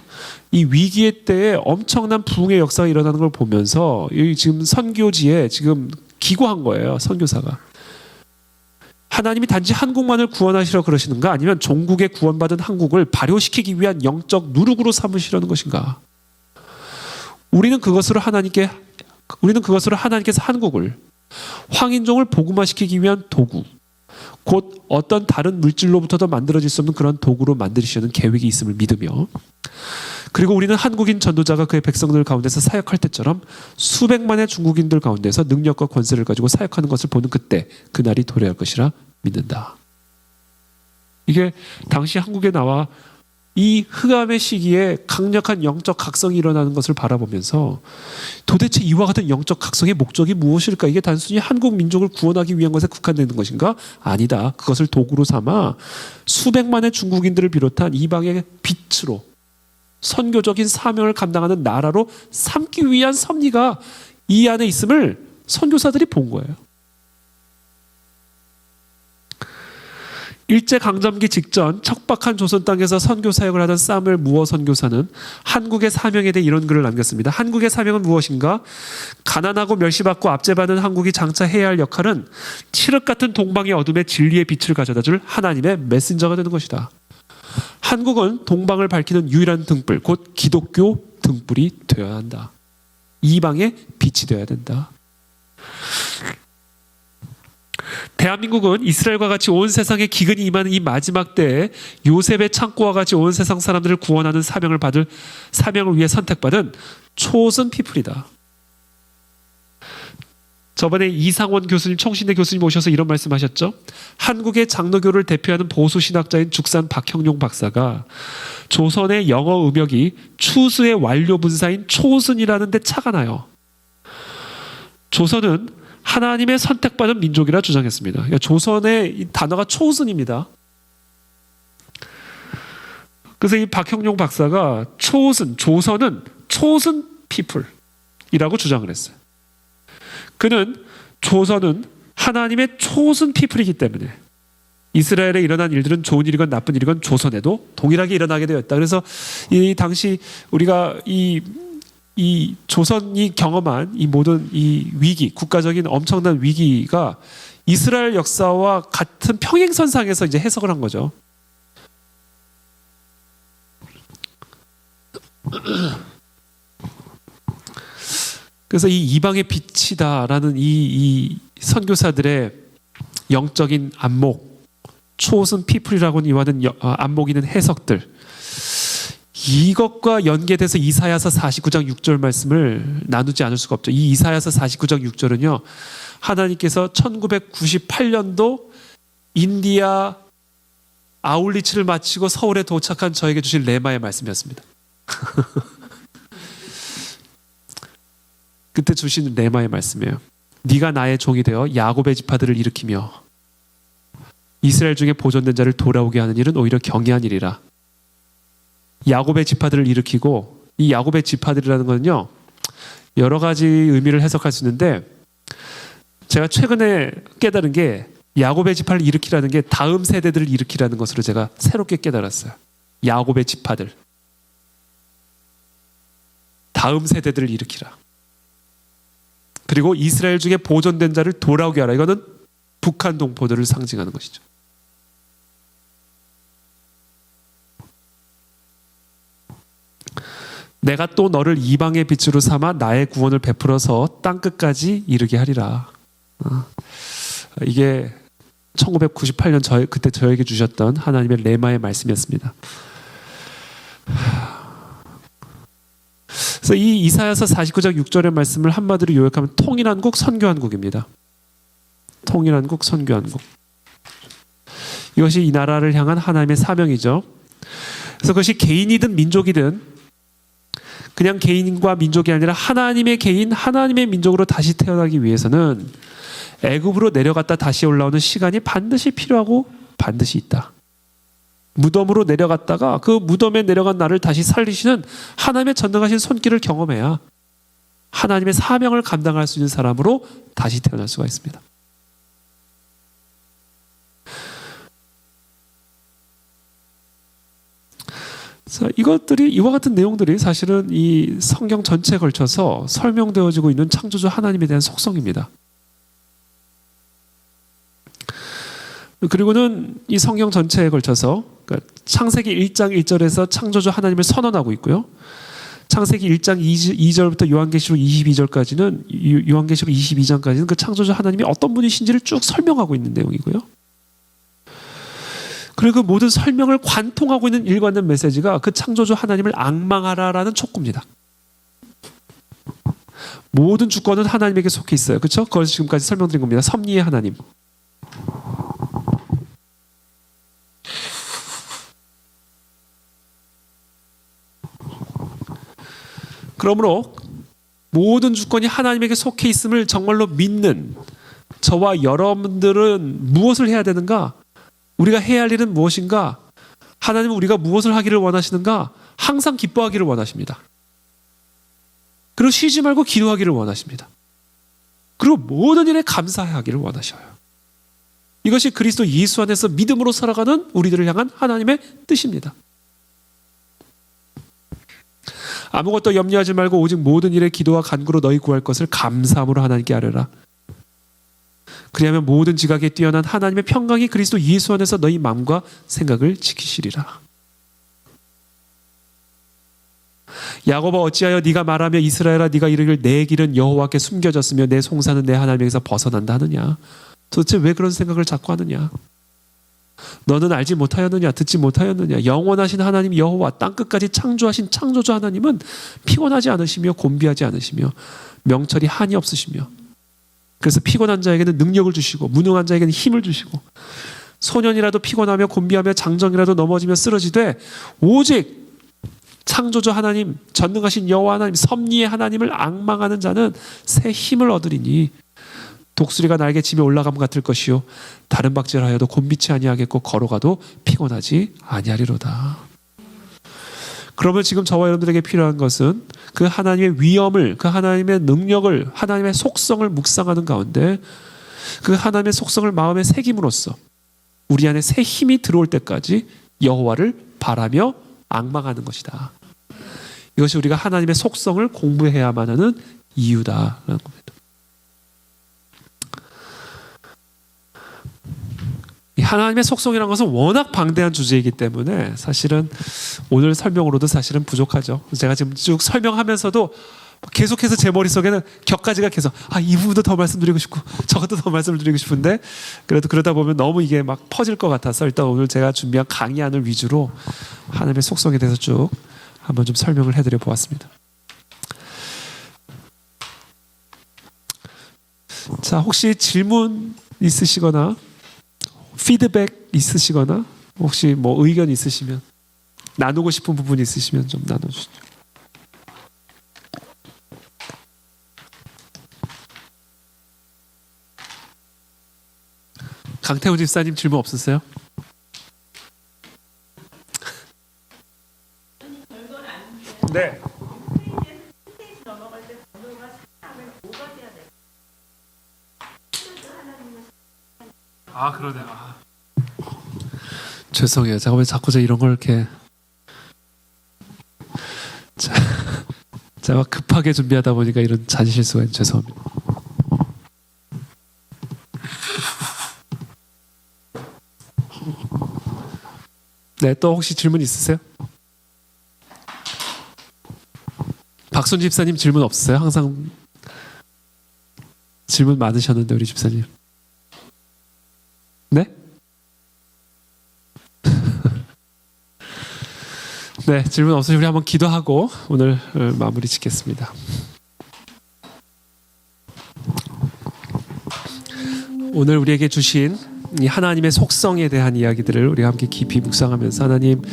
이 위기의 때에 엄청난 부흥의 역사가 일어나는 걸 보면서 이 지금 선교지에 지금 기고한 거예요. 선교사가. 하나님이 단지 한국만을 구원하시려 그러시는가? 아니면 종국에 구원받은 한국을 발효시키기 위한 영적 누룩으로 삼으시려는 것인가? 우리는 그것으로 하나님께서 한국을 황인종을 복음화시키기 위한 도구, 곧 어떤 다른 물질로부터도 만들어질 수 없는 그런 도구로 만드시려는 계획이 있음을 믿으며, 그리고 우리는 한국인 전도자가 그의 백성들 가운데서 사역할 때처럼 수백만의 중국인들 가운데서 능력과 권세를 가지고 사역하는 것을 보는 그때 그날이 도래할 것이라 믿는다. 이게 당시 한국에 나와 이 흑암의 시기에 강력한 영적 각성이 일어나는 것을 바라보면서 도대체 이와 같은 영적 각성의 목적이 무엇일까? 이게 단순히 한국 민족을 구원하기 위한 것에 국한되는 것인가? 아니다. 그것을 도구로 삼아 수백만의 중국인들을 비롯한 이방의 빛으로 선교적인 사명을 감당하는 나라로 삼기 위한 섭리가 이 안에 있음을 선교사들이 본 거예요. 일제강점기 직전 척박한 조선 땅에서 선교 사역을 하던 사무엘 무어 선교사는 한국의 사명에 대해 이런 글을 남겼습니다. 한국의 사명은 무엇인가? 가난하고 멸시받고 압제받는 한국이 장차 해야 할 역할은 칠흑 같은 동방의 어둠에 진리의 빛을 가져다 줄 하나님의 메신저가 되는 것이다. 한국은 동방을 밝히는 유일한 등불, 곧 기독교 등불이 되어야 한다. 이방의 빛이 되어야 된다. 대한민국은 이스라엘과 같이 온 세상에 기근이 임하는 이 마지막 때에 요셉의 창고와 같이 온 세상 사람들을 구원하는 사명을 위해 선택받은 초선 피플이다. 저번에 이상원 교수님, 청신대 교수님 오셔서 이런 말씀하셨죠. 한국의 장로교를 대표하는 보수 신학자인 죽산 박형룡 박사가 조선의 영어 음역이 추수의 완료 분사인 초순이라는 데 차가 나요. 조선은 하나님의 선택받은 민족이라 주장했습니다. 그러니까 조선의 이 단어가 초순입니다. 그래서 이 박형룡 박사가 조선은 초순 피플이라고 주장을 했어요. 그는 조선은 하나님의 초순 피플이기 때문에 이스라엘에 일어난 일들은 좋은 일이건 나쁜 일이건 조선에도 동일하게 일어나게 되었다. 그래서 이 당시 우리가 이 조선이 경험한 이 모든 이 위기, 국가적인 엄청난 위기가 이스라엘 역사와 같은 평행선상에서 이제 해석을 한 거죠. 그래서 이 이방의 빛이다라는 이 선교사들의 영적인 안목, 초슨 피플이라고 이와는 안목 있는 해석들, 이것과 연계돼서 이사야서 49장 6절 말씀을 나누지 않을 수가 없죠. 이 이사야서 49장 6절은요, 하나님께서 1998년도 인디아 아울리치를 마치고 서울에 도착한 저에게 주신 레마의 말씀이었습니다. 그때 주신 레마의 말씀이에요. 네가 나의 종이 되어 야곱의 지파들을 일으키며 이스라엘 중에 보존된 자를 돌아오게 하는 일은 오히려 경외한 일이라. 야곱의 지파들을 일으키고, 이 야곱의 지파들이라는 건요, 여러 가지 의미를 해석할 수 있는데, 제가 최근에 깨달은 게 야곱의 지파를 일으키라는 게 다음 세대들을 일으키라는 것으로 제가 새롭게 깨달았어요. 야곱의 지파들, 다음 세대들을 일으키라. 그리고 이스라엘 중에 보존된 자를 돌아오게 하라. 이거는 북한 동포들을 상징하는 것이죠. 내가 또 너를 이방의 빛으로 삼아 나의 구원을 베풀어서 땅 끝까지 이르게 하리라. 이게 1998년 그때 저에게 주셨던 하나님의 레마의 말씀이었습니다. 그래서 이 이사야서 49장 6절의 말씀을 한마디로 요약하면 통일한국, 선교한국입니다. 통일한국, 선교한국. 이것이 이 나라를 향한 하나님의 사명이죠. 그래서 그것이 개인이든 민족이든 그냥 개인과 민족이 아니라 하나님의 개인, 하나님의 민족으로 다시 태어나기 위해서는 애굽으로 내려갔다 다시 올라오는 시간이 반드시 필요하고 반드시 있다. 무덤으로 내려갔다가 그 무덤에 내려간 나를 다시 살리시는 하나님의 전능하신 손길을 경험해야 하나님의 사명을 감당할 수 있는 사람으로 다시 태어날 수가 있습니다. 자, 이와 같은 내용들이 사실은 이 성경 전체에 걸쳐서 설명되어지고 있는 창조주 하나님에 대한 속성입니다. 그리고는 이 성경 전체에 걸쳐서 그러니까 창세기 1장 1절에서 창조주 하나님을 선언하고 있고요. 창세기 1장 2절부터 요한계시록 22절까지는 요한계시록 22장까지는 그 창조주 하나님이 어떤 분이신지를 쭉 설명하고 있는 내용이고요. 그리고 그 모든 설명을 관통하고 있는 일관된 메시지가 그 창조주 하나님을 앙망하라라는 촉구입니다. 모든 주권은 하나님에게 속해 있어요. 그렇죠? 그걸 지금까지 설명드린 겁니다. 섭리의 하나님. 그러므로 모든 주권이 하나님에게 속해 있음을 정말로 믿는 저와 여러분들은 무엇을 해야 되는가? 우리가 해야 할 일은 무엇인가? 하나님은 우리가 무엇을 하기를 원하시는가? 항상 기뻐하기를 원하십니다. 그리고 쉬지 말고 기도하기를 원하십니다. 그리고 모든 일에 감사하기를 원하셔요. 이것이 그리스도 예수 안에서 믿음으로 살아가는 우리들을 향한 하나님의 뜻입니다. 아무것도 염려하지 말고 오직 모든 일에 기도와 간구로 너희 구할 것을 감사함으로 하나님께 아뢰라. 그리하면 모든 지각에 뛰어난 하나님의 평강이 그리스도 예수 안에서 너희 마음과 생각을 지키시리라. 야곱아 어찌하여 네가 말하며 이스라엘아 네가 이르기를 내 길은 여호와께 숨겨졌으며 내 송사는 내 하나님에게서 벗어난다 하느냐. 도대체 왜 그런 생각을 자꾸 하느냐. 너는 알지 못하였느냐, 듣지 못하였느냐. 영원하신 하나님 여호와 땅끝까지 창조하신 창조주 하나님은 피곤하지 않으시며 곤비하지 않으시며 명철이 한이 없으시며, 그래서 피곤한 자에게는 능력을 주시고 무능한 자에게는 힘을 주시고 소년이라도 피곤하며 곤비하며 장정이라도 넘어지며 쓰러지되 오직 창조주 하나님, 전능하신 여호와 하나님, 섭리의 하나님을 앙망하는 자는 새 힘을 얻으리니 독수리가 날개 짐에 올라감 같을 것이요 다른 박질하여도 곤비치 아니하겠고 걸어가도 피곤하지 아니하리로다. 그러면 지금 저와 여러분들에게 필요한 것은 그 하나님의 위엄을, 그 하나님의 능력을, 하나님의 속성을 묵상하는 가운데 그 하나님의 속성을 마음에 새김으로써 우리 안에 새 힘이 들어올 때까지 여호와를 바라며 앙망하는 것이다. 이것이 우리가 하나님의 속성을 공부해야만 하는 이유다라는 겁니다. 하나님의 속성이라는 것은 워낙 방대한 주제이기 때문에 사실은 오늘 설명으로도 사실은 부족하죠. 제가 지금 쭉 설명하면서도 계속해서 제 머릿속에는 격가지가 계속 이 부분도 더 말씀드리고 싶고 저것도 더 말씀을 드리고 싶은데 그래도 그러다 보면 너무 이게 막 퍼질 것 같아서 일단 오늘 제가 준비한 강의안을 위주로 하나님의 속성에 대해서 쭉 한번 좀 설명을 해드려 보았습니다. 자, 혹시 질문 있으시거나 피드백 있으시거나 혹시 뭐 의견 있으시면 나누고 싶은 부분 있으시면 좀 나눠주시죠. 강태훈 집사님 질문 없으세요? 네. 그러네. 죄송해요. 제가 왜 자꾸 이런 걸 이렇게 제가 급하게 준비하다 보니까 이런 잔실수가 있는 죄송합니다. 네, 또 혹시 질문 있으세요? 박순 집사님 질문 없으세요? 항상 질문 많으셨는데 우리 집사님. 네? 네, 질문 없으시면 우리 한번 기도하고 오늘 마무리 짓겠습니다. 오늘 우리에게 주신 이 하나님의 속성에 대한 이야기들을 우리가 함께 깊이 묵상하면서 하나님,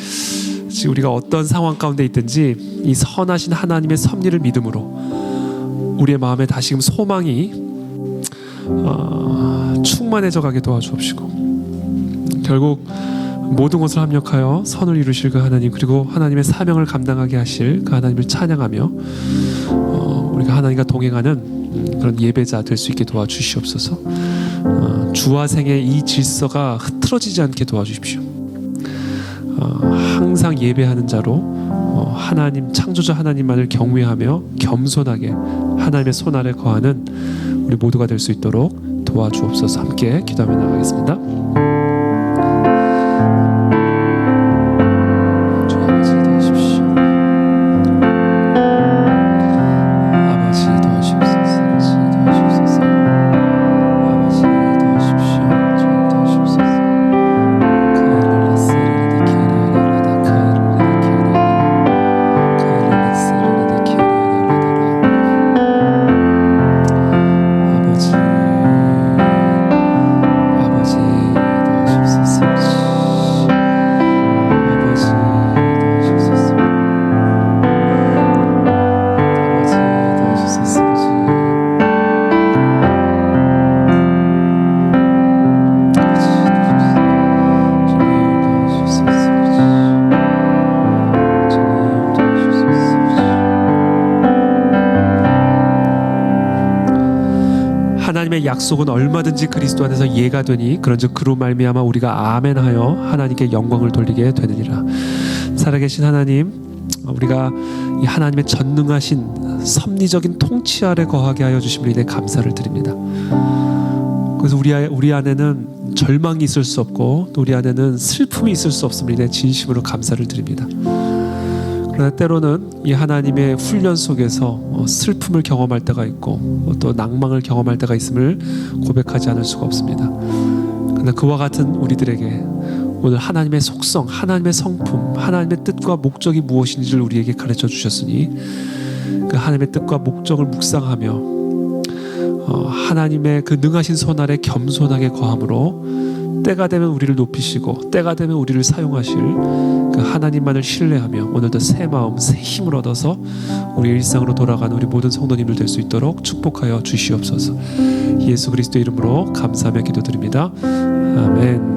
지금 우리가 어떤 상황 가운데 있든지 이 선하신 하나님의 섭리를 믿음으로 우리의 마음에 다시금 소망이 충만해져 가게 도와주옵시고 결국 모든 것을 합력하여 선을 이루실 그 하나님, 그리고 하나님의 사명을 감당하게 하실 그 하나님을 찬양하며 우리가 하나님과 동행하는 그런 예배자 될 수 있게 도와주시옵소서. 주와 생의 이 질서가 흐트러지지 않게 도와주십시오. 항상 예배하는 자로 하나님, 창조자 하나님만을 경외하며 겸손하게 하나님의 손 아래 거하는 우리 모두가 될 수 있도록 도와주옵소서. 함께 기도하며 나가겠습니다. 하나님의 약속은 얼마든지 그리스도 안에서 예가 되니 그런즉 그로 말미암아 우리가 아멘하여 하나님께 영광을 돌리게 되느니라. 살아계신 하나님, 우리가 이 하나님의 전능하신 섭리적인 통치 아래 거하게 하여 주심을 인해 감사를 드립니다. 그래서 우리 안에는 절망이 있을 수 없고 또 우리 안에는 슬픔이 있을 수 없음을 인해 진심으로 감사를 드립니다. 그러나 때로는 이 하나님의 훈련 속에서 슬픔을 경험할 때가 있고 또 낭망을 경험할 때가 있음을 고백하지 않을 수가 없습니다. 그러나 그와 같은 우리들에게 오늘 하나님의 속성, 하나님의 성품, 하나님의 뜻과 목적이 무엇인지를 우리에게 가르쳐 주셨으니 그 하나님의 뜻과 목적을 묵상하며 하나님의 그 능하신 손 아래 겸손하게 거함으로 때가 되면 우리를 높이시고 때가 되면 우리를 사용하실 그 하나님만을 신뢰하며 오늘도 새 마음, 새 힘을 얻어서 우리 일상으로 돌아가는 우리 모든 성도님들 될 수 있도록 축복하여 주시옵소서. 예수 그리스도의 이름으로 감사하며 기도드립니다. 아멘.